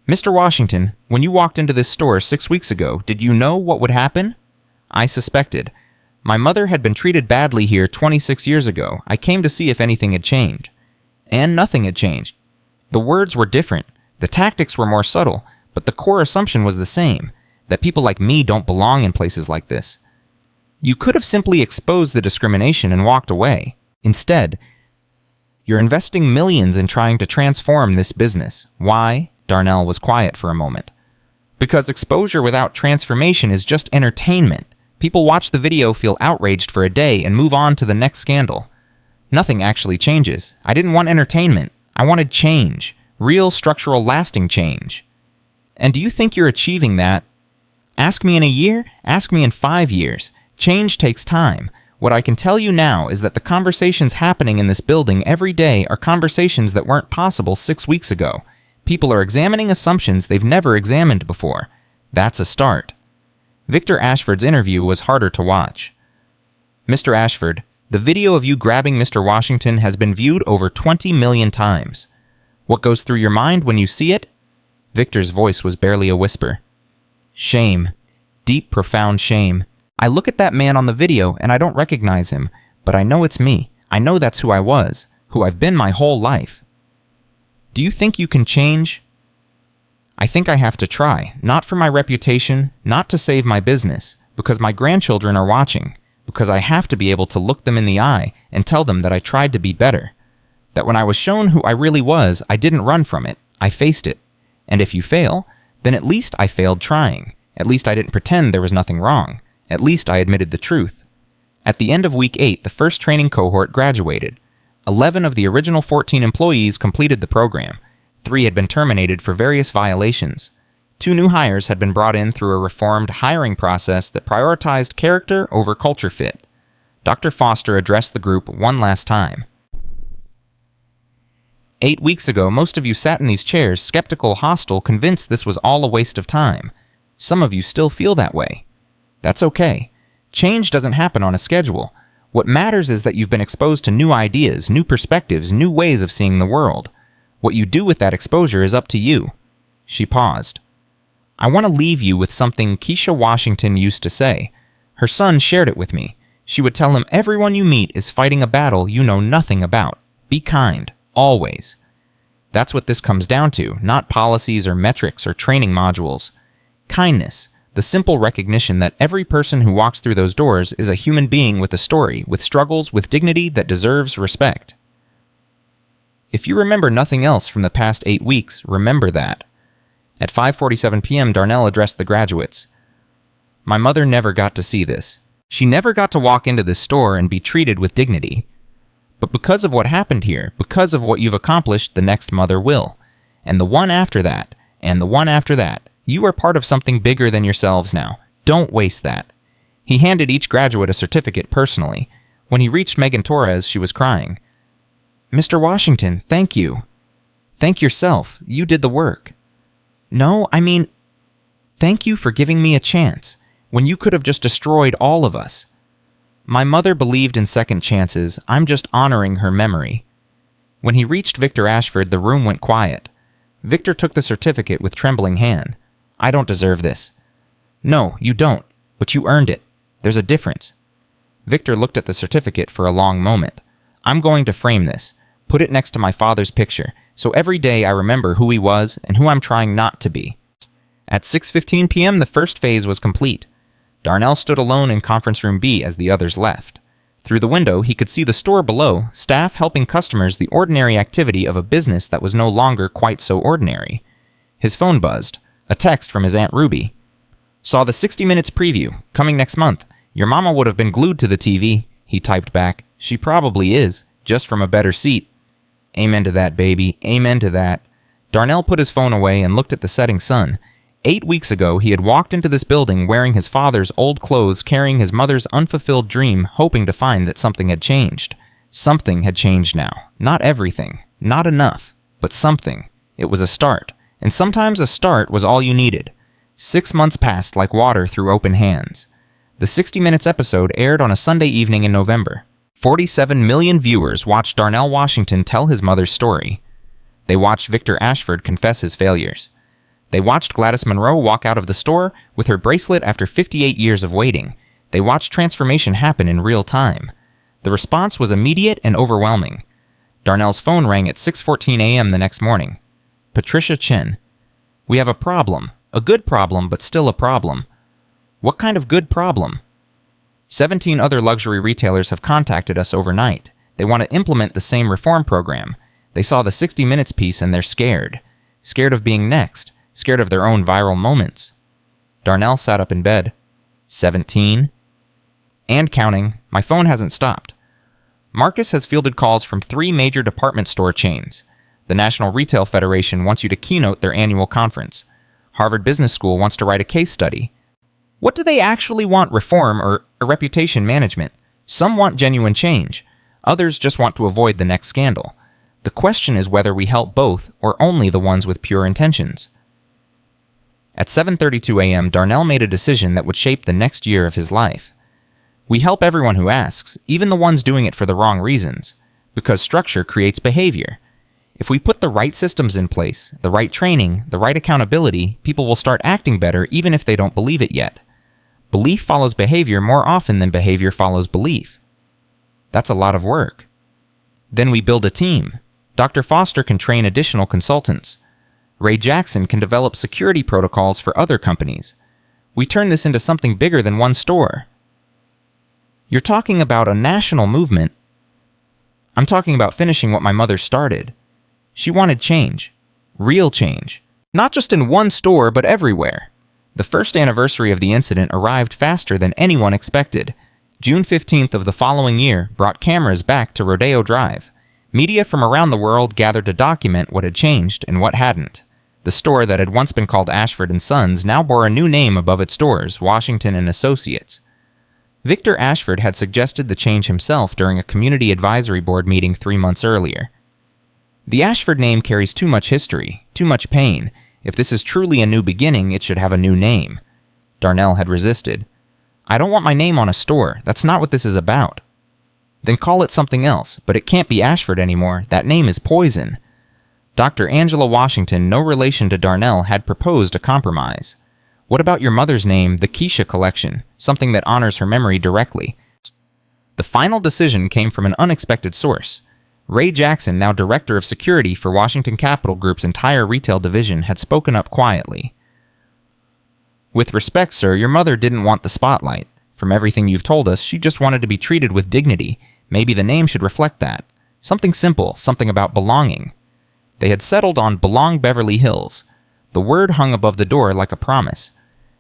"Mr. Washington, when you walked into this store 6 weeks ago, did you know what would happen?" "I suspected. My mother had been treated badly here 26 years ago. I came to see if anything had changed." And nothing had changed. The words were different. The tactics were more subtle, but the core assumption was the same, that people like me don't belong in places like this. You could have simply exposed the discrimination and walked away. Instead, you're investing millions in trying to transform this business. Why? Darnell was quiet for a moment. Because exposure without transformation is just entertainment. People watch the video, feel outraged for a day, and move on to the next scandal. Nothing actually changes. I didn't want entertainment. I wanted change. Real, structural, lasting change. And do you think you're achieving that? Ask me in a year, ask me in 5 years. Change takes time. What I can tell you now is that the conversations happening in this building every day are conversations that weren't possible 6 weeks ago. People are examining assumptions they've never examined before. That's a start. Victor Ashford's interview was harder to watch. "Mr. Ashford, the video of you grabbing Mr. Washington has been viewed over 20 million times. What goes through your mind when you see it?" Victor's voice was barely a whisper. "Shame. Deep, profound shame. I look at that man on the video and I don't recognize him, but I know it's me. I know that's who I was, who I've been my whole life. Do you think you can change?" "I think I have to try, not for my reputation, not to save my business, because my grandchildren are watching, because I have to be able to look them in the eye and tell them that I tried to be better. That when I was shown who I really was, I didn't run from it, I faced it. And if you fail, then at least I failed trying. At least I didn't pretend there was nothing wrong. At least I admitted the truth." At the end of week 8, the first training cohort graduated. 11 of the original 14 employees completed the program. 3 had been terminated for various violations. 2 new hires had been brought in through a reformed hiring process that prioritized character over culture fit. Dr. Foster addressed the group one last time. 8 weeks ago, most of you sat in these chairs, skeptical, hostile, convinced this was all a waste of time. Some of you still feel that way. That's okay. Change doesn't happen on a schedule. What matters is that you've been exposed to new ideas, new perspectives, new ways of seeing the world. What you do with that exposure is up to you. She paused. "I want to leave you with something Keisha Washington used to say. Her son shared it with me. She would tell him, everyone you meet is fighting a battle you know nothing about. Be kind, always." That's what this comes down to, not policies or metrics or training modules. Kindness, the simple recognition that every person who walks through those doors is a human being with a story, with struggles, with dignity that deserves respect. If you remember nothing else from the past 8 weeks, remember that. At 5:47 p.m., Darnell addressed the graduates. "My mother never got to see this. She never got to walk into this store and be treated with dignity. But because of what happened here, because of what you've accomplished, the next mother will. And the one after that, and the one after that. You are part of something bigger than yourselves now. Don't waste that." He handed each graduate a certificate personally. When he reached Megan Torres, she was crying. "Mr. Washington, thank you. Thank yourself. You did the work." "No, I mean, thank you for giving me a chance, when you could have just destroyed all of us. My mother believed in second chances. I'm just honoring her memory." When he reached Victor Ashford, the room went quiet. Victor took the certificate with trembling hand. "I don't deserve this." "No, you don't, but you earned it. There's a difference." Victor looked at the certificate for a long moment. "I'm going to frame this, put it next to my father's picture, so every day I remember who he was and who I'm trying not to be." At 6:15 p.m., the first phase was complete. Darnell stood alone in conference room B as the others left. Through the window, he could see the store below, staff helping customers, the ordinary activity of a business that was no longer quite so ordinary. His phone buzzed. A text from his Aunt Ruby. "Saw the 60 Minutes preview, coming next month. Your mama would have been glued to the TV," he typed back. "She probably is, just from a better seat." "Amen to that, baby. Amen to that." Darnell put his phone away and looked at the setting sun. 8 weeks ago, he had walked into this building wearing his father's old clothes, carrying his mother's unfulfilled dream, hoping to find that something had changed. Something had changed now. Not everything. Not enough. But something. It was a start. And sometimes a start was all you needed. 6 months passed like water through open hands. The 60 Minutes episode aired on a Sunday evening in November. 47 million viewers watched Darnell Washington tell his mother's story. They watched Victor Ashford confess his failures. They watched Gladys Monroe walk out of the store with her bracelet after 58 years of waiting. They watched transformation happen in real time. The response was immediate and overwhelming. Darnell's phone rang at 6:14 a.m. the next morning. Patricia Chen. "We have a problem. A good problem, but still a problem." "What kind of good problem?" 17 other luxury retailers have contacted us overnight. They want to implement the same reform program. They saw the 60 Minutes piece and they're scared. Scared of being next. Scared of their own viral moments. Darnell sat up in bed. 17? And counting. My phone hasn't stopped. Marcus has fielded calls from 3 major department store chains. The National Retail Federation wants you to keynote their annual conference. Harvard Business School wants to write a case study. What do they actually want, reform or reputation management? Some want genuine change. Others just want to avoid the next scandal. The question is whether we help both or only the ones with pure intentions. At 7:32 a.m., Darnell made a decision that would shape the next year of his life. We help everyone who asks, even the ones doing it for the wrong reasons, because structure creates behavior. If we put the right systems in place, the right training, the right accountability, people will start acting better even if they don't believe it yet. Belief follows behavior more often than behavior follows belief. That's a lot of work. Then we build a team. Dr. Foster can train additional consultants. Ray Jackson can develop security protocols for other companies. We turn this into something bigger than one store. You're talking about a national movement. I'm talking about finishing what my mother started. She wanted change. Real change. Not just in one store, but everywhere. The first anniversary of the incident arrived faster than anyone expected. June 15th of the following year brought cameras back to Rodeo Drive. Media from around the world gathered to document what had changed and what hadn't. The store that had once been called Ashford & Sons now bore a new name above its doors, Washington & Associates. Victor Ashford had suggested the change himself during a community advisory board meeting 3 months earlier. The Ashford name carries too much history, too much pain. If this is truly a new beginning, it should have a new name. Darnell had resisted. "I don't want my name on a store. That's not what this is about." "Then call it something else, but it can't be Ashford anymore. That name is poison." Dr. Angela Washington, no relation to Darnell, had proposed a compromise. "What about your mother's name, the Keisha Collection, something that honors her memory directly?" The final decision came from an unexpected source. Ray Jackson, now director of security for Washington Capital Group's entire retail division, had spoken up quietly. "With respect, sir, your mother didn't want the spotlight. From everything you've told us, she just wanted to be treated with dignity. Maybe the name should reflect that. Something simple, something about belonging." They had settled on Belong Beverly Hills. The word hung above the door like a promise.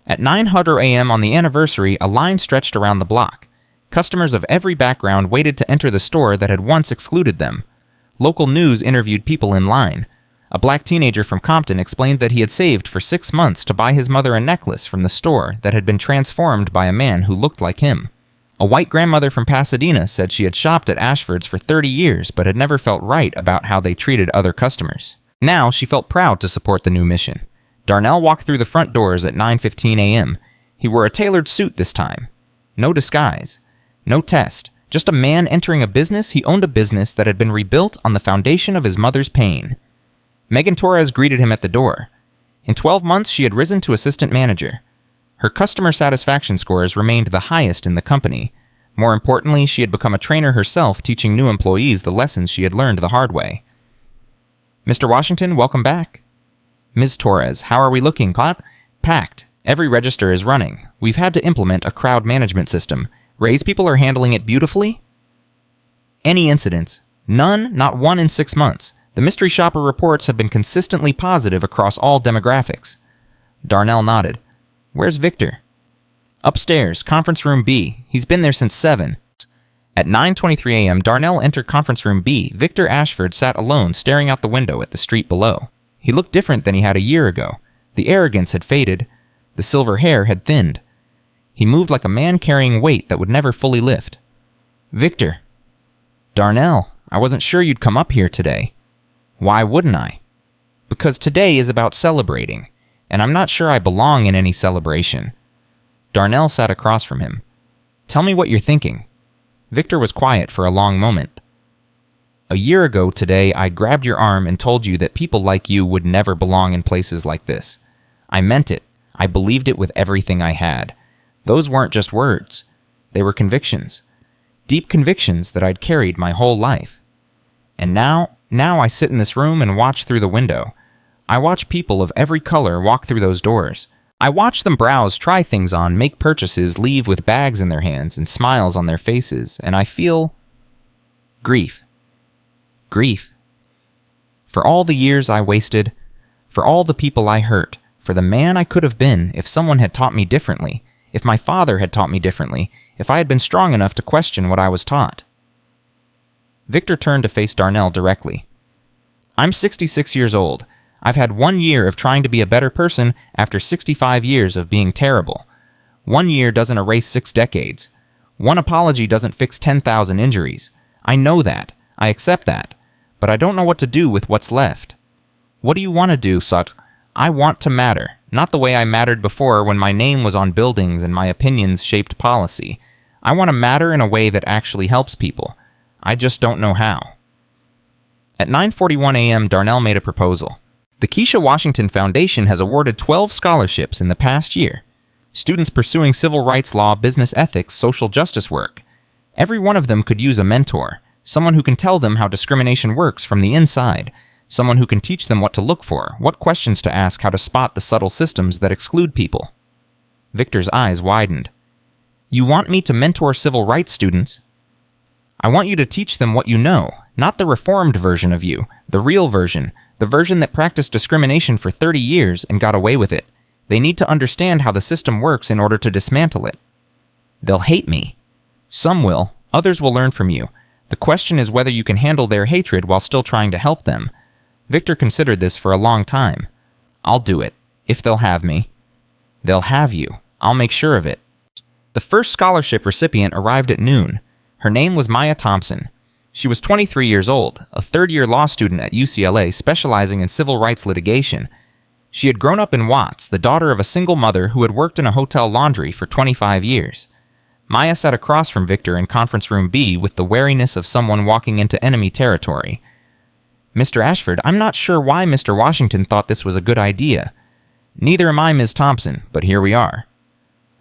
At 9:00 a.m. on the anniversary, a line stretched around the block. Customers of every background waited to enter the store that had once excluded them. Local news interviewed people in line. A black teenager from Compton explained that he had saved for 6 months to buy his mother a necklace from the store that had been transformed by a man who looked like him. A white grandmother from Pasadena said she had shopped at Ashford's for 30 years but had never felt right about how they treated other customers. Now she felt proud to support the new mission. Darnell walked through the front doors at 9:15 a.m. He wore a tailored suit this time. No disguise. No test. Just a man entering a business. He owned a business that had been rebuilt on the foundation of his mother's pain. Megan Torres greeted him at the door. In 12 months, she had risen to assistant manager. Her customer satisfaction scores remained the highest in the company. More importantly, she had become a trainer herself, teaching new employees the lessons she had learned the hard way. "Mr. Washington, welcome back." "Ms. Torres, how are we looking? Packed. Every register is running. We've had to implement a crowd management system. Ray's people are handling it beautifully?" "Any incidents? None, not one in 6 months. The mystery shopper reports have been consistently positive across all demographics." Darnell nodded. "Where's Victor?" "Upstairs, conference room B. He's been there since 7. At 9:23 a.m., Darnell entered conference room B. Victor Ashford sat alone, staring out the window at the street below. He looked different than he had a year ago. The arrogance had faded. The silver hair had thinned. He moved like a man carrying weight that would never fully lift. "Victor." "Darnell, I wasn't sure you'd come up here today." "Why wouldn't I?" "Because today is about celebrating. and I'm not sure I belong in any celebration." Darnell sat across from him. "Tell me what you're thinking." Victor was quiet for a long moment. "A year ago today, I grabbed your arm and told you that people like you would never belong in places like this. I meant it. I believed it with everything I had. Those weren't just words. They were convictions. Deep convictions that I'd carried my whole life. And now I sit in this room and watch through the window. I watch people of every color walk through those doors. I watch them browse, try things on, make purchases, leave with bags in their hands and smiles on their faces, and I feel grief. Grief. For all the years I wasted, for all the people I hurt, for the man I could have been if someone had taught me differently, if my father had taught me differently, if I had been strong enough to question what I was taught." Victor turned to face Darnell directly. "I'm 66 years old. I've had 1 year of trying to be a better person after 65 years of being terrible. 1 year doesn't erase 6 decades. One apology doesn't fix 10,000 injuries. I know that. I accept that. But I don't know what to do with what's left. What do you want to do, Sut? I want to matter, not the way I mattered before when my name was on buildings and my opinions shaped policy. I want to matter in a way that actually helps people. I just don't know how." At 9:41 a.m., Darnell made a proposal. "The Keisha Washington Foundation has awarded 12 scholarships in the past year. Students pursuing civil rights law, business ethics, social justice work. Every one of them could use a mentor, someone who can tell them how discrimination works from the inside, someone who can teach them what to look for, what questions to ask, how to spot the subtle systems that exclude people." Victor's eyes widened. "You want me to mentor civil rights students?" "I want you to teach them what you know, not the reformed version of you, the real version, the version that practiced discrimination for 30 years and got away with it. They need to understand how the system works in order to dismantle it." "They'll hate me." "Some will. Others will learn from you. The question is whether you can handle their hatred while still trying to help them." Victor considered this for a long time. "I'll do it, if they'll have me." "They'll have you. I'll make sure of it." The first scholarship recipient arrived at noon. Her name was Maya Thompson. She was 23 years old, a third-year law student at UCLA specializing in civil rights litigation. She had grown up in Watts, the daughter of a single mother who had worked in a hotel laundry for 25 years. Maya sat across from Victor in Conference Room B with the wariness of someone walking into enemy territory. "Mr. Ashford, I'm not sure why Mr. Washington thought this was a good idea. Neither am I, Ms. Thompson, but here we are.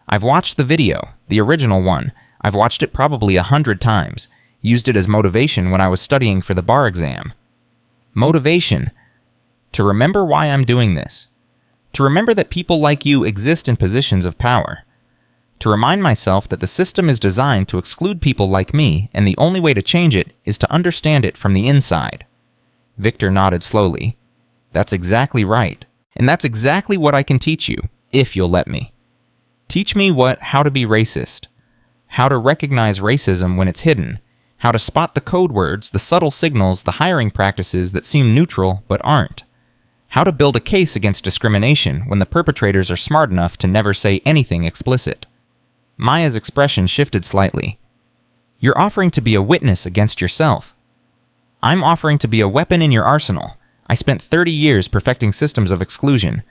I've watched the video, the original one. I've watched it probably 100 times. Used it as motivation when I was studying for the bar exam. Motivation. To remember why I'm doing this. To remember that people like you exist in positions of power. To remind myself that the system is designed to exclude people like me, and the only way to change it is to understand it from the inside." Victor nodded slowly. "That's exactly right. And that's exactly what I can teach you, if you'll let me. Teach me how to be racist. How to recognize racism when it's hidden. How to spot the code words, the subtle signals, the hiring practices that seem neutral but aren't. How to build a case against discrimination when the perpetrators are smart enough to never say anything explicit." Maya's expression shifted slightly. "You're offering to be a witness against yourself. I'm offering to be a weapon in your arsenal. I spent 30 years perfecting systems of exclusion.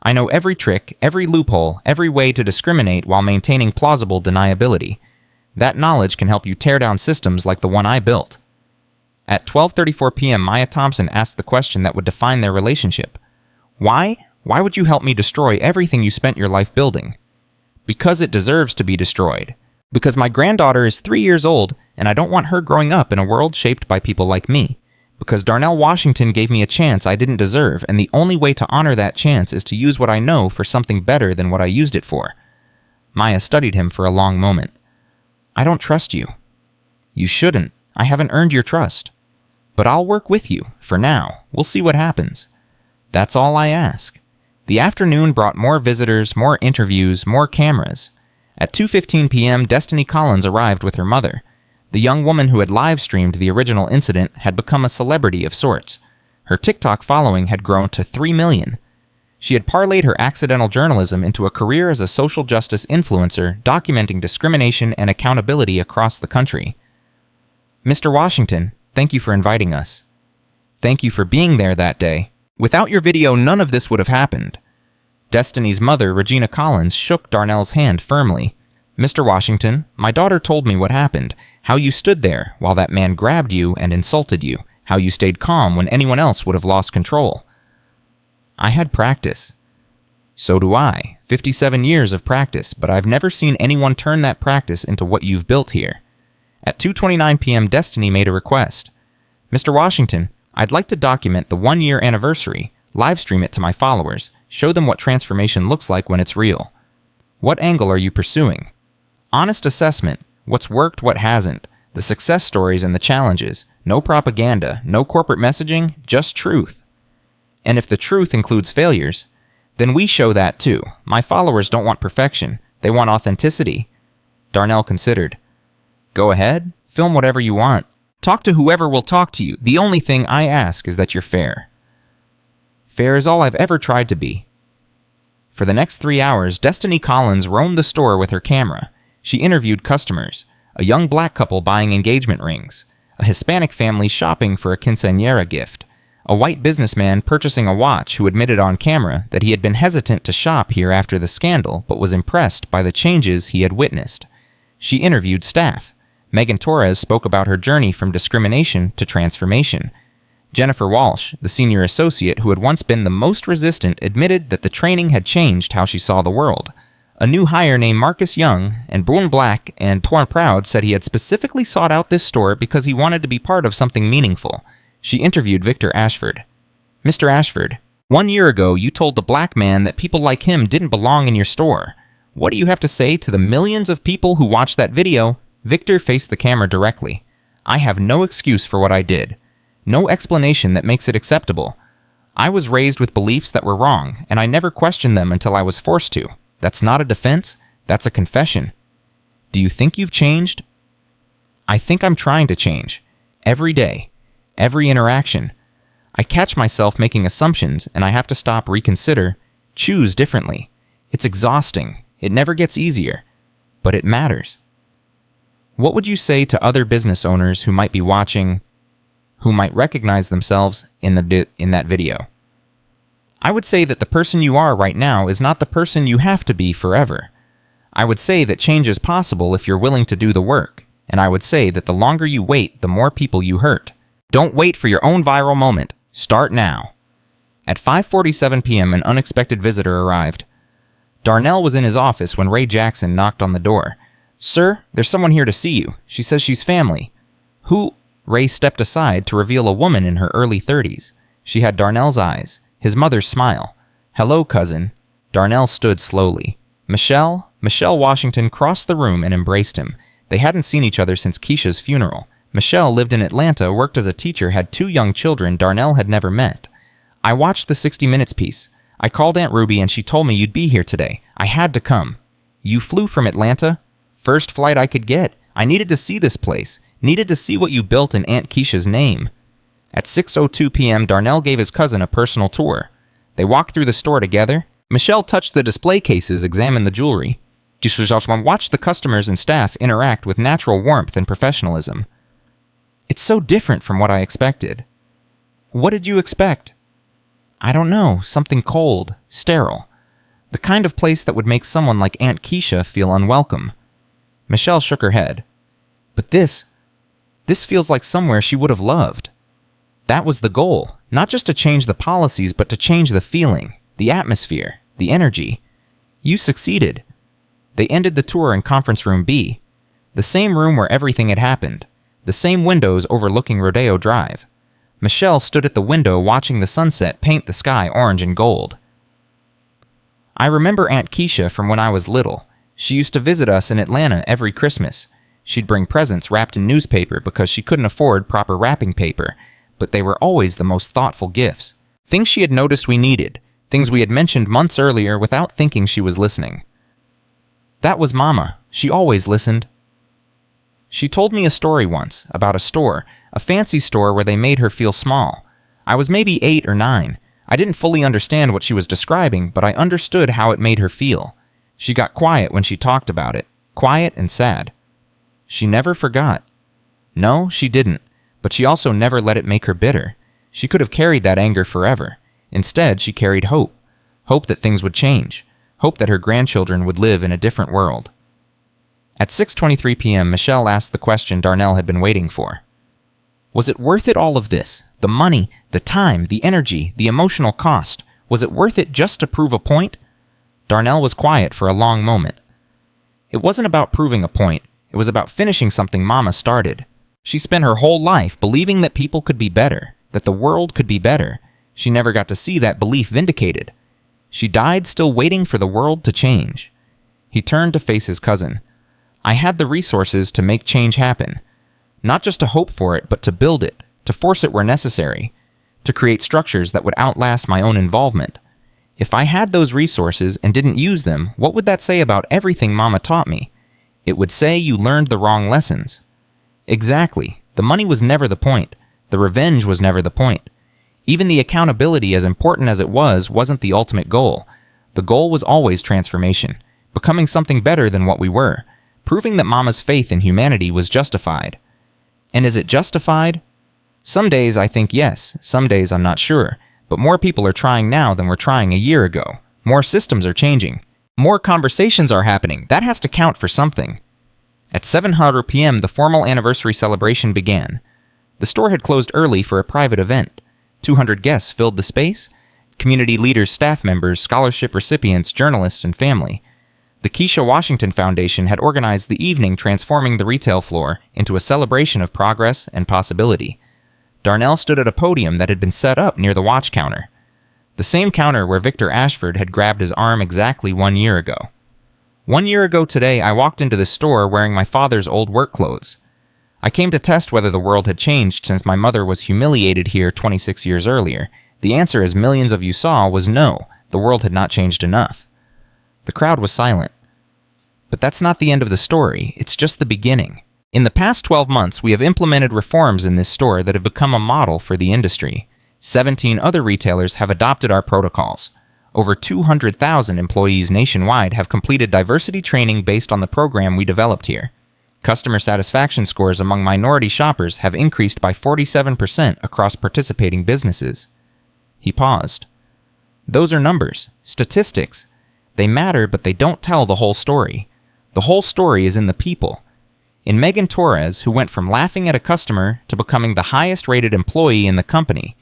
I know every trick, every loophole, every way to discriminate while maintaining plausible deniability. That knowledge can help you tear down systems like the one I built." At 12:34 p.m., Maya Thompson asked the question that would define their relationship. "Why? Why would you help me destroy everything you spent your life building?" "Because it deserves to be destroyed. Because my granddaughter is 3 years old, and I don't want her growing up in a world shaped by people like me. Because Darnell Washington gave me a chance I didn't deserve, and the only way to honor that chance is to use what I know for something better than what I used it for." Maya studied him for a long moment. "I don't trust you." "You shouldn't. I haven't earned your trust. But I'll work with you, for now. We'll see what happens. That's all I ask." The afternoon brought more visitors, more interviews, more cameras. At 2:15 p.m., Destiny Collins arrived with her mother. The young woman who had live-streamed the original incident had become a celebrity of sorts. Her TikTok following had grown to 3 million. She had parlayed her accidental journalism into a career as a social justice influencer, documenting discrimination and accountability across the country. "Mr. Washington, thank you for inviting us. Thank you for being there that day. Without your video, none of this would have happened." Destiny's mother, Regina Collins, shook Darnell's hand firmly. "Mr. Washington, my daughter told me what happened, how you stood there while that man grabbed you and insulted you, how you stayed calm when anyone else would have lost control." "I had practice." "So do I. 57 years of practice, but I've never seen anyone turn that practice into what you've built here." At 2:29 p.m., Destiny made a request. "Mr. Washington, I'd like to document the 1-year anniversary, live stream it to my followers, show them what transformation looks like when it's real." "What angle are you pursuing?" "Honest assessment. What's worked, what hasn't. The success stories and the challenges. No propaganda, no corporate messaging, just truth." "And if the truth includes failures?" "Then we show that too. My followers don't want perfection. They want authenticity." Darnell considered. "Go ahead. Film whatever you want. Talk to whoever will talk to you. The only thing I ask is that you're fair." "Fair is all I've ever tried to be." For the next 3 hours, Destiny Collins roamed the store with her camera. She interviewed customers, a young black couple buying engagement rings, a Hispanic family shopping for a quinceañera gift, a white businessman purchasing a watch who admitted on camera that he had been hesitant to shop here after the scandal but was impressed by the changes he had witnessed. She interviewed staff. Megan Torres spoke about her journey from discrimination to transformation. Jennifer Walsh, the senior associate who had once been the most resistant, admitted that the training had changed how she saw the world. A new hire named Marcus Young and Brun Black and Torn Proud said he had specifically sought out this store because he wanted to be part of something meaningful. She interviewed Victor Ashford. "Mr. Ashford, 1 year ago you told the black man that people like him didn't belong in your store. What do you have to say to the millions of people who watched that video?" Victor faced the camera directly. "I have no excuse for what I did. No explanation that makes it acceptable. I was raised with beliefs that were wrong, and I never questioned them until I was forced to. That's not a defense, that's a confession." "Do you think you've changed?" "I think I'm trying to change. Every day. Every interaction. I catch myself making assumptions, and I have to stop, reconsider, choose differently. It's exhausting. It never gets easier. But it matters." What would you say to other business owners who might be watching, who might recognize themselves in that video? I would say that the person you are right now is not the person you have to be forever. I would say that change is possible if you're willing to do the work, and I would say that the longer you wait, the more people you hurt. Don't wait for your own viral moment. Start now. At 5:47 p.m., an unexpected visitor arrived. Darnell was in his office when Ray Jackson knocked on the door. "Sir, there's someone here to see you. She says she's family." "Who?" Ray stepped aside to reveal a woman in her early 30s. She had Darnell's eyes, his mother's smile. "Hello, cousin." Darnell stood slowly. Michelle Washington crossed the room and embraced him. They hadn't seen each other since Keisha's funeral. Michelle lived in Atlanta, worked as a teacher, had 2 young children Darnell had never met. "I watched the 60 Minutes piece. I called Aunt Ruby and she told me you'd be here today. I had to come." "You flew from Atlanta?" "First flight I could get. I needed to see this place. Needed to see what you built in Aunt Keisha's name." At 6:02 p.m., Darnell gave his cousin a personal tour. They walked through the store together. Michelle touched the display cases, examined the jewelry. Watched the customers and staff interact with natural warmth and professionalism. "It's so different from what I expected." "What did you expect?" "I don't know. Something cold, sterile. The kind of place that would make someone like Aunt Keisha feel unwelcome." Michelle shook her head. "But this feels like somewhere she would have loved." That was the goal, not just to change the policies, but to change the feeling, the atmosphere, the energy. You succeeded. They ended the tour in Conference Room B, the same room where everything had happened, the same windows overlooking Rodeo Drive. Michelle stood at the window watching the sunset paint the sky orange and gold. "I remember Aunt Keisha from when I was little. She used to visit us in Atlanta every Christmas. She'd bring presents wrapped in newspaper because she couldn't afford proper wrapping paper, but they were always the most thoughtful gifts. Things she had noticed we needed, things we had mentioned months earlier without thinking she was listening." "That was Mama. She always listened." "She told me a story once about a store, a fancy store where they made her feel small. I was maybe 8 or 9. I didn't fully understand what she was describing, but I understood how it made her feel. She got quiet when she talked about it, quiet and sad. She never forgot." "No, she didn't, but she also never let it make her bitter. She could have carried that anger forever. Instead, she carried hope. Hope that things would change. Hope that her grandchildren would live in a different world. At 6:23 p.m., Michelle asked the question Darnell had been waiting for. Was it worth it, all of this? The money, the time, the energy, the emotional cost. Was it worth it just to prove a point? Darnell was quiet for a long moment. It wasn't about proving a point. It was about finishing something Mama started. She spent her whole life believing that people could be better, that the world could be better. She never got to see that belief vindicated. She died still waiting for the world to change. He turned to face his cousin. I had the resources to make change happen. Not just to hope for it, but to build it, to force it where necessary, to create structures that would outlast my own involvement. If I had those resources and didn't use them, what would that say about everything Mama taught me? It would say you learned the wrong lessons. Exactly. The money was never the point. The revenge was never the point. Even the accountability, as important as it was, wasn't the ultimate goal. The goal was always transformation, becoming something better than what we were, proving that Mama's faith in humanity was justified. And is it justified? Some days I think yes, some days I'm not sure, but more people are trying now than were trying a year ago. More systems are changing. More conversations are happening. That has to count for something. At 7:00 p.m., the formal anniversary celebration began. The store had closed early for a private event. 200 guests filled the space. Community leaders, staff members, scholarship recipients, journalists, and family. The Keisha Washington Foundation had organized the evening, transforming the retail floor into a celebration of progress and possibility. Darnell stood at a podium that had been set up near the watch counter. The same counter where Victor Ashford had grabbed his arm exactly 1 year ago. 1 year ago today, I walked into the store wearing my father's old work clothes. I came to test whether the world had changed since my mother was humiliated here 26 years earlier. The answer, as millions of you saw, was no, the world had not changed enough. The crowd was silent. But that's not the end of the story, it's just the beginning. In the past 12 months, we have implemented reforms in this store that have become a model for the industry. 17 other retailers have adopted our protocols. Over 200,000 employees nationwide have completed diversity training based on the program we developed here. Customer satisfaction scores among minority shoppers have increased by 47% across participating businesses. He paused. Those are numbers, statistics. They matter, but they don't tell the whole story. The whole story is in the people. In Megan Torres, who went from laughing at a customer to becoming the highest-rated employee in the company.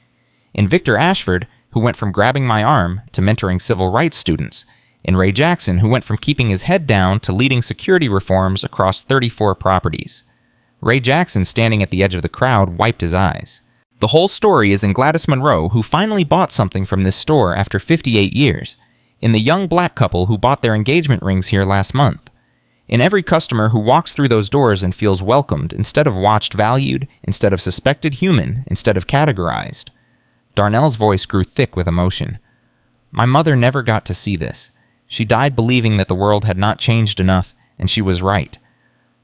In Victor Ashford, who went from grabbing my arm to mentoring civil rights students. In Ray Jackson, who went from keeping his head down to leading security reforms across 34 properties. Ray Jackson, standing at the edge of the crowd, wiped his eyes. The whole story is in Gladys Monroe, who finally bought something from this store after 58 years. In the young black couple who bought their engagement rings here last month. In every customer who walks through those doors and feels welcomed instead of watched, valued, instead of suspected, human instead of categorized. Darnell's voice grew thick with emotion. My mother never got to see this. She died believing that the world had not changed enough, and she was right.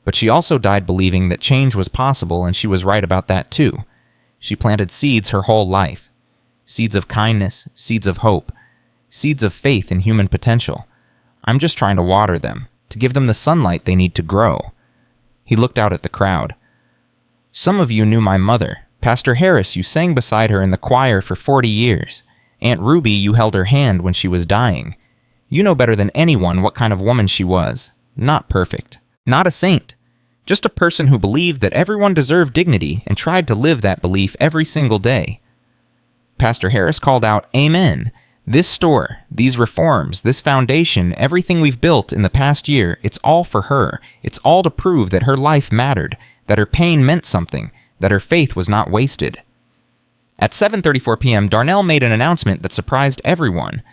But she also died believing that change was possible, and she was right about that too. She planted seeds her whole life. Seeds of kindness, seeds of hope, seeds of faith in human potential. I'm just trying to water them, to give them the sunlight they need to grow. He looked out at the crowd. Some of you knew my mother. Pastor Harris, you sang beside her in the choir for 40 years. Aunt Ruby, you held her hand when she was dying. You know better than anyone what kind of woman she was. Not perfect. Not a saint. Just a person who believed that everyone deserved dignity and tried to live that belief every single day. Pastor Harris called out, Amen. This store, these reforms, this foundation, everything we've built in the past year, it's all for her. It's all to prove that her life mattered, that her pain meant something, that her faith was not wasted. At 7:34 p.m., Darnell made an announcement that surprised everyone.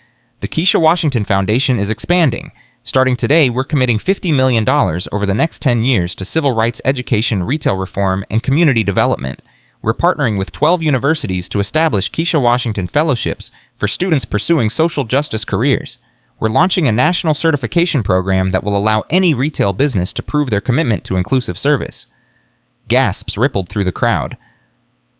The Keisha Washington Foundation is expanding. Starting today, we're committing $50 million over the next 10 years to civil rights education, retail reform, and community development. We're partnering with 12 universities to establish Keisha Washington Fellowships for students pursuing social justice careers. We're launching a national certification program that will allow any retail business to prove their commitment to inclusive service. Gasps rippled through the crowd.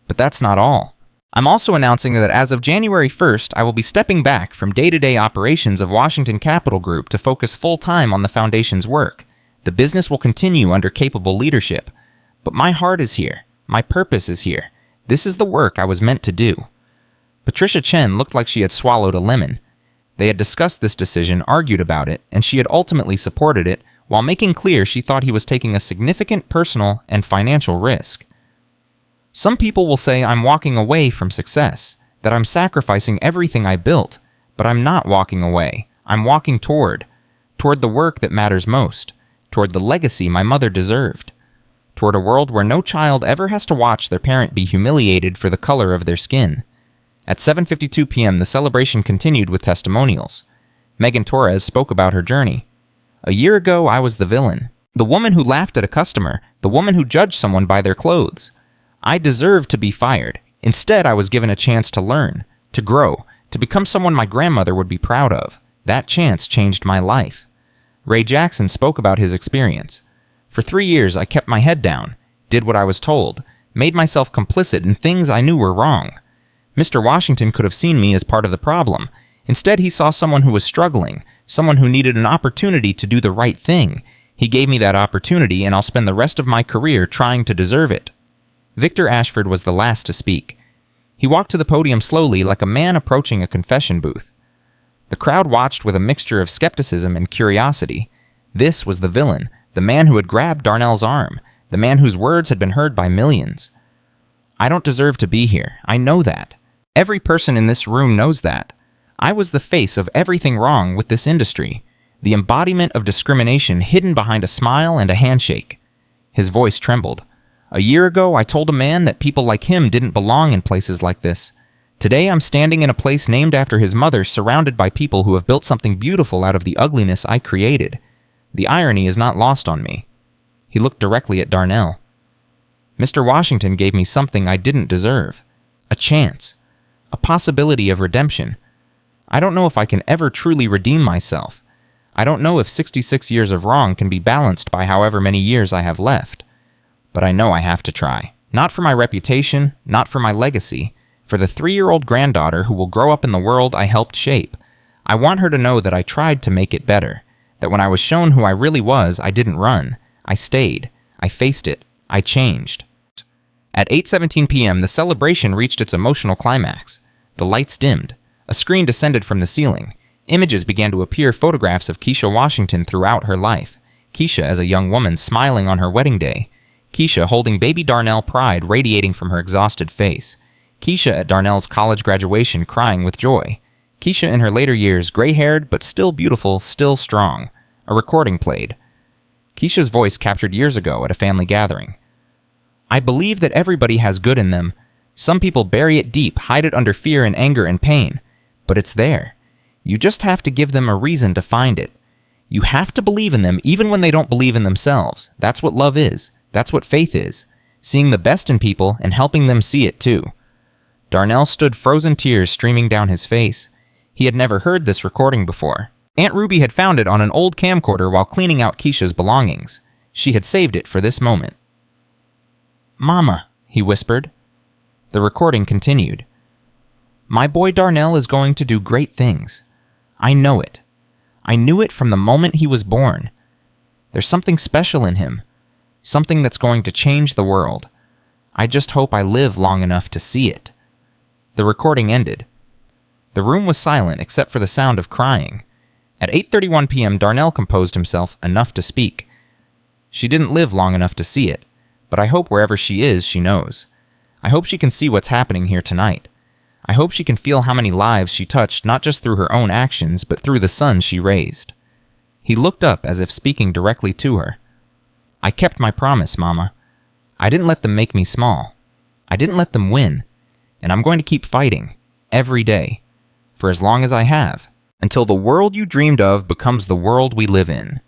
But that's not all. I'm also announcing that as of January 1st, I will be stepping back from day-to-day operations of Washington Capital Group to focus full-time on the Foundation's work. The business will continue under capable leadership. But my heart is here. My purpose is here. This is the work I was meant to do. Patricia Chen looked like she had swallowed a lemon. They had discussed this decision, argued about it, and she had ultimately supported it while making clear she thought he was taking a significant personal and financial risk. Some people will say I'm walking away from success, that I'm sacrificing everything I built, but I'm not walking away. I'm walking toward the work that matters most, toward the legacy my mother deserved, toward a world where no child ever has to watch their parent be humiliated for the color of their skin. At 7:52 p.m., the celebration continued with testimonials. Megan Torres spoke about her journey. "A year ago, I was the villain, the woman who laughed at a customer, the woman who judged someone by their clothes. I deserved to be fired. Instead, I was given a chance to learn, to grow, to become someone my grandmother would be proud of. That chance changed my life." Ray Jackson spoke about his experience. "For 3 years, I kept my head down, did what I was told, made myself complicit in things I knew were wrong. Mr. Washington could have seen me as part of the problem. Instead, he saw someone who was struggling, someone who needed an opportunity to do the right thing. He gave me that opportunity, and I'll spend the rest of my career trying to deserve it." Victor Ashford was the last to speak. He walked to the podium slowly, like a man approaching a confession booth. The crowd watched with a mixture of skepticism and curiosity. This was the villain, the man who had grabbed Darnell's arm, the man whose words had been heard by millions. "I don't deserve to be here. I know that. Every person in this room knows that. I was the face of everything wrong with this industry, the embodiment of discrimination hidden behind a smile and a handshake." His voice trembled. "A year ago, I told a man that people like him didn't belong in places like this. Today, I'm standing in a place named after his mother, surrounded by people who have built something beautiful out of the ugliness I created. The irony is not lost on me." He looked directly at Darnell. "Mr. Washington gave me something I didn't deserve. A chance. A possibility of redemption. I don't know if I can ever truly redeem myself. I don't know if 66 years of wrong can be balanced by however many years I have left. But I know I have to try. Not for my reputation, not for my legacy, for the 3-year-old granddaughter who will grow up in the world I helped shape. I want her to know that I tried to make it better, that when I was shown who I really was, I didn't run. I stayed. I faced it. I changed." At 8:17 p.m., the celebration reached its emotional climax. The lights dimmed. A screen descended from the ceiling. Images began to appear, photographs of Keisha Washington throughout her life. Keisha as a young woman smiling on her wedding day. Keisha holding baby Darnell, pride radiating from her exhausted face. Keisha at Darnell's college graduation crying with joy. Keisha in her later years, gray-haired but still beautiful, still strong. A recording played. Keisha's voice captured years ago at a family gathering. "I believe that everybody has good in them. Some people bury it deep, hide it under fear and anger and pain. But it's there. You just have to give them a reason to find it. You have to believe in them even when they don't believe in themselves. That's what love is. That's what faith is. Seeing the best in people and helping them see it too." Darnell stood, frozen tears streaming down his face. He had never heard this recording before. Aunt Ruby had found it on an old camcorder while cleaning out Keisha's belongings. She had saved it for this moment. "Mama," he whispered. The recording continued. "My boy Darnell is going to do great things. I know it. I knew it from the moment he was born. There's something special in him. Something that's going to change the world. I just hope I live long enough to see it." The recording ended. The room was silent except for the sound of crying. At 8:31 p.m., Darnell composed himself enough to speak. "She didn't live long enough to see it, but I hope wherever she is, she knows. I hope she can see what's happening here tonight. I hope she can feel how many lives she touched, not just through her own actions, but through the son she raised." He looked up as if speaking directly to her. "I kept my promise, Mama. I didn't let them make me small. I didn't let them win. And I'm going to keep fighting, every day, for as long as I have, until the world you dreamed of becomes the world we live in."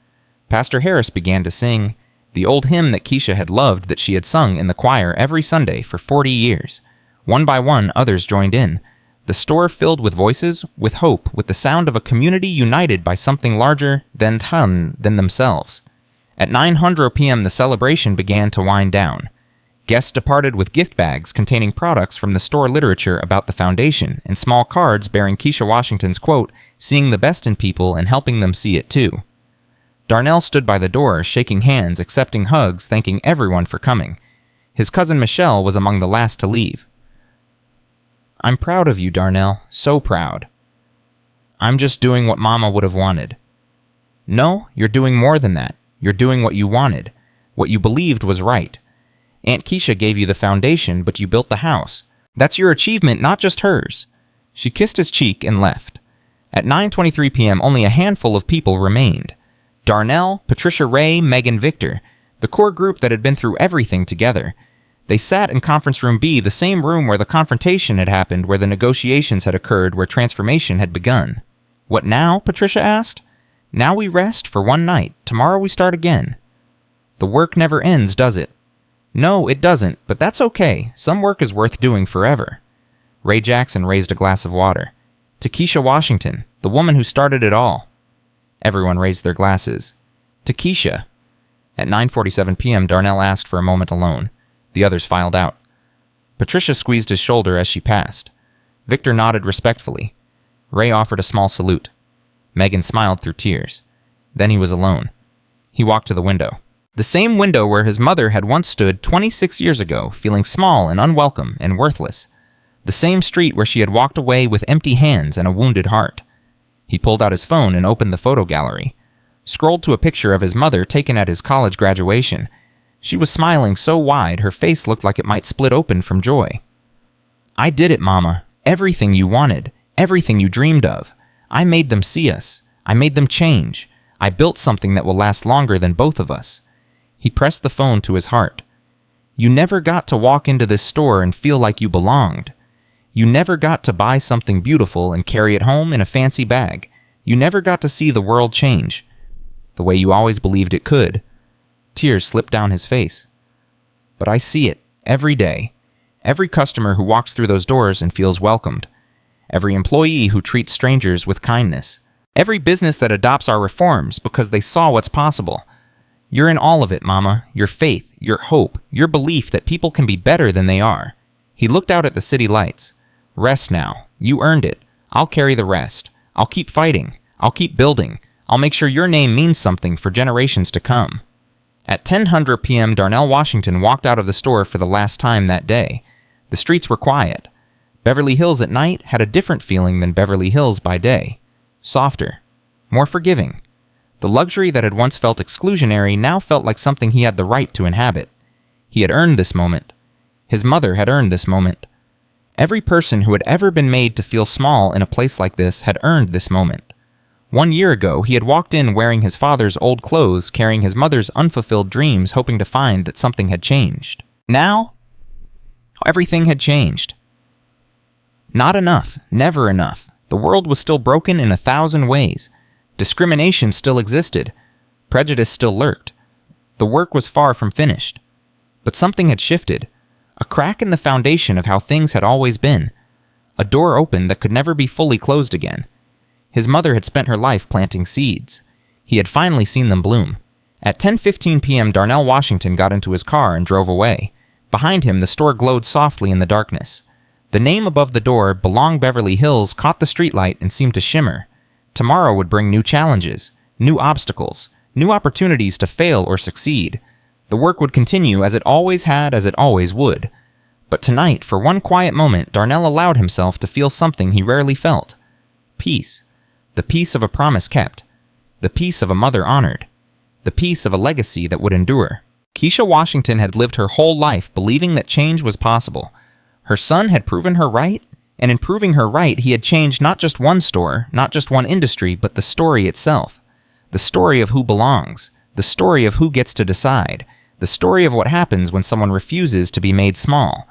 Pastor Harris began to sing, the old hymn that Keisha had loved, that she had sung in the choir every Sunday for 40 years. One by one, others joined in. The store filled with voices, with hope, with the sound of a community united by something larger than themselves. At 9:00 p.m., the celebration began to wind down. Guests departed with gift bags containing products from the store literature about the foundation and small cards bearing Keisha Washington's quote, "Seeing the best in people and helping them see it too." Darnell stood by the door, shaking hands, accepting hugs, thanking everyone for coming. His cousin Michelle was among the last to leave. "I'm proud of you, Darnell, so proud." I'm just doing what Mama would have wanted. No, you're doing more than that. You're doing what you wanted, what you believed was right. Aunt Keisha gave you the foundation, but you built the house. That's your achievement, not just hers. She kissed his cheek and left. At 9:23 p.m., only a handful of people remained. Darnell, Patricia Ray, Megan, Victor, the core group that had been through everything together. They sat in Conference Room B, the same room where the confrontation had happened, where the negotiations had occurred, where transformation had begun. What now? Patricia asked. Now we rest for one night. Tomorrow we start again. The work never ends, does it? No, it doesn't, but that's okay. Some work is worth doing forever. Ray Jackson raised a glass of water. To Keisha Washington, the woman who started it all. Everyone raised their glasses. To Keisha. At 9:47 p.m., Darnell asked for a moment alone. The others filed out. Patricia squeezed his shoulder as she passed. Victor nodded respectfully. Ray offered a small salute. Megan smiled through tears. Then he was alone. He walked to the window. The same window where his mother had once stood 26 years ago, feeling small and unwelcome and worthless. The same street where she had walked away with empty hands and a wounded heart. He pulled out his phone and opened the photo gallery. Scrolled to a picture of his mother taken at his college graduation. She was smiling so wide her face looked like it might split open from joy. I did it, Mama. Everything you wanted. Everything you dreamed of. I made them see us. I made them change. I built something that will last longer than both of us. He pressed the phone to his heart. You never got to walk into this store and feel like you belonged. You never got to buy something beautiful and carry it home in a fancy bag. You never got to see the world change the way you always believed it could. Tears slipped down his face. But I see it every day. Every customer who walks through those doors and feels welcomed. Every employee who treats strangers with kindness. Every business that adopts our reforms because they saw what's possible. You're in all of it, Mama. Your faith, your hope, your belief that people can be better than they are. He looked out at the city lights. Rest now. You earned it. I'll carry the rest. I'll keep fighting. I'll keep building. I'll make sure your name means something for generations to come. At 10:00 p.m., Darnell Washington walked out of the store for the last time that day. The streets were quiet. Beverly Hills at night had a different feeling than Beverly Hills by day. Softer. More forgiving. The luxury that had once felt exclusionary now felt like something he had the right to inhabit. He had earned this moment. His mother had earned this moment. Every person who had ever been made to feel small in a place like this had earned this moment. 1 year ago, he had walked in wearing his father's old clothes, carrying his mother's unfulfilled dreams, hoping to find that something had changed. Now, everything had changed. Not enough, never enough. The world was still broken in 1,000 ways. Discrimination still existed. Prejudice still lurked. The work was far from finished. But something had shifted. A crack in the foundation of how things had always been. A door opened that could never be fully closed again. His mother had spent her life planting seeds. He had finally seen them bloom. At 10:15 p.m., Darnell Washington got into his car and drove away. Behind him, the store glowed softly in the darkness. The name above the door, Belong Beverly Hills, caught the streetlight and seemed to shimmer. Tomorrow would bring new challenges, new obstacles, new opportunities to fail or succeed. The work would continue as it always had, as it always would. But tonight, for one quiet moment, Darnell allowed himself to feel something he rarely felt. Peace. The peace of a promise kept. The peace of a mother honored. The peace of a legacy that would endure. Keisha Washington had lived her whole life believing that change was possible. Her son had proven her right, and in proving her right, he had changed not just one store, not just one industry, but the story itself. The story of who belongs. The story of who gets to decide. The story of what happens when someone refuses to be made small.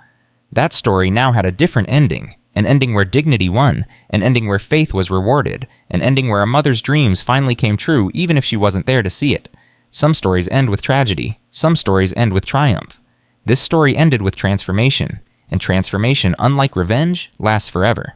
That story now had a different ending. An ending where dignity won, an ending where faith was rewarded, an ending where a mother's dreams finally came true even if she wasn't there to see it. Some stories end with tragedy, some stories end with triumph. This story ended with transformation, and transformation, unlike revenge, lasts forever.